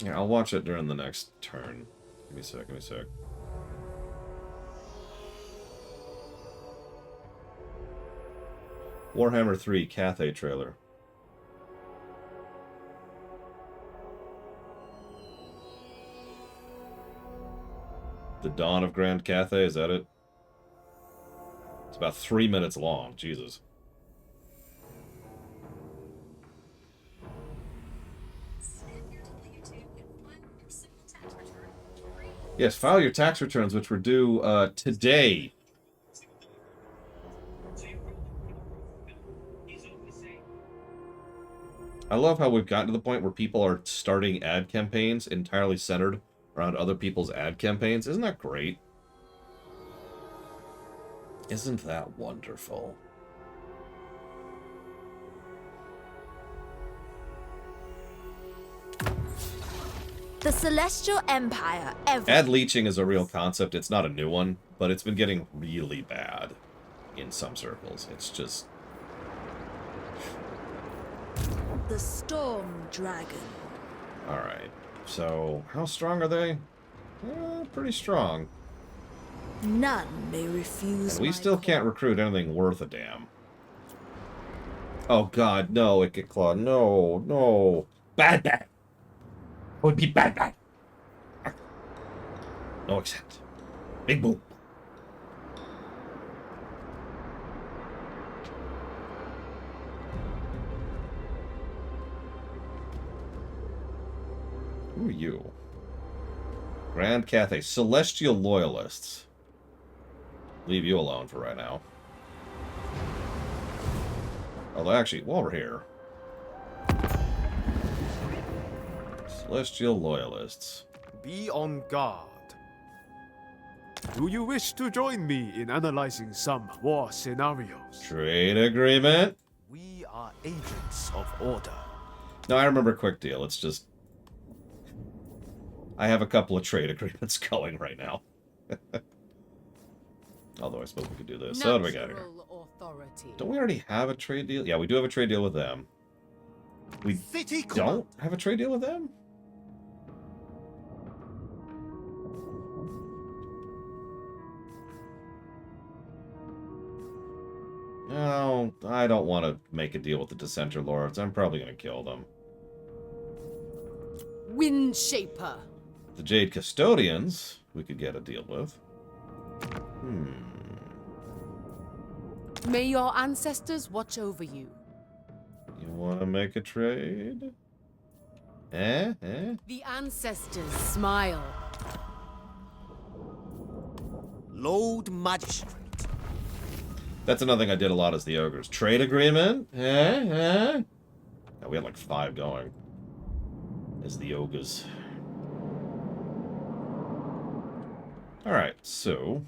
Speaker 1: Yeah, I'll watch it during the next turn. Give me a sec, give me a sec. Warhammer 3 Cathay trailer. The Dawn of Grand Cathay, is that it? It's about 3 minutes long. Jesus. Yes, file your tax returns, which were due today. I love how we've gotten to the point where people are starting ad campaigns entirely centered around other people's ad campaigns. Isn't that great? Isn't that wonderful?
Speaker 6: The Celestial Empire
Speaker 1: Ad leeching is a real concept. It's not a new one, but it's been getting really bad in some circles. It's just...
Speaker 6: The Storm Dragon.
Speaker 1: Alright. So, how strong are they? Pretty strong.
Speaker 6: None may refuse.
Speaker 1: And we still can't recruit anything worth a damn. Oh god, no, Wicked Claw. No, no. Bad bad. Would be bad bad. No accept. Big boom. Who are you? Grand Cathay. Celestial Loyalists. Leave you alone for right now. Although, actually, while we're here... Celestial Loyalists.
Speaker 12: Be on guard. Do you wish to join me in analyzing some war scenarios?
Speaker 1: Trade agreement?
Speaker 12: We are agents of order.
Speaker 1: No, I remember Quick Deal. It's just... I have a couple of trade agreements going right now. Although I suppose we could do this. So what do we got here? Don't we already have a trade deal? Yeah, we do have a trade deal with them. We don't have a trade deal with them? No, I don't want to make a deal with the Dissenter Lords. I'm probably going to kill them.
Speaker 8: Windshaper.
Speaker 1: The Jade Custodians, we could get a deal with.
Speaker 8: May your ancestors watch over you.
Speaker 1: You want to make a trade?
Speaker 8: The ancestors smile.
Speaker 3: Lord Magistrate.
Speaker 1: That's another thing I did a lot as the Ogres. Trade agreement? Yeah, we had like 5 going. As the Ogres. Alright, so...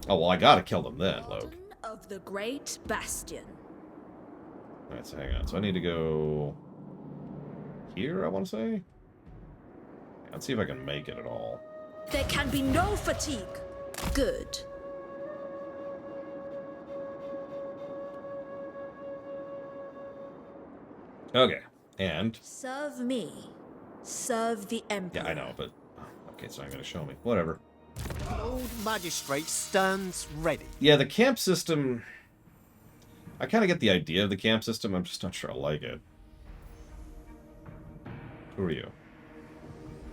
Speaker 1: Oh, well, I gotta kill them then, Loke.
Speaker 6: Of the Great Bastion.
Speaker 1: Alright, so hang on. So I need to go... here, I want to say? Let's see if I can make it at all.
Speaker 6: There can be no fatigue. Good.
Speaker 1: Okay, and...
Speaker 6: Serve me. Serve the Empire.
Speaker 1: Yeah, I know, but... Okay, it's not going to show me. Whatever.
Speaker 3: Lord Magistrate stands ready.
Speaker 1: Yeah, the camp system... I kind of get the idea of the camp system. I'm just not sure I like it. Who are you?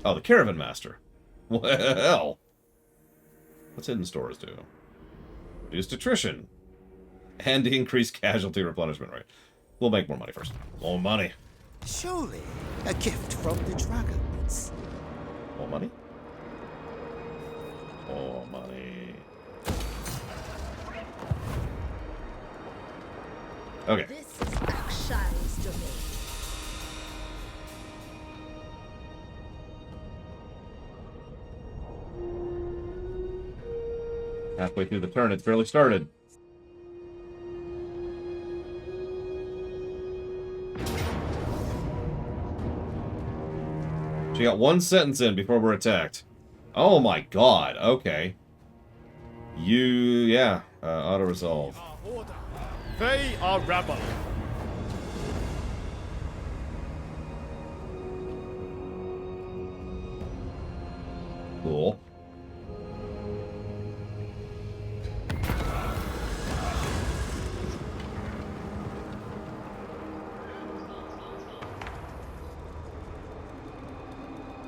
Speaker 1: Oh, the Caravan Master. Well... What's hidden stores do? Reduced attrition. And increased casualty replenishment rate. We'll make more money first. More money.
Speaker 3: Surely a gift from the dragons.
Speaker 1: More money? More money. Okay.
Speaker 6: This is Akshile's domain.
Speaker 1: Halfway through the turn, it's barely started. She got 1 sentence in before we're attacked. Oh my god, okay. Yeah, auto-resolve.
Speaker 12: They are rebel.
Speaker 1: Cool.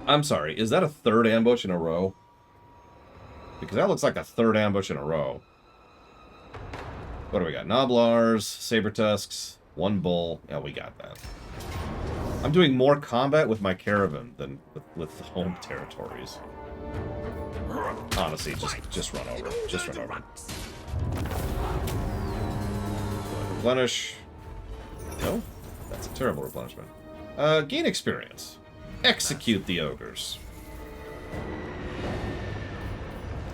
Speaker 1: I'm sorry, is that a third ambush in a row? Because that looks like a third ambush in a row. What do we got? Noblars, saber tusks, one bull. Yeah, we got that. I'm doing more combat with my caravan than with the home territories. Honestly, just run over. Just run over. Replenish. No? That's a terrible replenishment. Gain experience. Execute the ogres.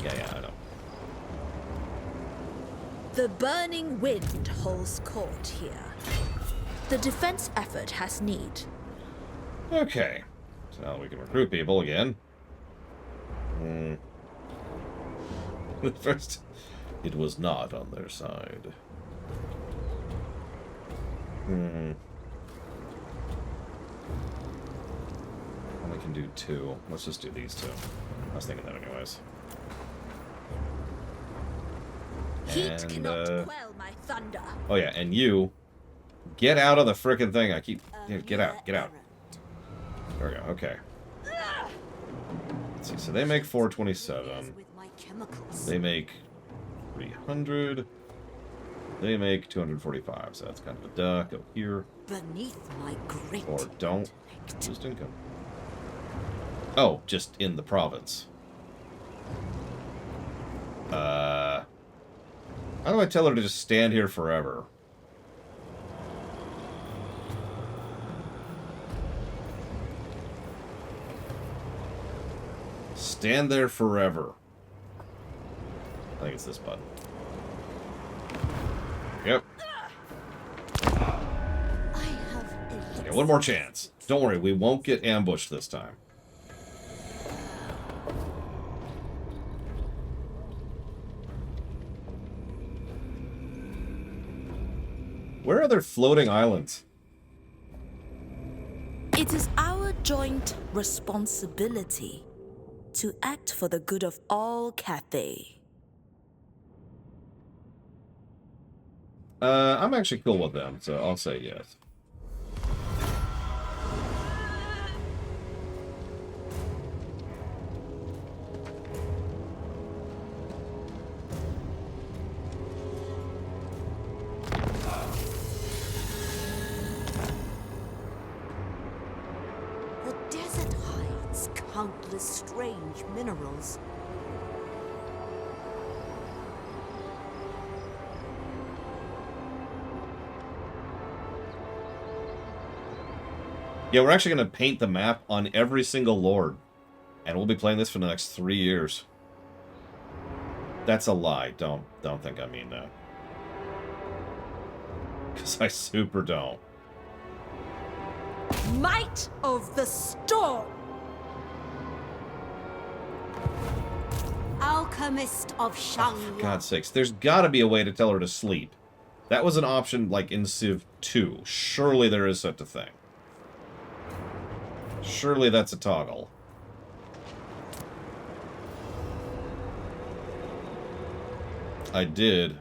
Speaker 1: Yeah, I know.
Speaker 6: The burning wind holds court here. The defense effort has need.
Speaker 1: Okay. So now we can recruit people again. First, it was not on their side. Only can do 2. Let's just do these 2. I was thinking that anyways.
Speaker 6: Heat cannot quell my thunder.
Speaker 1: Oh yeah, and you get out of the frickin' thing. I keep get out. There we go. Okay. Let's see. So they make 427. They make 300. They make 245. So that's kind of a duh. Go here.
Speaker 6: Beneath my great
Speaker 1: or don't. Just income. Oh, just in the province. How do I tell her to just stand here forever? Stand there forever. I think it's this button. Yep. Okay, one more chance. Don't worry, we won't get ambushed this time. Where are there floating islands?
Speaker 6: It is our joint responsibility to act for the good of all Cathay.
Speaker 1: I'm actually cool with them, so I'll say yes.
Speaker 13: The desert hides countless strange minerals.
Speaker 1: Yeah, we're actually going to paint the map on every single lord. And we'll be playing this for the next 3 years. That's a lie. Don't think I mean that. Because I super don't.
Speaker 5: Might of the storm!
Speaker 13: Alchemist of Shang.
Speaker 1: For God's sakes, there's got to be a way to tell her to sleep. That was an option like in Civ 2. Surely there is such a thing. Surely that's a toggle. I did.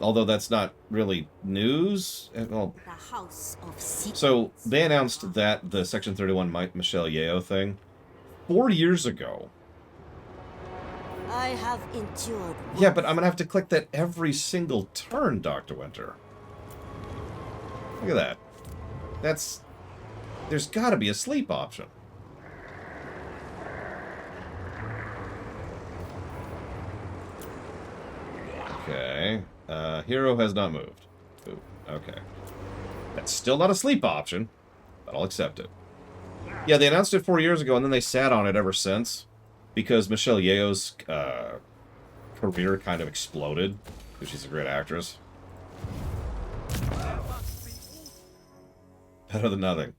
Speaker 1: Although that's not really news. Well,
Speaker 13: The House of Secrets.
Speaker 1: so they announced that the Section 31 Michelle Yeoh thing 4 years ago.
Speaker 13: I have endured.
Speaker 1: Yeah, but I'm going to have to click that every single turn, Dr. Winter. Look at that. That's... There's got to be a sleep option. Okay. Hero has not moved. Ooh, okay. That's still not a sleep option, but I'll accept it. Yeah, they announced it 4 years ago, and then they sat on it ever since. Because Michelle Yeoh's career kind of exploded. Because she's a great actress. Better than nothing.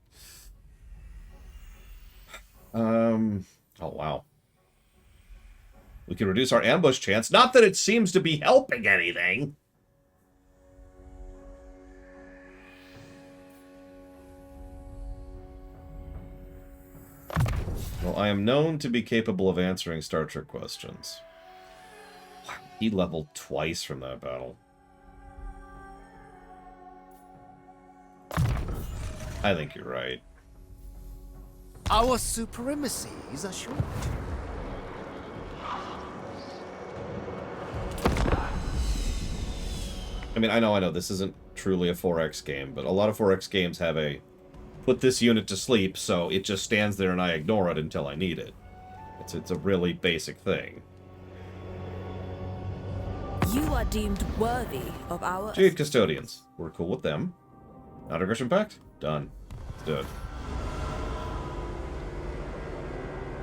Speaker 1: Oh, wow. We can reduce our ambush chance. Not that it seems to be helping anything. Well, I am known to be capable of answering Star Trek questions. Wow, he leveled twice from that battle. I think you're right.
Speaker 11: Our supremacy is assured.
Speaker 1: I mean, I know, this isn't truly a 4X game, but a lot of 4X games have a put this unit to sleep, so it just stands there and I ignore it until I need it. It's a really basic thing.
Speaker 6: You are deemed worthy of our...
Speaker 1: Jade Custodians. We're cool with them. Non-aggression pact? Done. Let's do it.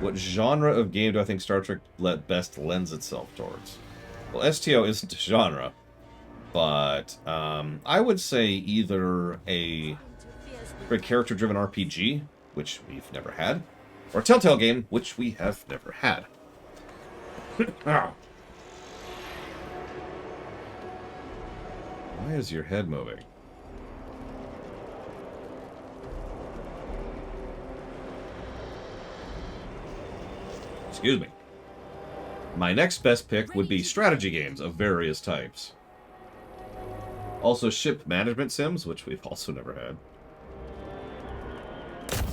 Speaker 1: What genre of game do I think Star Trek best lends itself towards? Well, STO isn't a genre, but I would say either a very character-driven RPG, which we've never had, or a Telltale game, which we have never had. Why is your head moving? Excuse me. My next best pick would be strategy games of various types. Also ship management sims, which we've also never had.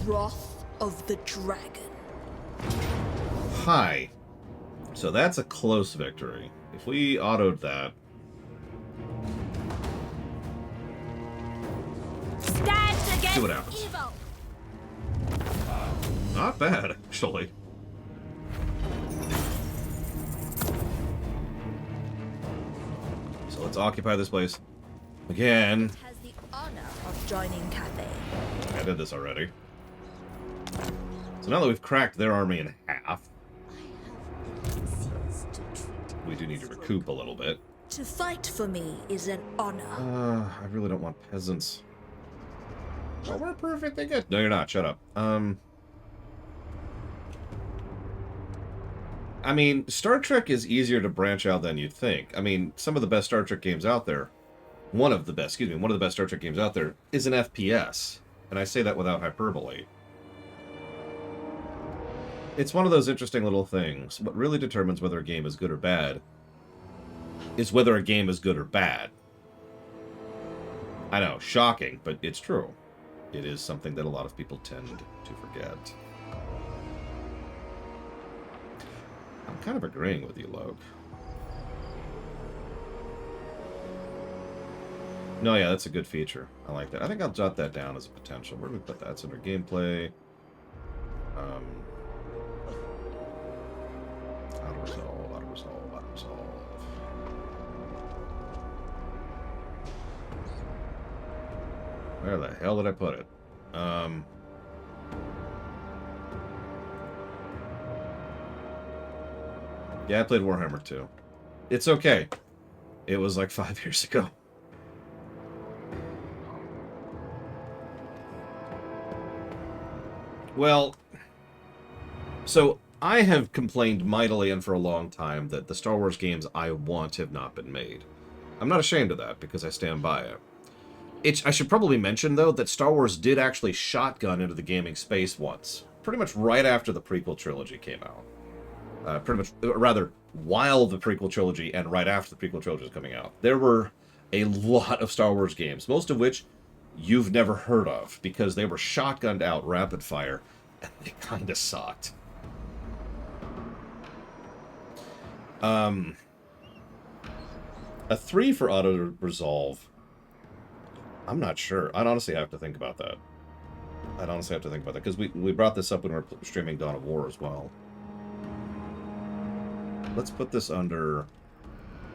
Speaker 6: Wrath of the Dragon.
Speaker 1: Hi. So that's a close victory. If we autoed that...
Speaker 5: Stand against
Speaker 1: see what happens.
Speaker 5: evil.
Speaker 1: Not bad, actually. So let's occupy this place. Again.
Speaker 6: Has the honor of joining Cathay.
Speaker 1: I did this already. So now that we've cracked their army in half, we do need to recoup a little bit.
Speaker 6: To fight for me is an honor.
Speaker 1: I really don't want peasants. Oh, we're perfect. They get. No, you're not. Shut up. I mean, Star Trek is easier to branch out than you'd think. I mean, some of the best Star Trek games out there, one of the best Star Trek games out there is an FPS. And I say that without hyperbole. It's one of those interesting little things. What really determines whether a game is good or bad is whether a game is good or bad. I know, shocking, but it's true. It is something that a lot of people tend to forget. I'm kind of agreeing with you, Loke. No, yeah, that's a good feature. I like that. I think I'll jot that down as a potential. Where do we put that? It's under gameplay. Auto-resolve, auto-resolve, auto-resolve. Where the hell did I put it? Yeah, I played Warhammer 2. It's okay. It was like 5 years ago. Well, so I have complained mightily and for a long time that the Star Wars games I want have not been made. I'm not ashamed of that because I stand by it. I should probably mention, though, that Star Wars did actually shotgun into the gaming space once. Pretty much right after the prequel trilogy came out. Rather, while the prequel trilogy and right after the prequel trilogy was coming out. There were a lot of Star Wars games, most of which you've never heard of, because they were shotgunned out rapid fire, and they kind of sucked. A 3 for auto-resolve. I'm not sure. I'd honestly have to think about that. Because we brought this up when we were streaming Dawn of War as well. Let's put this under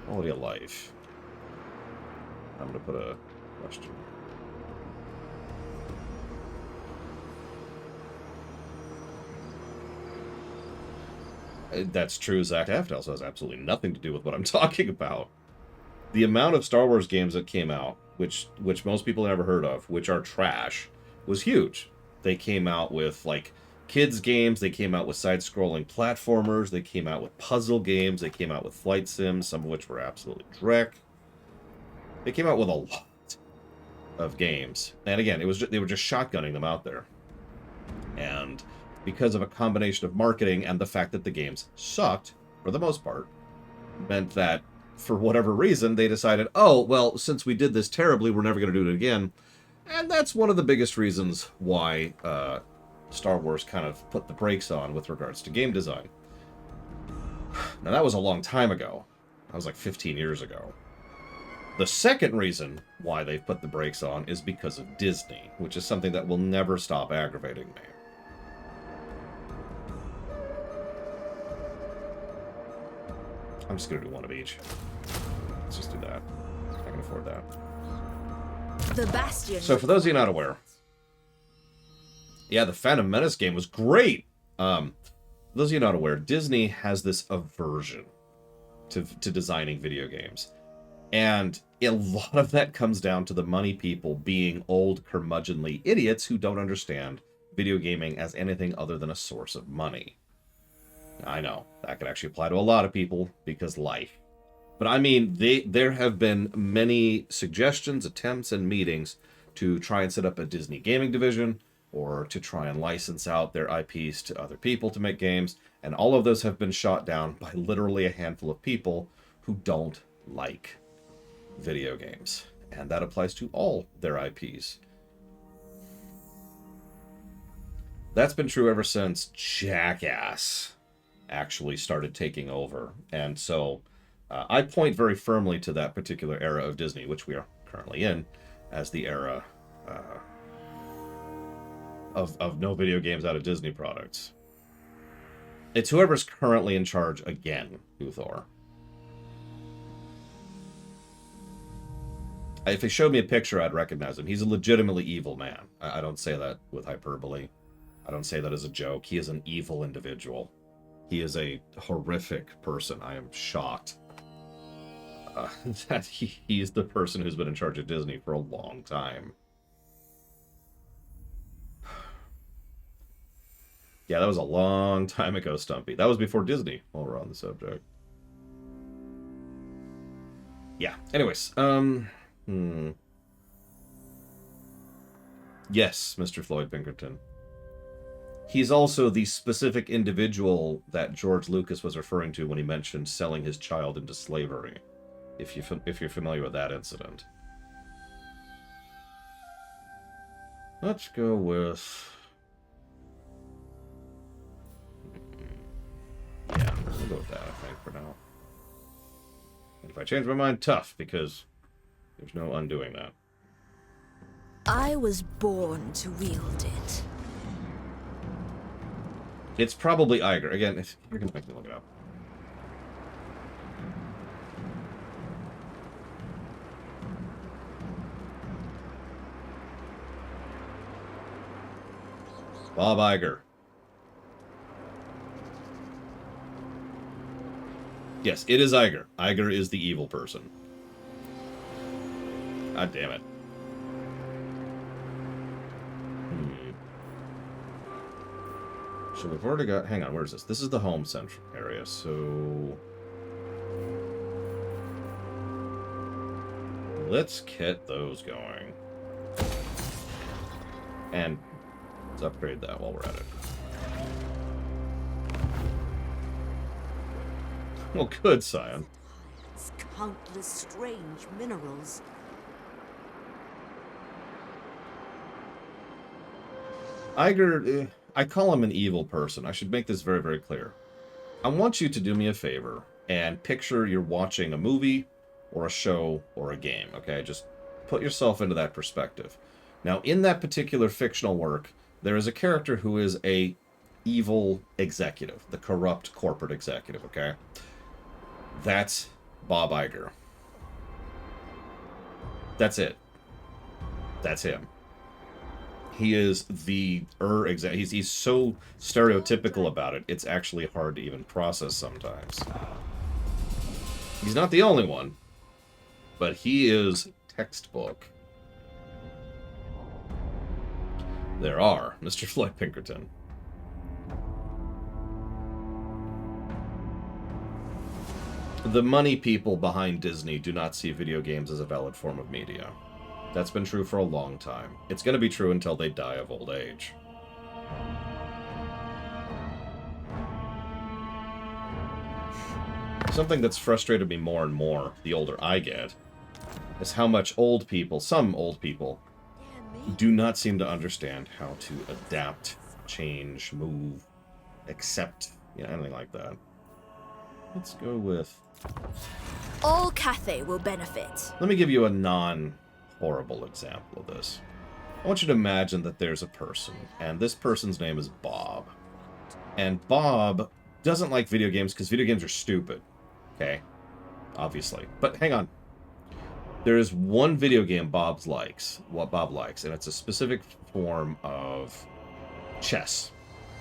Speaker 1: quality of life. I'm going to put a question. That's true, Zach Taft also has absolutely nothing to do with what I'm talking about. The amount of Star Wars games that came out, which most people never heard of, which are trash, was huge. They came out with, like, kids games, they came out with side-scrolling platformers, they came out with puzzle games, they came out with flight sims, some of which were absolutely dreck. They came out with a lot of games. And again, they were just shotgunning them out there. And because of a combination of marketing and the fact that the games sucked, for the most part, meant that, for whatever reason, they decided, oh, well, since we did this terribly, we're never going to do it again. And that's one of the biggest reasons why Star Wars kind of put the brakes on with regards to game design. Now, that was a long time ago. That was like 15 years ago. The second reason why they've put the brakes on is because of Disney, which is something that will never stop aggravating me. I'm just going to do one of each. Let's just do that. I can afford that.
Speaker 5: The Bastion.
Speaker 1: So for those of you not aware, yeah, the Phantom Menace game was great. For those of you not aware, Disney has this aversion to designing video games. And a lot of that comes down to the money people being old, curmudgeonly idiots who don't understand video gaming as anything other than a source of money. I know, that could actually apply to a lot of people, because life. But I mean, there have been many suggestions, attempts, and meetings to try and set up a Disney gaming division, or to try and license out their IPs to other people to make games, and all of those have been shot down by literally a handful of people who don't like video games. And that applies to all their IPs. That's been true ever since Jackass actually started taking over. And so I point very firmly to that particular era of Disney, which we are currently in, as the era of no video games out of Disney products. It's whoever's currently in charge again, Uthor. If he showed me a picture, I'd recognize him. He's a legitimately evil man. I don't say that with hyperbole. I don't say that as a joke. He is an evil individual. He is a horrific person. I am shocked that he is the person who's been in charge of Disney for a long time. Yeah, that was a long time ago, Stumpy. That was before Disney, while we're on the subject. Yeah, anyways, Yes, Mr. Floyd Pinkerton. He's also the specific individual that George Lucas was referring to when he mentioned selling his child into slavery, if you're familiar with that incident. Let's go with... yeah, we'll go with that, I think, for now. And if I change my mind, tough, because there's no undoing that.
Speaker 6: I was born to wield it.
Speaker 1: It's probably Iger. Again, you're going to make me look it up. Bob Iger. Yes, it is Iger. Iger is the evil person. God damn it. So we've already got... hang on, where is this? This is the home center area, so... let's get those going. And let's upgrade that while we're at it. Well, good, Scion.
Speaker 13: Countless strange minerals.
Speaker 1: Iger, I call him an evil person. I should make this very, very clear. I want you to do me a favor and picture you're watching a movie or a show or a game, okay? Just put yourself into that perspective. Now, in that particular fictional work, there is a character who is a evil executive, the corrupt corporate executive, okay? That's Bob Iger. That's it. That's him. He is the he's so stereotypical about it, it's actually hard to even process sometimes. He's not the only one, but he is textbook. There are, Mr. Floyd Pinkerton. the money people behind Disney do not see video games as a valid form of media. That's been true for a long time. It's going to be true until they die of old age. Something that's frustrated me more and more the older I get is how much old people, some old people, do not seem to understand how to adapt, change, move, accept, you know, anything like that. Let's go with...
Speaker 5: All Cathay will benefit.
Speaker 1: Let me give you a non-horrible example of this. I want you to imagine that there's a person, and this person's name is Bob. And Bob doesn't like video games because video games are stupid. Okay? Obviously. But hang on. There is one video game Bob likes, and it's a specific form of chess.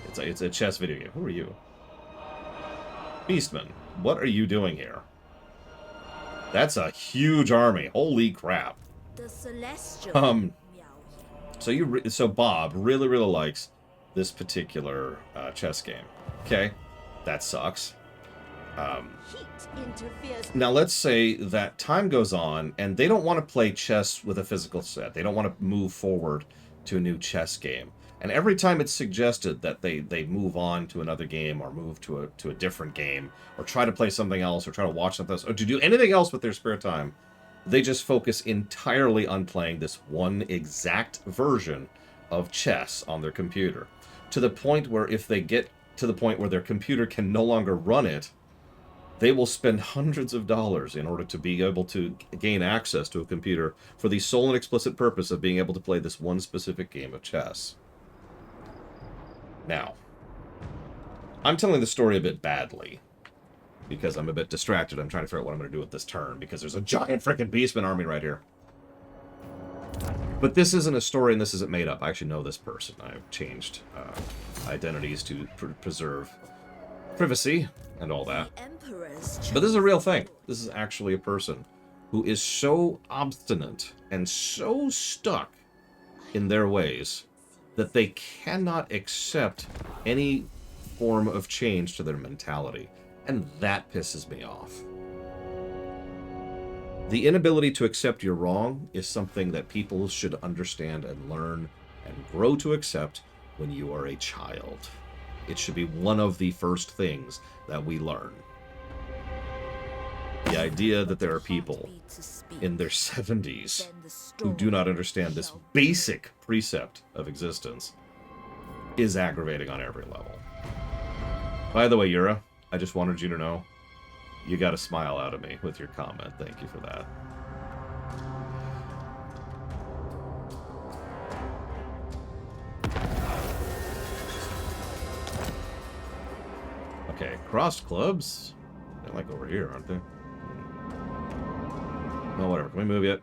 Speaker 1: It's a chess video game. Who are you? Beastman, what are you doing here? That's a huge army. Holy crap.
Speaker 5: The Celestial.
Speaker 1: So Bob really likes this particular chess game. Okay, that sucks. Now let's say that time goes on and they don't want to play chess with a physical set. They don't want to move forward to a new chess game. And every time it's suggested that they move on to another game or move to a different game or try to play something else or try to watch something else or to do anything else with their spare time, they just focus entirely on playing this one exact version of chess on their computer. To the point where if they get to the point where their computer can no longer run it, they will spend hundreds of dollars in order to be able to gain access to a computer for the sole and explicit purpose of being able to play this one specific game of chess. Now, I'm telling the story a bit badly, because I'm a bit distracted. I'm trying to figure out what I'm going to do with this turn, because there's a giant freaking Beastman army right here. But this isn't a story, and this isn't made up. I actually know this person. I've changed identities to preserve privacy and all that. But this is a real thing. This is actually a person who is so obstinate and so stuck in their ways that they cannot accept any form of change to their mentality. And that pisses me off. The inability to accept you're wrong is something that people should understand and learn and grow to accept when you are a child. It should be one of the first things that we learn. The idea that there are people in their 70s who do not understand this basic precept of existence is aggravating on every level. By the way, Yura, I just wanted you to know, you got a smile out of me with your comment. Thank you for that. Okay, crossed clubs. They're like over here, aren't they? No, whatever. Can we move yet?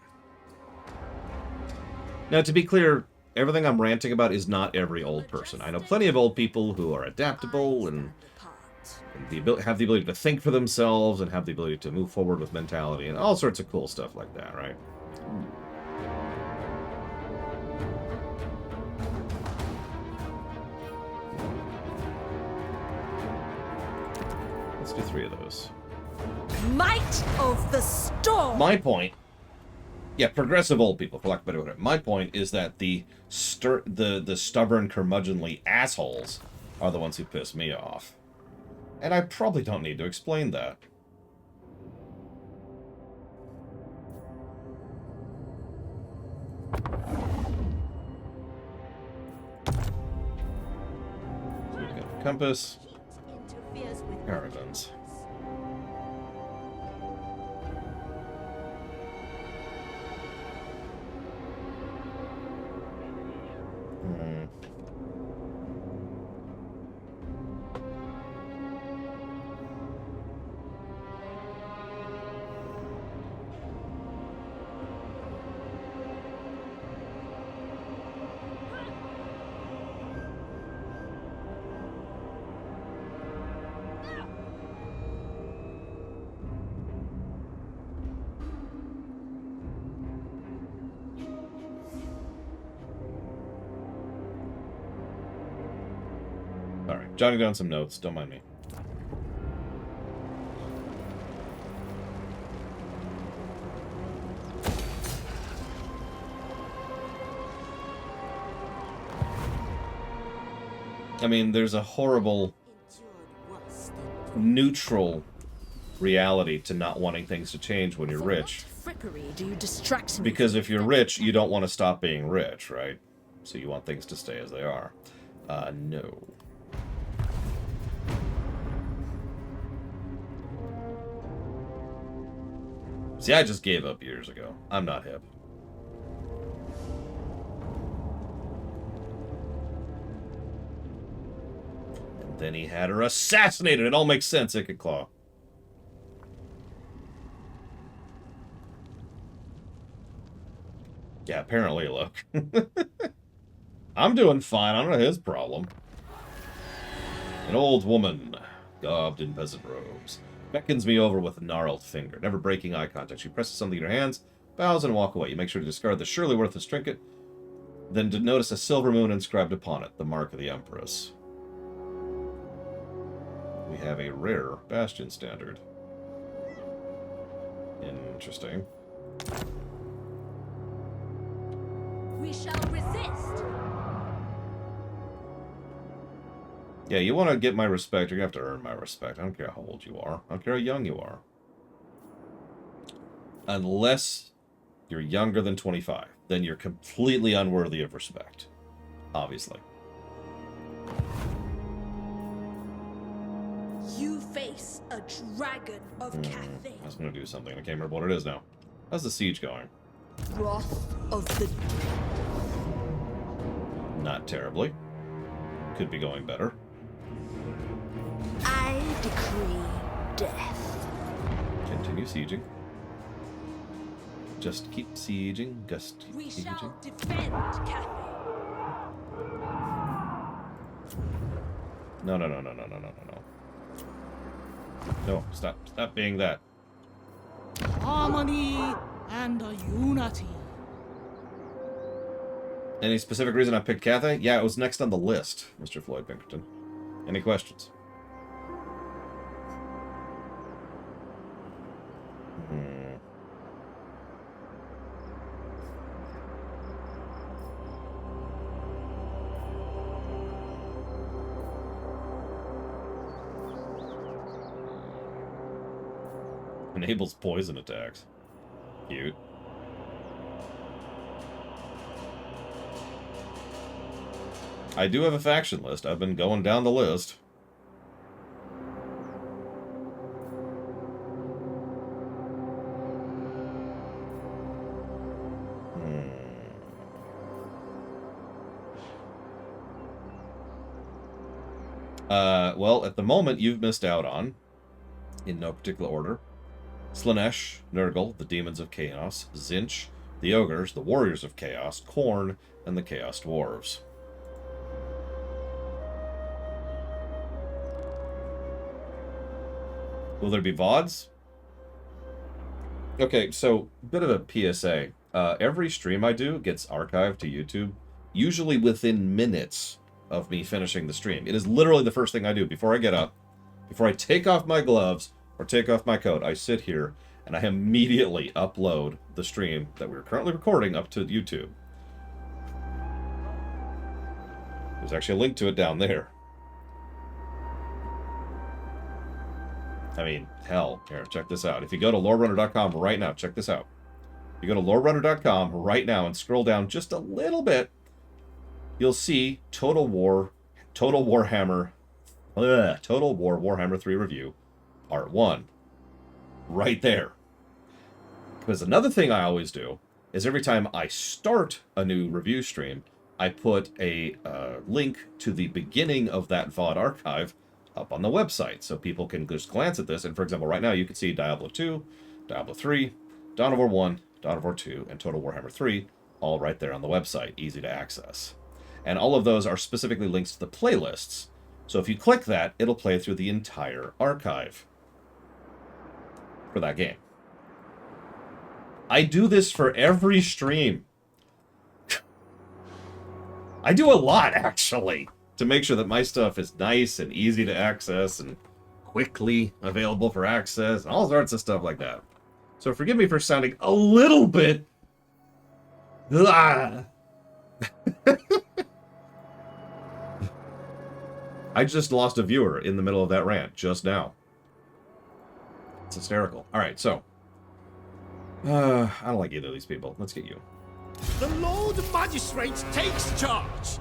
Speaker 1: Now, to be clear, everything I'm ranting about is not every old person. I know plenty of old people who are adaptable and have the ability to think for themselves and have the ability to move forward with mentality and all sorts of cool stuff like that, right? Let's do 3 of those.
Speaker 5: Might of the storm.
Speaker 1: My point, yeah, progressive old people, for lack of a better word. My point is that the stubborn, curmudgeonly assholes are the ones who piss me off. And I probably don't need to explain that. So we've got a compass. Caravans. Alright, jotting down some notes, don't mind me. I mean, there's a horrible neutral reality to not wanting things to change when you're rich.
Speaker 5: Frippery, do you distract me?
Speaker 1: Because if you're rich, you don't want to stop being rich, right? So you want things to stay as they are. No. See, I just gave up years ago. I'm not hip. And then he had her assassinated. It all makes sense, Claw. Yeah, apparently, look. I'm doing fine. I don't know his problem. An old woman, garbed in peasant robes, beckons me over with a gnarled finger, never breaking eye contact. She presses something in her hands, bows, and walk away. You make sure to discard the surely worthless trinket, then to notice a silver moon inscribed upon it, the mark of the Empress. We have a rare Bastion standard. Interesting.
Speaker 5: We shall resist.
Speaker 1: Yeah, you want to get my respect, you're going to have to earn my respect. I don't care how old you are. I don't care how young you are. Unless you're younger than 25. Then you're completely unworthy of respect. Obviously.
Speaker 5: You face a dragon of Cathay.
Speaker 1: I was going to do something. I can't remember what it is now. How's the siege going?
Speaker 5: Wrath of the...
Speaker 1: Not terribly. Could be going better.
Speaker 5: I decree death.
Speaker 1: Continue sieging. Just keep sieging. Just keep
Speaker 5: We
Speaker 1: sieging.
Speaker 5: shall defend Cathay.
Speaker 1: No. No, stop being that.
Speaker 11: Harmony and unity.
Speaker 1: Any specific reason I picked Cathay? Yeah, it was next on the list, Mr. Floyd Pinkerton. Any questions? Enables poison attacks. Cute. I do have a faction list. I've been going down the list. Well, at the moment, you've missed out on, in no particular order, Slaanesh, Nurgle, the Demons of Chaos, Zinch, the Ogres, the Warriors of Chaos, Khorne, and the Chaos Dwarves. Will there be VODs? Okay, so, bit of a PSA. Every stream I do gets archived to YouTube, usually within minutes of me finishing the stream. It is literally the first thing I do before I get up, before I take off my gloves, or take off my coat. I sit here, and I immediately upload the stream that we're currently recording up to YouTube. There's actually a link to it down there. I mean, hell, here, check this out. If you go to lorerunner.com right now, check this out. You go to lorerunner.com right now and scroll down just a little bit, you'll see Total War Warhammer 3 review, Part 1. Right there. Because another thing I always do is every time I start a new review stream, I put a link to the beginning of that VOD archive up on the website, so people can just glance at this. And for example, right now you can see Diablo 2, Diablo 3, Dawn of War 1, Dawn of War 2, and Total Warhammer 3, all right there on the website, easy to access. And all of those are specifically links to the playlists. So if you click that, it'll play through the entire archive for that game. I do this for every stream. I do a lot, actually, to make sure that my stuff is nice and easy to access and quickly available for access and all sorts of stuff like that. So forgive me for sounding a little bit... I just lost a viewer in the middle of that rant just now. It's hysterical. Alright, so. I don't like either of these people. Let's get you.
Speaker 3: The Lord Magistrate takes charge.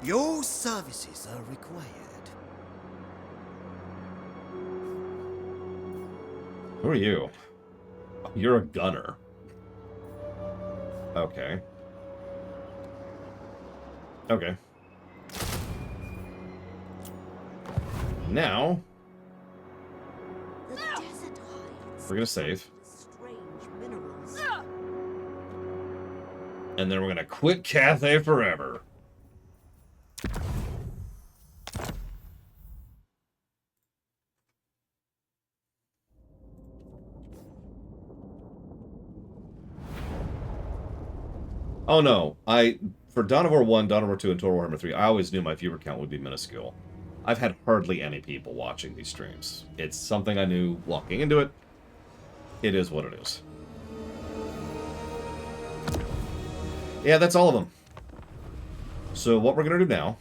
Speaker 14: Your services are required.
Speaker 1: Who are you? You're a gunner. Okay. Okay. Now, we're gonna save. And then we're gonna quit Cathay forever. Oh no, for Dawn of War 1, Dawn of War 2, and Total Warhammer 3, I always knew my viewer count would be minuscule. I've had hardly any people watching these streams. It's something I knew walking into it. It is what it is. Yeah, that's all of them. So what we're gonna do now...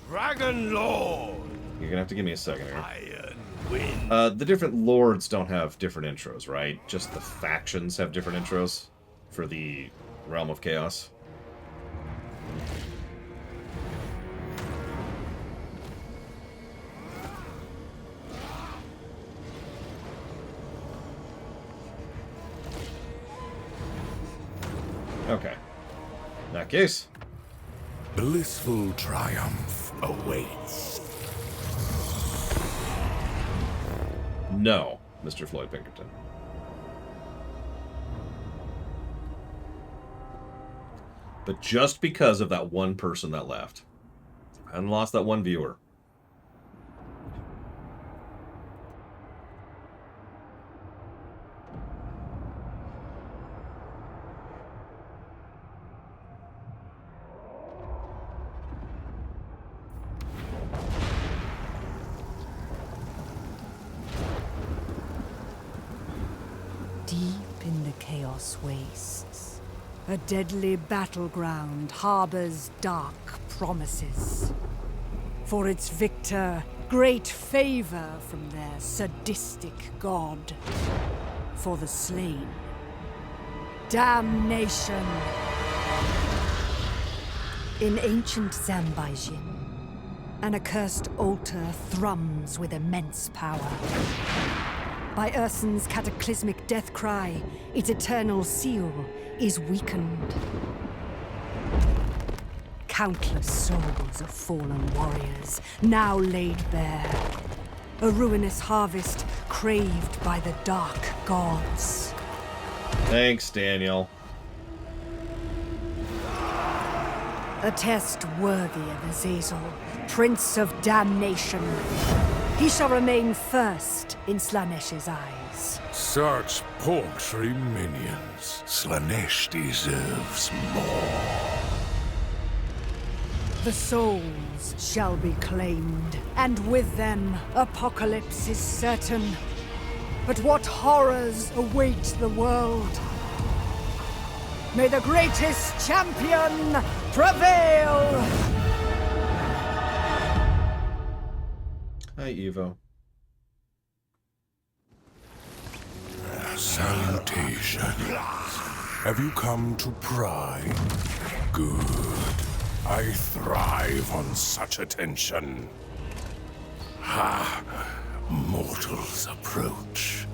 Speaker 10: Dragon Lord!
Speaker 1: You're gonna have to give me a second here.
Speaker 10: Iron Wind.
Speaker 1: The different lords don't have different intros, right? Just the factions have different intros for the Realm of Chaos. Okay. In that case...
Speaker 10: Blissful triumph awaits.
Speaker 1: No, Mr. Floyd Pinkerton. But just because of that one person that left. And lost that one viewer.
Speaker 2: Deep in the Chaos Wastes, a deadly battleground harbors dark promises. For its victor, great favor from their sadistic god. For the slain, damnation. In ancient Zambaijin, an accursed altar thrums with immense power. By Ursen's cataclysmic death cry, its eternal seal is weakened. Countless souls of fallen warriors, now laid bare. A ruinous harvest craved by the dark gods.
Speaker 1: Thanks, Daniel.
Speaker 2: A test worthy of Azazel, Prince of Damnation. He shall remain first in Slanesh's eyes.
Speaker 10: Such paltry minions. Slanesh deserves more.
Speaker 2: The souls shall be claimed, and with them, apocalypse is certain. But what horrors await the world? May the greatest champion prevail!
Speaker 1: Hi, Evo.
Speaker 10: Salutations. Have you come to pry? Good. I thrive on such attention. Ha! Mortals approach.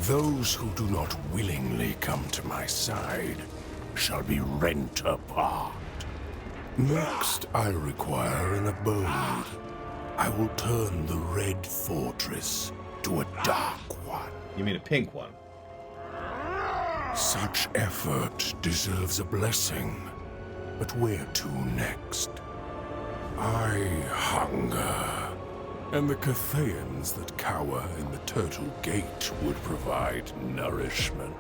Speaker 10: Those who do not willingly come to my side shall be rent apart. Next, I require an abode. I will turn the Red Fortress to a dark one.
Speaker 1: You mean a pink one?
Speaker 10: Such effort deserves a blessing. But where to next? I hunger. And the Cathayans that cower in the Turtle Gate would provide nourishment.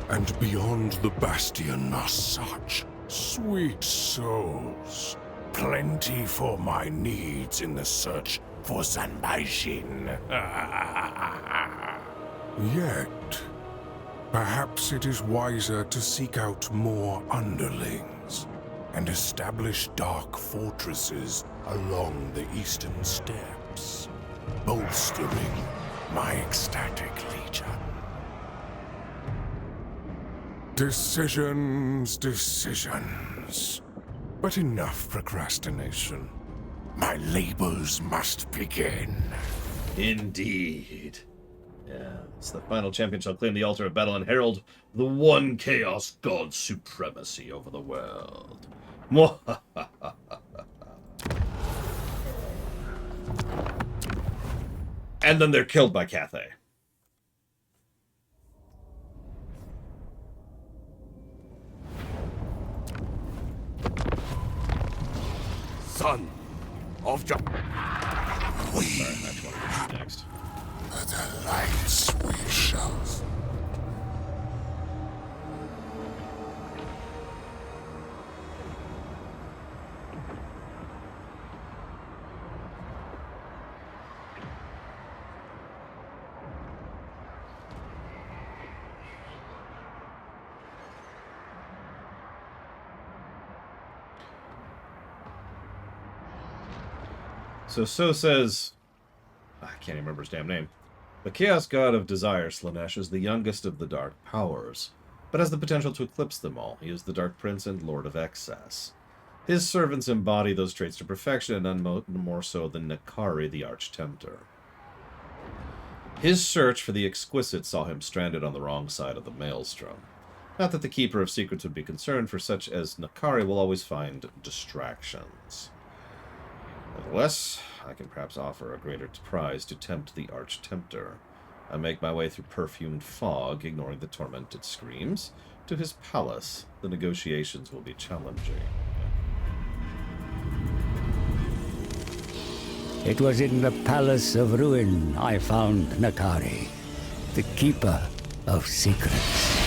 Speaker 10: And beyond the bastion are such sweet souls. Plenty for my needs in the search for Zanbaijin. Yet, perhaps it is wiser to seek out more underlings. and establish dark fortresses along the eastern steppes, bolstering my ecstatic legion. Decisions. But enough procrastination. My labors must begin.
Speaker 1: Indeed. Yes, the final champion shall claim the altar of battle and herald the one Chaos God's supremacy over the world. And then they're killed by Cathay.
Speaker 4: Son of John.
Speaker 10: Next. The delights we shall.
Speaker 1: So says, I can't even remember his damn name. The Chaos God of Desire, Slaanesh, is the youngest of the Dark Powers, but has the potential to eclipse them all. He is the Dark Prince and Lord of Excess. His servants embody those traits to perfection, and none more so than Nakari, the Arch-Tempter. His search for the Exquisite saw him stranded on the wrong side of the Maelstrom. Not that the Keeper of Secrets would be concerned, for such as Nakari will always find distractions. Nevertheless, I can perhaps offer a greater prize to tempt the Arch-Tempter. I make my way through perfumed fog, ignoring the tormented screams, to his palace. The negotiations will be challenging.
Speaker 15: It was in the Palace of Ruin I found Nakari, the Keeper of Secrets.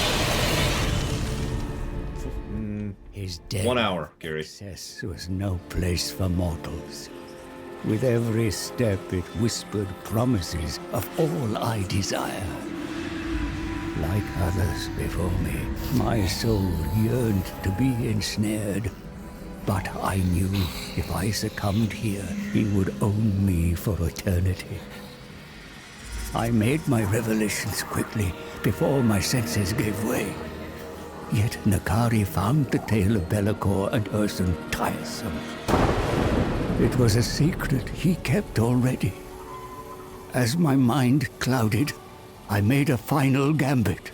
Speaker 15: His death
Speaker 1: 1 hour, Gary.
Speaker 15: Access was no place for mortals. With every step it whispered promises of all I desire. Like others before me, my soul yearned to be ensnared. But I knew if I succumbed here, he would own me for eternity. I made my revelations quickly, before my senses gave way. Yet Nakari found the tale of Be'lakor and Ursun tiresome. It was a secret he kept already. As my mind clouded, I made a final gambit.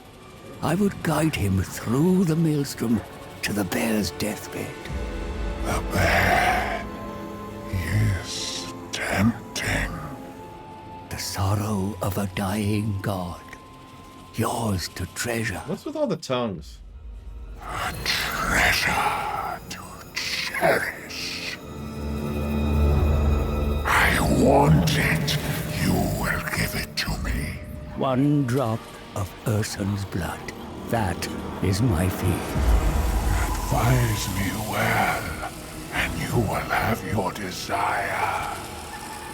Speaker 15: I would guide him through the maelstrom to the bear's deathbed.
Speaker 10: The bear is tempting.
Speaker 15: The sorrow of a dying god. Yours to treasure.
Speaker 1: What's with all the tongues?
Speaker 10: A treasure to cherish. I want it. You will give it to me.
Speaker 15: One drop of Ursun's blood. That is my fee.
Speaker 10: Advise me well, and you will have your desire.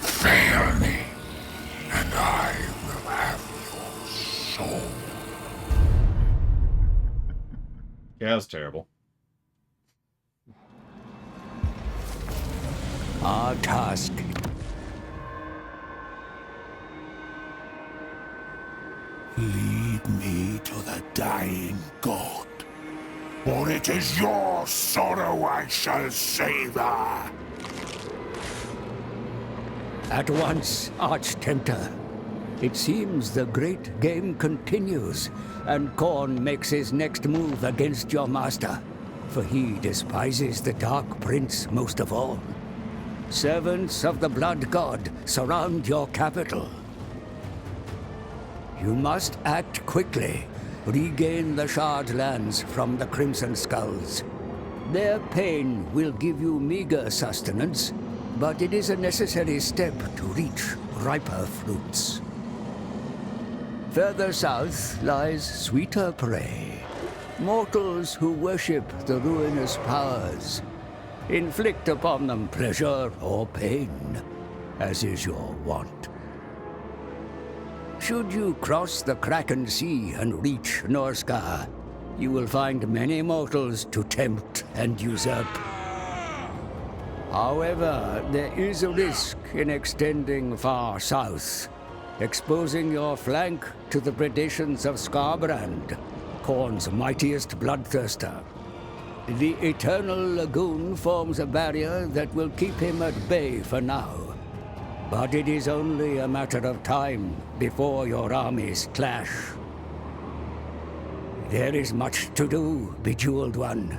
Speaker 10: Fail me, and I will have your soul.
Speaker 1: Yeah, that was terrible.
Speaker 15: Our task.
Speaker 10: Lead me to the dying god, or it is your sorrow I shall savor.
Speaker 15: At once, Arch-Tempter. It seems the great game continues, and Khorne makes his next move against your master, for he despises the Dark Prince most of all. Servants of the Blood God surround your capital. You must act quickly. Regain the Shard lands from the Crimson Skulls. Their pain will give you meager sustenance, but it is a necessary step to reach riper fruits. Further south lies sweeter prey. Mortals who worship the ruinous powers. Inflict upon them pleasure or pain, as is your wont. Should you cross the Kraken Sea and reach Norsca, you will find many mortals to tempt and usurp. However, there is a risk in extending far south, exposing your flank to the predations of Skarbrand, Khorne's mightiest bloodthirster. The Eternal Lagoon forms a barrier that will keep him at bay for now. But it is only a matter of time before your armies clash. There is much to do, Bejeweled One.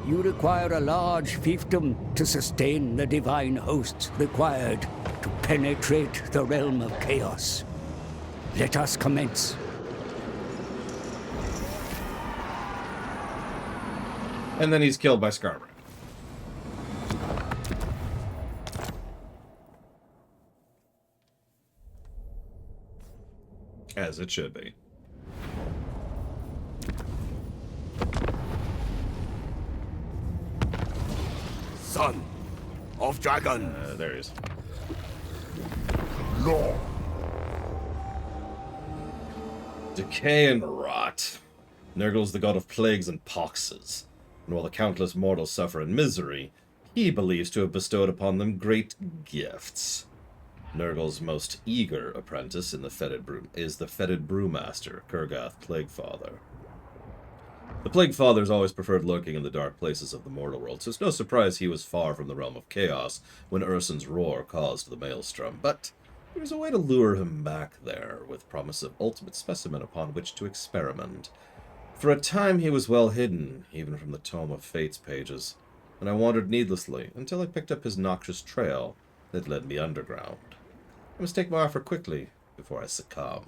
Speaker 15: You require a large fiefdom to sustain the divine hosts required to penetrate the realm of chaos. Let us commence.
Speaker 1: And then he's killed by Skarbrand. As it should be.
Speaker 9: Son of Dragon.
Speaker 1: There he is.
Speaker 9: Lord.
Speaker 1: Decay and rot. Nurgle's the god of plagues and poxes, and while the countless mortals suffer in misery, he believes to have bestowed upon them great gifts. Nurgle's most eager apprentice is the fetid brewmaster, Kurgath Plaguefather. The Plaguefather's always preferred lurking in the dark places of the mortal world, so it's no surprise he was far from the realm of chaos when Ursun's roar caused the maelstrom, but there was a way to lure him back there, with promise of ultimate specimen upon which to experiment. For a time he was well hidden, even from the Tome of Fate's pages, and I wandered needlessly until I picked up his noxious trail that led me underground. I must take my offer quickly before I succumb.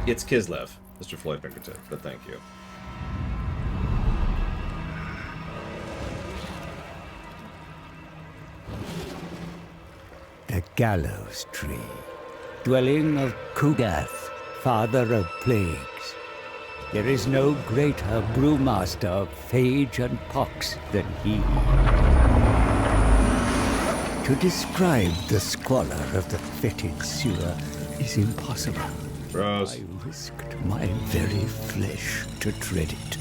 Speaker 1: It's Kislev, Mr. Floyd Pinkerton, but thank you.
Speaker 15: The Gallows Tree, dwelling of Kugath, father of plagues. There is no greater brewmaster of phage and pox than he. To describe the squalor of the fetid sewer is impossible.
Speaker 1: Gross.
Speaker 15: I risked my very flesh to tread it.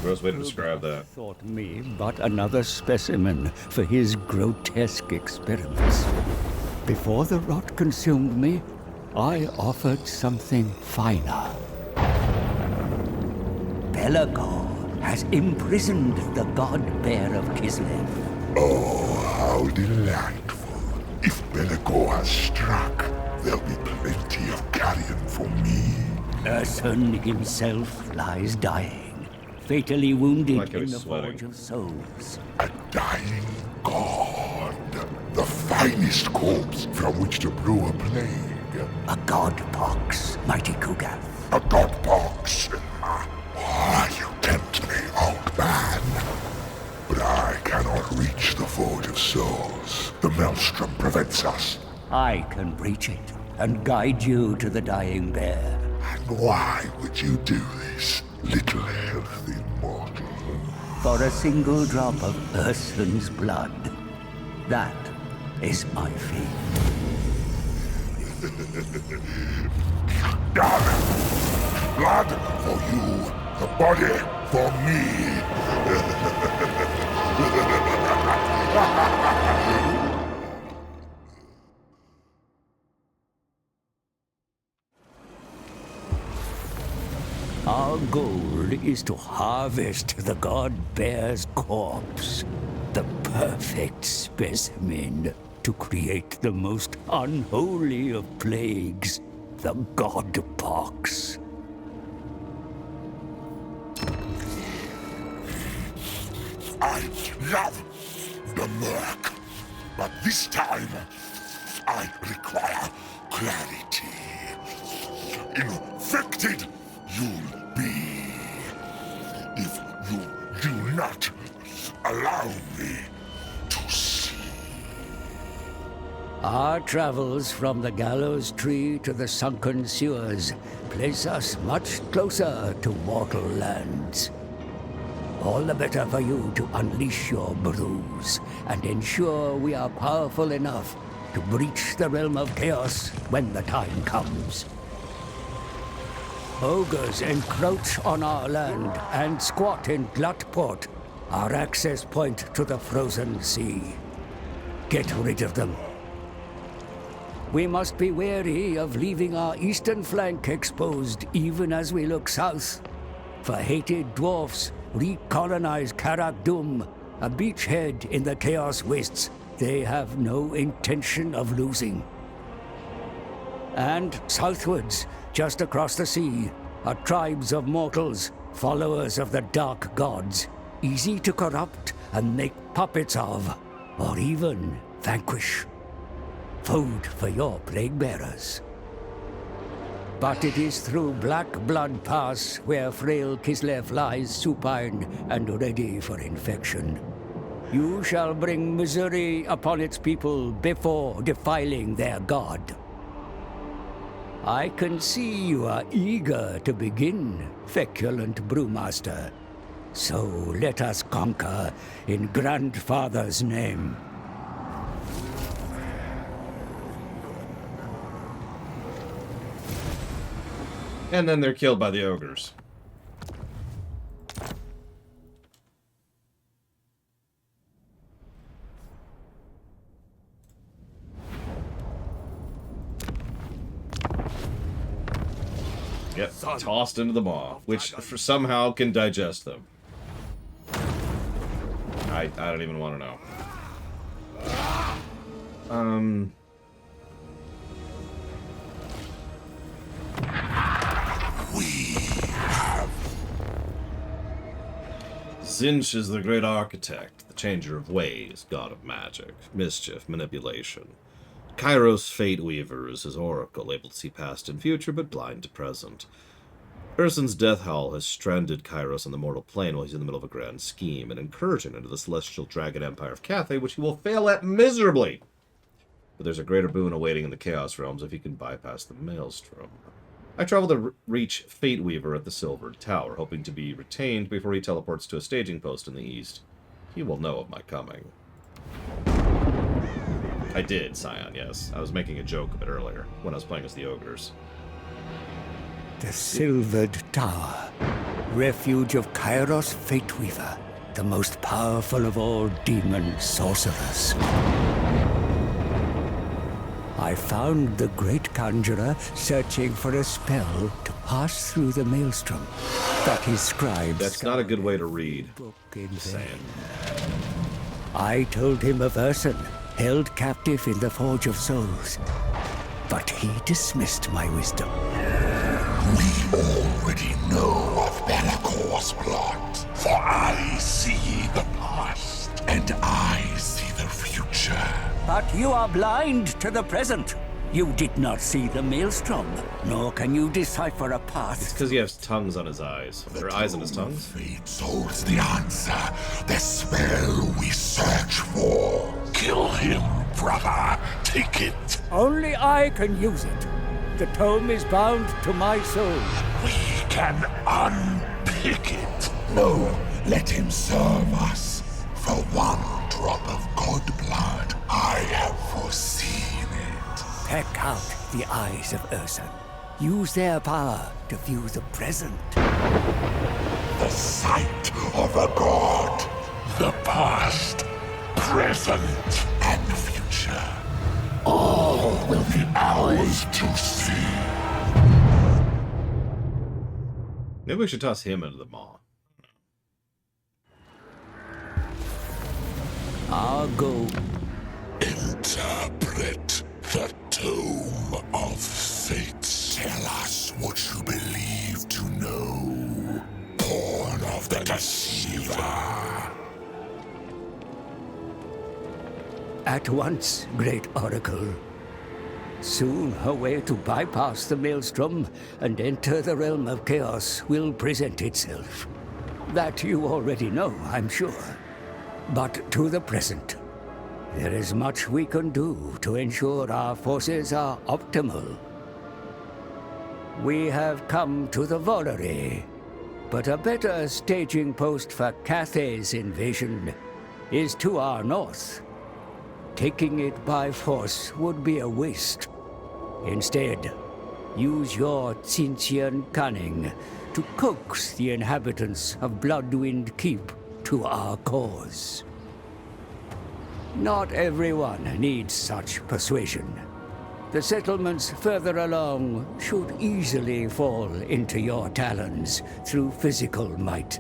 Speaker 1: Gross way to describe that.
Speaker 15: Thought me but another specimen for his grotesque experiments. Before the rot consumed me, I offered something finer. Belagor has imprisoned the god-bear of Kislev.
Speaker 16: Oh, how delightful. If Belagor has struck, there'll be plenty of carrion for me.
Speaker 15: Ursun himself lies dying, fatally wounded
Speaker 1: Like
Speaker 15: in the
Speaker 1: sweating.
Speaker 15: Forge of Souls.
Speaker 16: A dying god. The finest corpse from which to brew a plague.
Speaker 15: A god pox, mighty Kugath.
Speaker 16: A god pox. You tempt me, old man. But I cannot reach the Forge of Souls. The maelstrom prevents us.
Speaker 15: I can reach it and guide you to the dying bear.
Speaker 16: And why would you do this, little healthy mortal?
Speaker 15: For a single drop of Ursun's blood. That is my fee.
Speaker 16: Blood for you, the body for me.
Speaker 15: Our goal is to harvest the god bear's corpse, the perfect specimen to create the most unholy of plagues, the god pox.
Speaker 16: I love the murk, but this time I require clarity. Infected you'll be if you do not allow me to see.
Speaker 15: Our travels from the gallows tree to the sunken sewers place us much closer to mortal lands. All the better for you to unleash your brews and ensure we are powerful enough to breach the realm of chaos when the time comes. Ogres encroach on our land and squat in Glutport, our access point to the frozen sea. Get rid of them. We must be wary of leaving our eastern flank exposed even as we look south. For hated dwarfs recolonize Karak Dum, a beachhead in the Chaos Wastes they have no intention of losing. And southwards, just across the sea, are tribes of mortals, followers of the dark gods, easy to corrupt and make puppets of, or even vanquish. Food for your plague bearers. But it is through Black Blood Pass where frail Kislev lies supine and ready for infection. You shall bring misery upon its people before defiling their god. I can see you are eager to begin, feculent brewmaster. So let us conquer in Grandfather's name.
Speaker 1: And then they're killed by the ogres. Yep, tossed into the maw, which somehow can digest them. I don't even want to know. Zinch is the great architect, the changer of ways, god of magic, mischief, manipulation. Kairos Fate Weaver is his oracle, able to see past and future, but blind to present. Ursun's Death Howl has stranded Kairos on the mortal plane while he's in the middle of a grand scheme, an incursion into the celestial dragon empire of Cathay, which he will fail at miserably. But there's a greater boon awaiting in the Chaos Realms if he can bypass the Maelstrom. I travel to reach Fate Weaver at the Silvered Tower, hoping to be retained before he teleports to a staging post in the east. He will know of my coming. I did, Scion, yes. I was making a joke a bit earlier, when I was playing as the ogres.
Speaker 15: The Silvered Tower, refuge of Kairos Fateweaver, the most powerful of all demon sorcerers. I found the great conjurer searching for a spell to pass through the Maelstrom, but his scribes...
Speaker 1: That's not a good way to read. Just saying.
Speaker 15: I told him of Ursun, held captive in the Forge of Souls, but he dismissed my wisdom.
Speaker 16: We already know of Bellacor's plot, for I see the past, and I see the future.
Speaker 15: But you are blind to the present. You did not see the Maelstrom, nor can you decipher a path.
Speaker 1: It's because he has tongues on his eyes. Or eyes on his tongues?
Speaker 16: Fate holds the answer, the spell we search for. Kill him, brother. Take it.
Speaker 15: Only I can use it. The tome is bound to my soul.
Speaker 16: We can unpick it. No, let him serve us. For one drop of god blood, I have foreseen it.
Speaker 15: Peck out the eyes of Ursun. Use their power to view the present.
Speaker 16: The sight of a god. The past, present, and future. All will be ours to see.
Speaker 1: Maybe we should toss him into the maw.
Speaker 15: I'll go.
Speaker 16: Interpret the Tome of Fate. Tell us what you believe to know. Born of the Deceiver.
Speaker 15: At once, great oracle. Soon a way to bypass the Maelstrom and enter the realm of chaos will present itself. That you already know, I'm sure. But to the present, there is much we can do to ensure our forces are optimal. We have come to the Volary, but a better staging post for Cathay's invasion is to our north. Taking it by force would be a waste. Instead, use your Tzinchian cunning to coax the inhabitants of Bloodwind Keep to our cause. Not everyone needs such persuasion. The settlements further along should easily fall into your talons through physical might.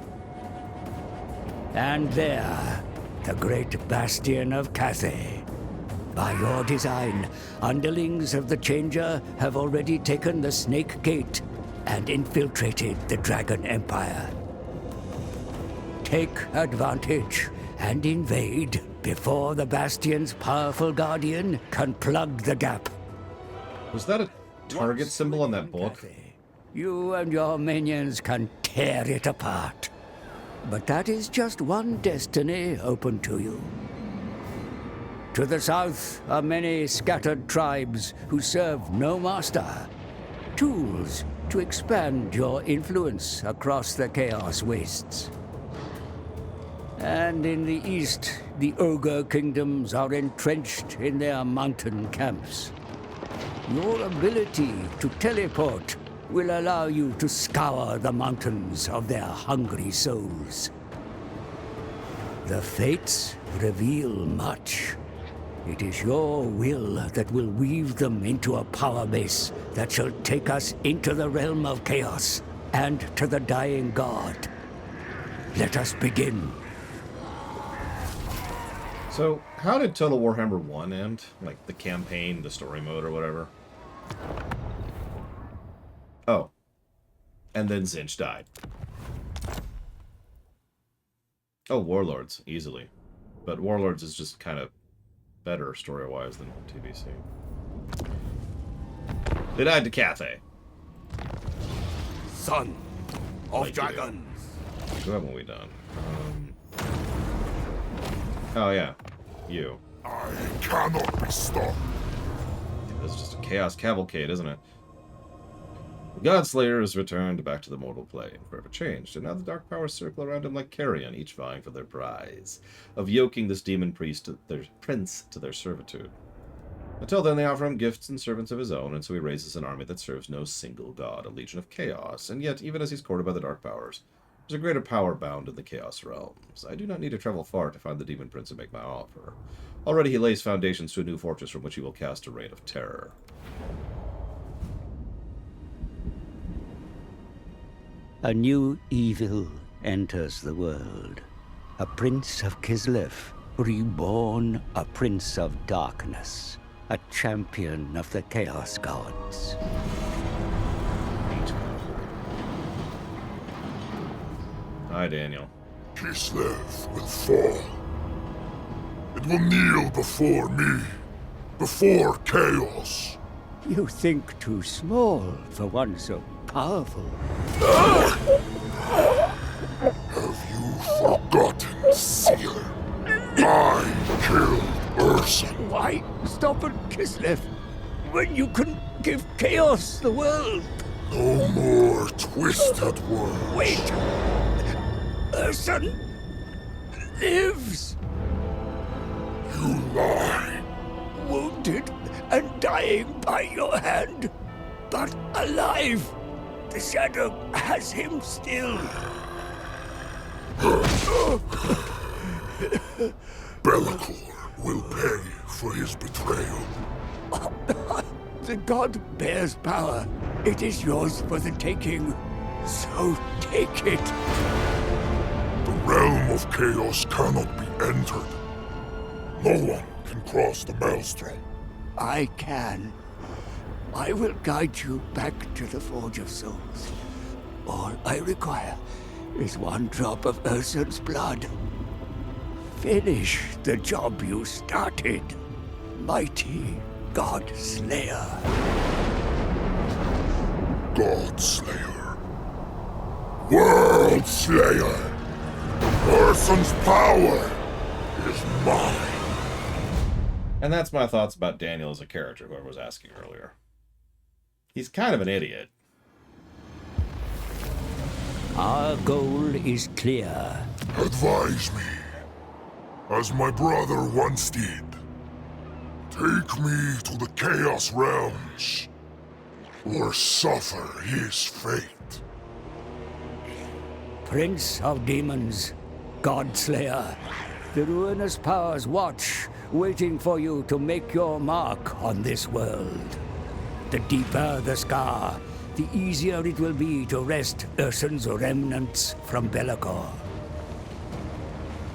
Speaker 15: And there, the great bastion of Cathay. By your design, underlings of the Changer have already taken the Snake Gate and infiltrated the Dragon Empire. Take advantage and invade before the Bastion's powerful guardian can plug the gap.
Speaker 1: Was that a target symbol on that book?
Speaker 15: You and your minions can tear it apart. But that is just one destiny open to you. To the south are many scattered tribes who serve no master. Tools to expand your influence across the Chaos Wastes. And in the east, the Ogre Kingdoms are entrenched in their mountain camps. Your ability to teleport will allow you to scour the mountains of their hungry souls. The fates reveal much. It is your will that will weave them into a power base that shall take us into the realm of chaos and to the dying god. Let us begin.
Speaker 1: So, how did Total Warhammer 1 end? Like, the campaign, the story mode, or whatever? Oh. And then Zinch died. Oh, Warlords, easily. But Warlords is just kind of better story-wise than TBC. They died to Cathay.
Speaker 9: Son of dragons.
Speaker 1: Who haven't we done? Oh, yeah. You.
Speaker 16: I cannot be stopped.
Speaker 1: That's just a chaos cavalcade, isn't it? The Godslayer has returned back to the mortal plane, forever changed, and now the dark powers circle around him like carrion, each vying for their prize of yoking this demon prince to their servitude. Until then, they offer him gifts and servants of his own, and so he raises an army that serves no single god, a legion of chaos. And yet, even as he's courted by the dark powers, there's a greater power bound in the chaos realms. I do not need to travel far to find the demon prince and make my offer. Already he lays foundations to a new fortress from which he will cast a reign of terror.
Speaker 15: A new evil enters the world. A prince of Kislev, reborn a prince of darkness. A champion of the Chaos Gods.
Speaker 1: Hi, Daniel.
Speaker 16: Kislev will fall. It will kneel before me, before chaos.
Speaker 15: You think too small for one so powerful.
Speaker 16: Have you forgotten, Seer? I killed Urson.
Speaker 15: Why stop at Kislev when you can give chaos the world?
Speaker 16: No more twisted words.
Speaker 15: Wait! Urson lives!
Speaker 16: You lie.
Speaker 15: Wounded and dying by your hand, but alive. The Shadow has him still.
Speaker 16: Be'lakor will pay for his betrayal.
Speaker 15: The god bears power. It is yours for the taking. So take it.
Speaker 16: The realm of chaos cannot be entered. No one can cross the maelstrom.
Speaker 15: I can. I will guide you back to the Forge of Souls. All I require is one drop of Urson's blood. Finish the job you started, mighty God Slayer.
Speaker 16: God Slayer. World Slayer. Urson's power is mine.
Speaker 1: And that's my thoughts about Daniel as a character, whoever was asking earlier. He's kind of an idiot.
Speaker 15: Our goal is clear.
Speaker 16: Advise me, as my brother once did. Take me to the Chaos Realms. or suffer his fate.
Speaker 15: Prince of Demons, Godslayer, the ruinous powers watch, waiting for you to make your mark on this world. The deeper the scar, the easier it will be to wrest Ursun's remnants from Be'lakor.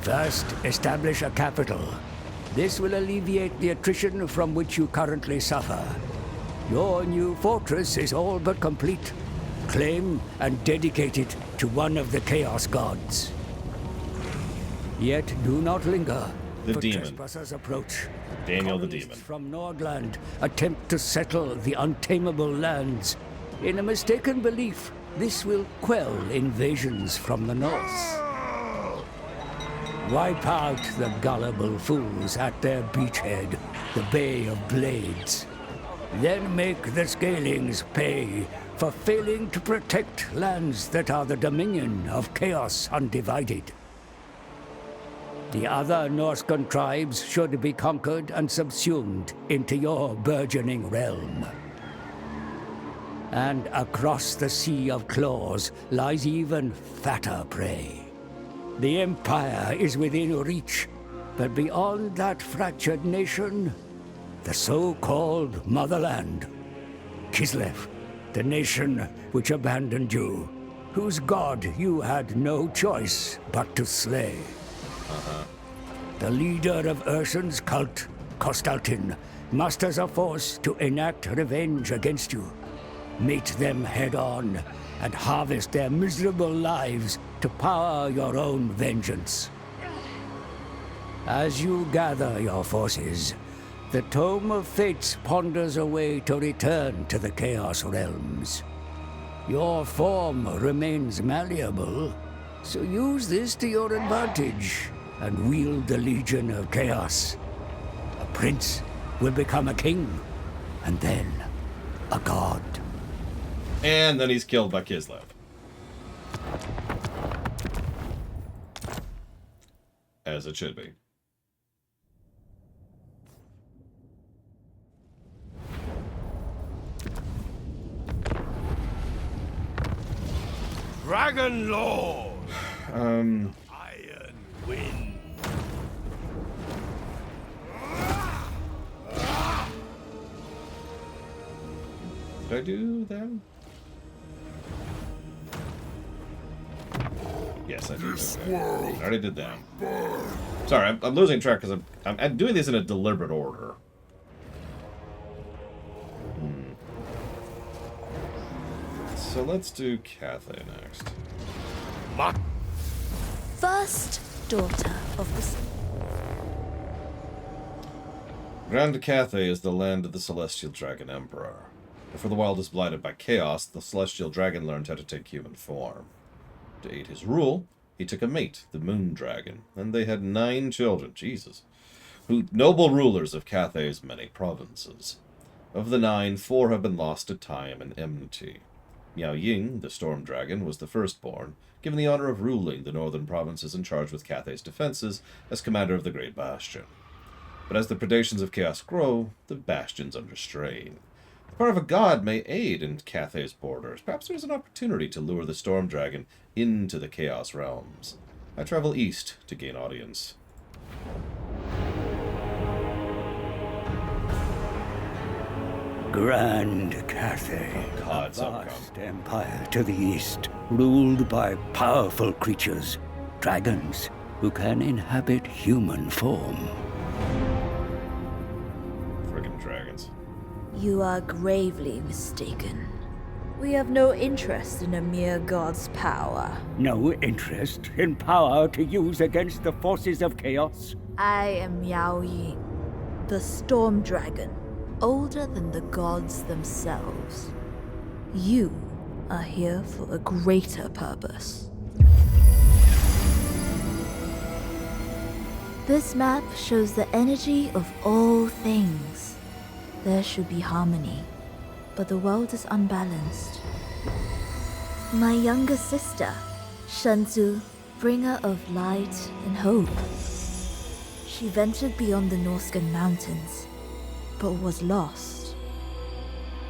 Speaker 15: First, establish a capital. This will alleviate the attrition from which you currently suffer. Your new fortress is all but complete. Claim and dedicate it to one of the Chaos Gods. Yet do not linger.
Speaker 1: The
Speaker 15: for
Speaker 1: demon.
Speaker 15: Trespassers approach.
Speaker 1: Daniel the
Speaker 15: Colonists
Speaker 1: demon.
Speaker 15: from Nordland attempt to settle the untamable lands. In a mistaken belief, this will quell invasions from the north. Wipe out the gullible fools at their beachhead, the Bay of Blades. Then make the Scalings pay for failing to protect lands that are the dominion of Chaos Undivided. The other Norscan tribes should be conquered and subsumed into your burgeoning realm. And across the Sea of Claws lies even fatter prey. The Empire is within reach, but beyond that fractured nation, the so-called Motherland. Kislev, the nation which abandoned you, whose god you had no choice but to slay. The leader of Ursun's cult, Kostaltin, musters a force to enact revenge against you. Meet them head-on and harvest their miserable lives to power your own vengeance. As you gather your forces, the Tome of Fates ponders a way to return to the Chaos Realms. Your form remains malleable, so use this to your advantage and wield the Legion of Chaos. A prince will become a king, and then a god.
Speaker 1: And then he's killed by Kislev. As it should be.
Speaker 4: Dragon Lord!
Speaker 1: Um...
Speaker 4: Iron Wind.
Speaker 1: Did I do that? Yes, I did. Okay. I already did that. Sorry, I'm losing track because I'm doing these in a deliberate order. So let's do Cathay next.
Speaker 6: First daughter of the sun.
Speaker 1: Grand Cathay is the land of the Celestial Dragon Emperor. Before the world is blighted by chaos, the Celestial Dragon learned how to take human form. To aid his rule, he took a mate, the Moon Dragon, and they had 9 children, Jesus, noble rulers of Cathay's many provinces. Of the 9, 4 have been lost to time and enmity. Miao Ying, the Storm Dragon, was the firstborn, given the honor of ruling the northern provinces and charged with Cathay's defenses as commander of the Great Bastion. But as the predations of chaos grow, the bastion's under strain. The power of a god may aid in Cathay's borders. Perhaps there's an opportunity to lure the Storm Dragon into the Chaos Realms. I travel east to gain audience.
Speaker 15: Grand Cathay,
Speaker 1: Oh God,
Speaker 15: a
Speaker 1: some
Speaker 15: vast empire to the east, ruled by powerful creatures, dragons, who can inhabit human form.
Speaker 1: Friggin' dragons.
Speaker 6: You are gravely mistaken. We have no interest in a mere god's power.
Speaker 15: No interest in power to use against the forces of chaos?
Speaker 6: I am Miao Ying, the Storm Dragon, older than the gods themselves. You are here for a greater purpose. This map shows the energy of all things. There should be harmony, but the world is unbalanced. My younger sister, Shenzu, bringer of light and hope. She ventured beyond the Norscan mountains, but was lost.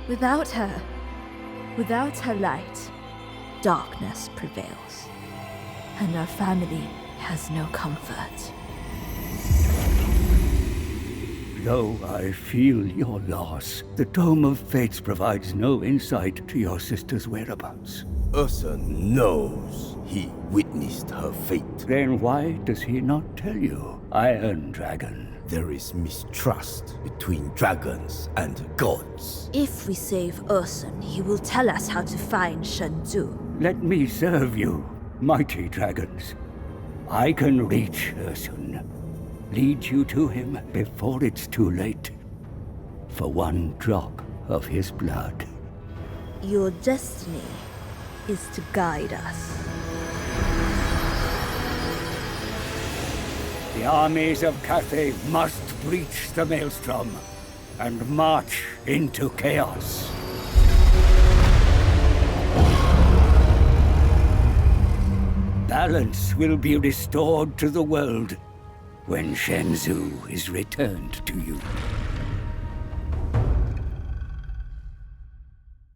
Speaker 6: Without her, Without her light, darkness prevails, and our family has no comfort.
Speaker 15: Though I feel your loss, the Tome of Fates provides no insight to your sister's whereabouts.
Speaker 9: Ursa knows he witnessed her fate.
Speaker 15: Then why does he not tell you, Iron Dragon?
Speaker 9: There is mistrust between dragons and gods.
Speaker 6: If we save Ursun, he will tell us how to find Shenzhou.
Speaker 15: Let me serve you, mighty dragons. I can reach Ursun. Lead you to him before it's too late. For one drop of his blood.
Speaker 6: Your destiny is to guide us.
Speaker 15: The armies of Cathay must breach the Maelstrom and march into chaos. Balance will be restored to the world when Shenzhou is returned to you.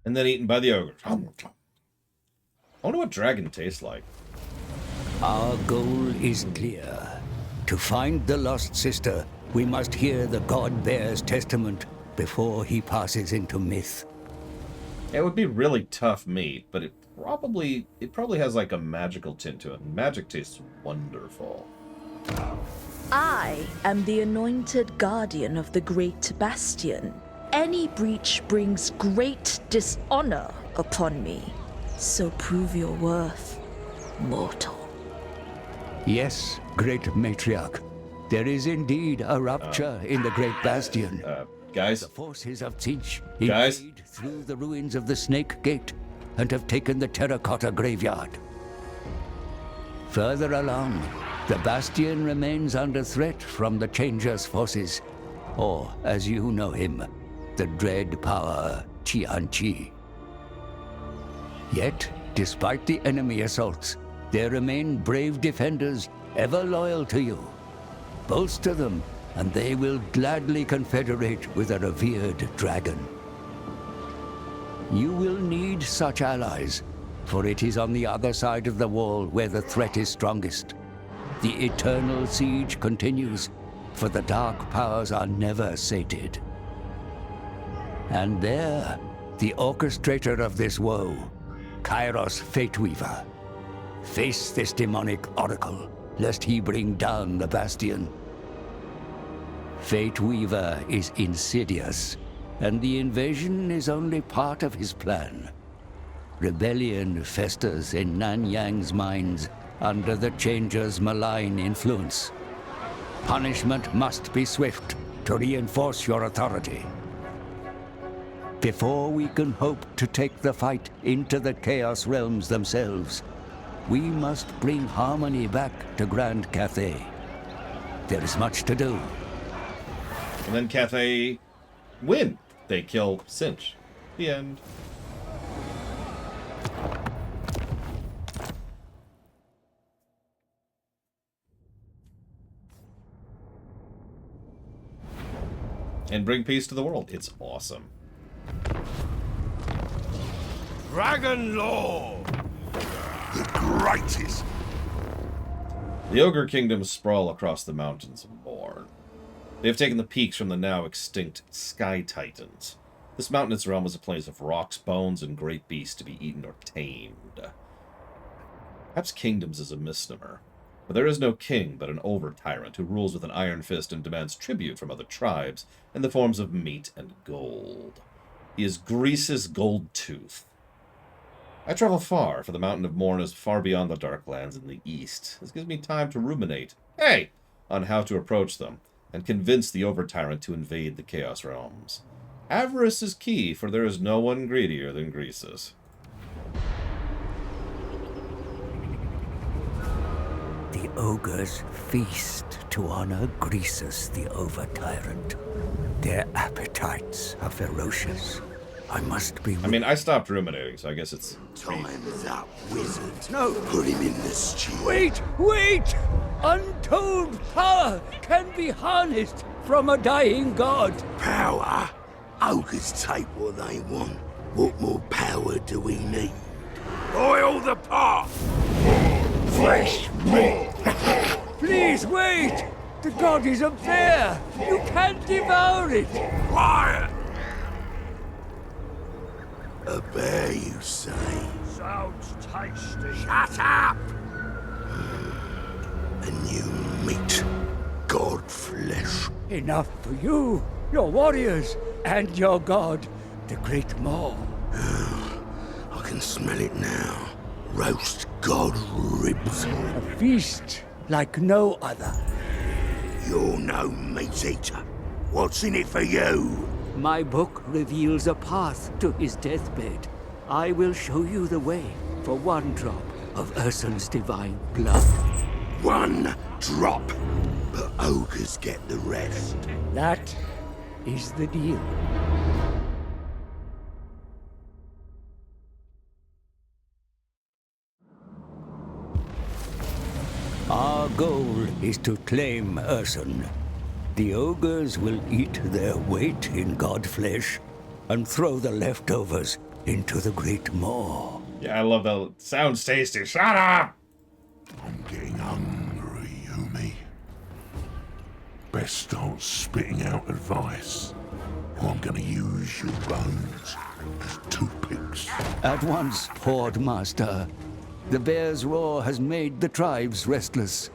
Speaker 1: And then eaten by the ogre. I wonder what dragon tastes like.
Speaker 15: Our goal is clear. To find the lost sister, we must hear the God Bear's testament before he passes into myth.
Speaker 1: It would be really tough meat, but it probably has like a magical tint to it. Magic tastes wonderful.
Speaker 6: I am the anointed guardian of the Great Bastion. Any breach brings great dishonor upon me. So prove your worth, mortal.
Speaker 15: Yes, great matriarch. There is indeed a rupture in the Great Bastion.
Speaker 1: Guys?
Speaker 15: The forces of Tzeentch
Speaker 1: Guys?
Speaker 15: invade through the ruins of the Snake Gate and have taken the Terracotta Graveyard. Further along, the Bastion remains under threat from the Changer's forces, or, as you know him, the dread power Qianqi. Yet, despite the enemy assaults, there remain brave defenders ever loyal to you. Bolster them, and they will gladly confederate with a revered dragon. You will need such allies, for it is on the other side of the wall where the threat is strongest. The eternal siege continues, for the dark powers are never sated. And there, the orchestrator of this woe, Kairos Fateweaver. Face this demonic oracle, lest he bring down the Bastion. Fateweaver is insidious, and the invasion is only part of his plan. Rebellion festers in Nanyang's minds under the Changer's malign influence. Punishment must be swift to reinforce your authority. Before we can hope to take the fight into the Chaos Realms themselves, we must bring harmony back to Grand Cathay. There is much to do.
Speaker 1: And then Cathay win. They kill Tzeentch. The end. And bring peace to the world. It's awesome.
Speaker 3: Dragon Lord! The greatest!
Speaker 1: The Ogre Kingdoms sprawl across the mountains of Morn. They have taken the peaks from the now extinct Sky Titans. This mountainous realm is a place of rocks, bones, and great beasts to be eaten or tamed. Perhaps kingdoms is a misnomer. For there is no king, but an over-tyrant who rules with an iron fist and demands tribute from other tribes in the forms of meat and gold. He is Greece's Gold Tooth. I travel far, for the Mountain of Morn is far beyond the dark lands in the east. This gives me time to ruminate, on how to approach them, and convince the over-tyrant to invade the Chaos Realms. Avarice is key, for there is no one greedier than Greece's.
Speaker 15: The ogres feast to honor Greasus the Over-Tyrant. Their appetites are ferocious. I must be...
Speaker 1: I mean, I stopped ruminating, so I guess it's...
Speaker 14: Time's up, wizard. No! Put him in the stew.
Speaker 15: Wait! Untold power can be harnessed from a dying god.
Speaker 14: Power? Ogres take what they want. What more power do we need?
Speaker 16: Oil the pot!
Speaker 14: Fresh meat!
Speaker 15: Please wait! The god is up there! You can't devour it!
Speaker 16: Quiet!
Speaker 14: A bear, you say?
Speaker 3: Sounds tasty.
Speaker 16: Shut up!
Speaker 14: A new meat. God flesh.
Speaker 15: Enough for you, your warriors, and your god, the Great Maw.
Speaker 14: I can smell it now. Roast god ribs.
Speaker 15: A feast like no other.
Speaker 14: You're no meat eater. What's in it for you?
Speaker 15: My book reveals a path to his deathbed. I will show you the way for one drop of Ursun's divine blood.
Speaker 14: One drop. But ogres get the rest.
Speaker 15: That is the deal. Our goal is to claim Ursun. The ogres will eat their weight in god flesh and throw the leftovers into the Great Maw.
Speaker 1: Yeah, I love that. Sounds tasty. Shut up!
Speaker 16: I'm getting hungry, Yumi. Best start spitting out advice, or I'm gonna use your bones as toothpicks.
Speaker 15: At once, Horde Master. The bear's roar has made the tribes restless.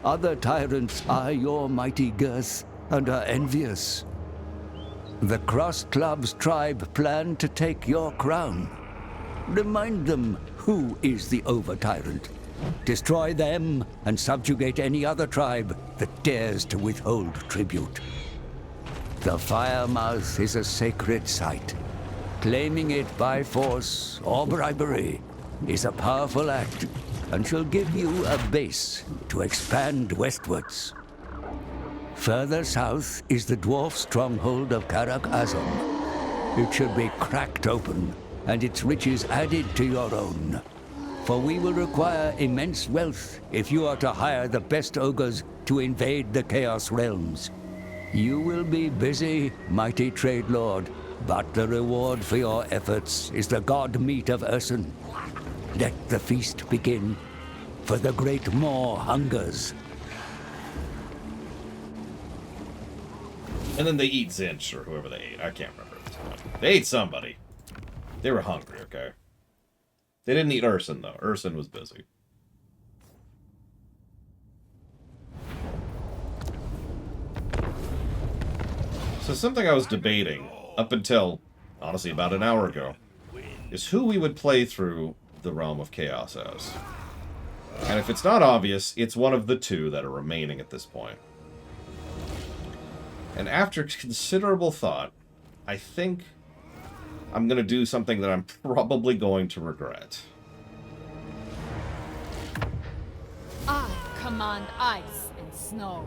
Speaker 15: Other tyrants eye your mighty girth and are envious. The Cross Club's tribe plan to take your crown. Remind them who is the over-tyrant. Destroy them and subjugate any other tribe that dares to withhold tribute. The Firemouth is a sacred site. Claiming it by force or bribery is a powerful act and shall give you a base to expand westwards. Further south is the dwarf stronghold of Karak Azom. It should be cracked open and its riches added to your own. For we will require immense wealth if you are to hire the best ogres to invade the Chaos Realms. You will be busy, mighty trade lord, but the reward for your efforts is the god meat of Ursun. Let the feast begin, for the Great Maw hungers.
Speaker 1: And then they eat Zinch, or whoever they ate. I can't remember at this point. They ate somebody. They were hungry, okay? They didn't eat Ursun, though. Ursun was busy. So something I was debating, up until, honestly, about an hour ago, is who we would play through the Realm of Chaos as. And if it's not obvious, it's one of the two that are remaining at this point. And after considerable thought, I think I'm going to do something that I'm probably going to regret.
Speaker 17: I command ice and snow.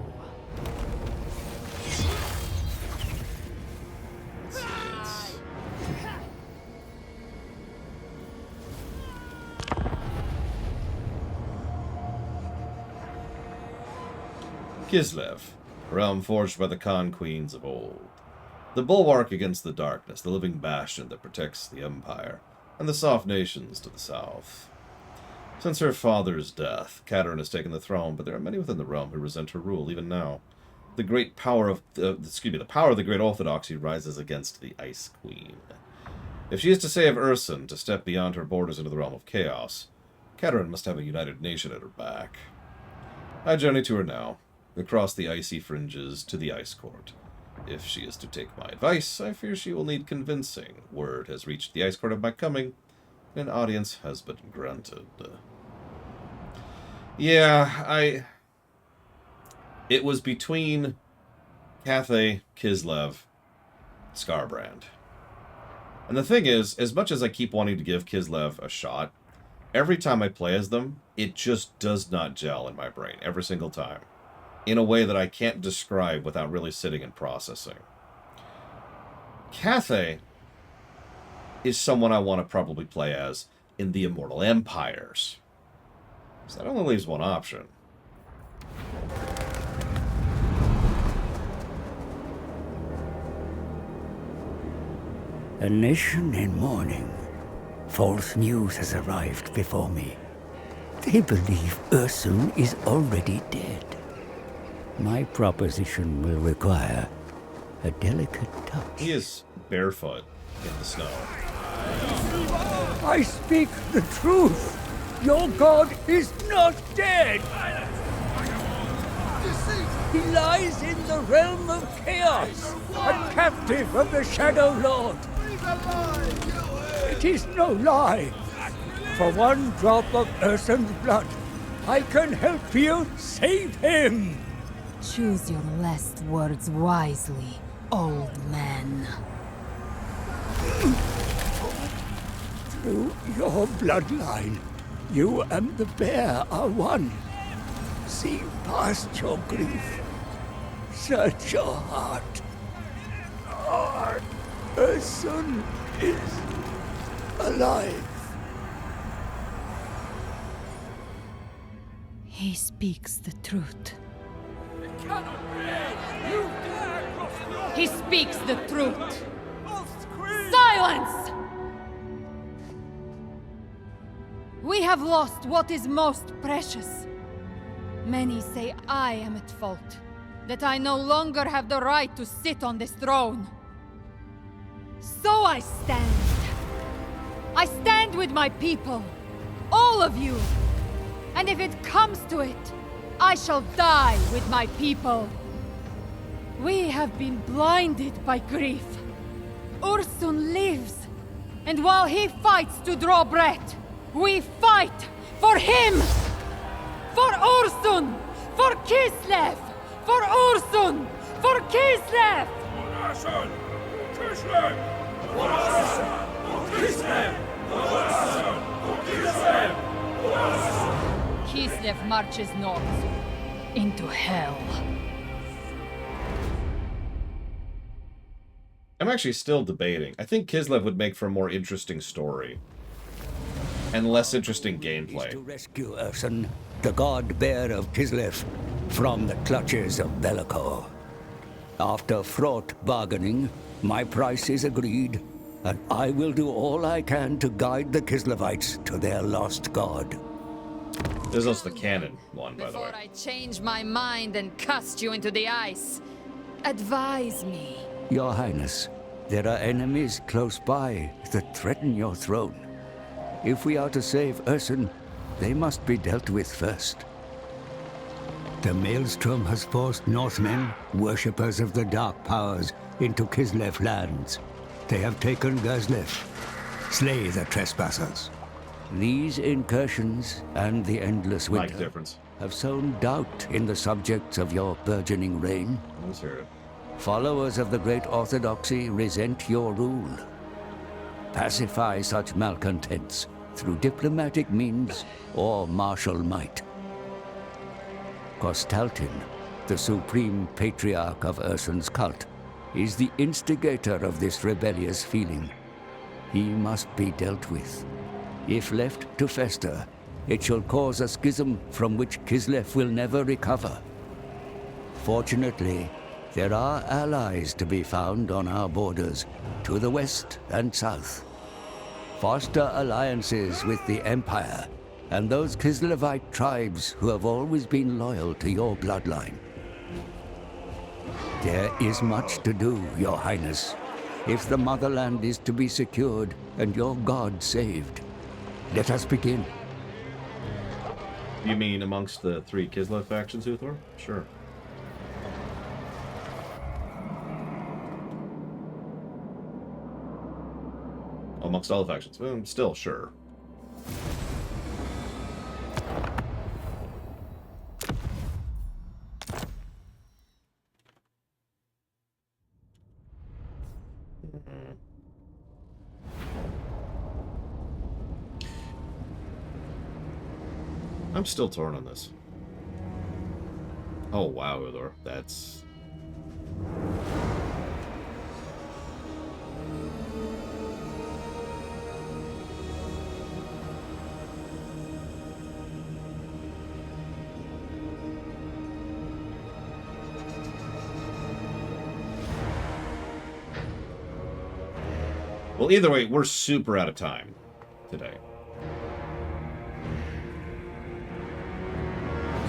Speaker 1: Let's see, Kislev, realm forged by the Khan Queens of old. The bulwark against the darkness, the living bastion that protects the Empire, and the soft nations to the south. Since her father's death, Katerin has taken the throne, but there are many within the realm who resent her rule, even now. The great power of the power of the Great Orthodoxy rises against the Ice Queen. If she is to save Ursun to step beyond her borders into the realm of chaos, Katerin must have a united nation at her back. I journey to her now, across the icy fringes to the Ice Court. If she is to take my advice, I fear she will need convincing. Word has reached the Ice Court of my coming, and an audience has been granted. Yeah, It was between Cathay, Kislev, Skarbrand. And the thing is, as much as I keep wanting to give Kislev a shot, every time I play as them, it just does not gel in my brain, every single time. In a way that I can't describe without really sitting and processing. Cathay is someone I want to probably play as in the Immortal Empires. So that only leaves one option.
Speaker 15: A nation in mourning. False news has arrived before me. They believe Ursun is already dead. My proposition will require a delicate touch.
Speaker 1: He is barefoot in the snow.
Speaker 15: I speak the truth. Your god is not dead. He lies in the realm of chaos, a captive of the Shadow Lord. It is no lie. For one drop of Ursun's blood, I can help you save him.
Speaker 17: Choose your last words wisely, old man.
Speaker 15: Through your bloodline, you and the bear are one. See past your grief. Search your heart. Ursun is alive.
Speaker 17: He speaks the truth. He speaks the truth. Silence! We have lost what is most precious. Many say I am at fault, that I no longer have the right to sit on this throne. So I stand. I stand with my people, all of you. And if it comes to it, I shall die with my people. We have been blinded by grief. Ursun lives, and while he fights to draw breath, we fight for him! For Ursun! For Kislev! For Ursun! For Kislev!
Speaker 10: Ursun! Kislev! Ursun! Kislev! Ursun! Kislev!
Speaker 17: Kislev marches north, into hell.
Speaker 1: I'm actually still debating. I think Kislev would make for a more interesting story. And less interesting gameplay.
Speaker 15: To rescue Ursun, the god bear of Kislev, from the clutches of Be'lakor. After fraught bargaining, my price is agreed, and I will do all I can to guide the Kislevites to their lost god.
Speaker 1: This is also the canon one, by the way.
Speaker 17: Before I change my mind and cast you into the ice, advise me.
Speaker 15: Your Highness, there are enemies close by that threaten your throne. If we are to save Ursun, they must be dealt with first. The Maelstrom has forced Northmen, worshippers of the Dark Powers, into Kislev lands. They have taken Gazlev. Slay the trespassers. These incursions and the endless winter have sown doubt in the subjects of your burgeoning reign.
Speaker 1: Let's hear it.
Speaker 15: Followers of the Great Orthodoxy resent your rule. Pacify such malcontents through diplomatic means or martial might. Kostaltin, the supreme patriarch of Ursun's cult, is the instigator of this rebellious feeling. He must be dealt with. If left to fester, it shall cause a schism from which Kislev will never recover. Fortunately, there are allies to be found on our borders, to the west and south. Foster alliances with the Empire and those Kislevite tribes who have always been loyal to your bloodline. There is much to do, Your Highness, if the motherland is to be secured and your god saved. Let us begin.
Speaker 1: You mean amongst the three Kislev factions, Uthor? Sure. Amongst all the factions. Well, still, sure. I'm still torn on this. Oh, wow, Uthor. That's... Well, either way, we're super out of time today.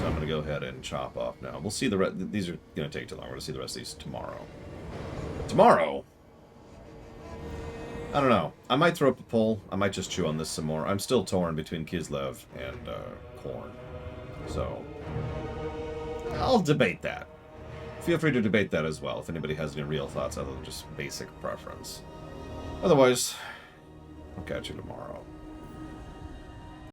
Speaker 1: So I'm going to go ahead and chop off now. We'll see the rest. These are going to take too long. We're going to see the rest of these tomorrow. But tomorrow? I don't know. I might throw up a poll. I might just chew on this some more. I'm still torn between Kislev and Khorne. So I'll debate that. Feel free to debate that as well, if anybody has any real thoughts other than just basic preference. Otherwise, I'll catch you tomorrow.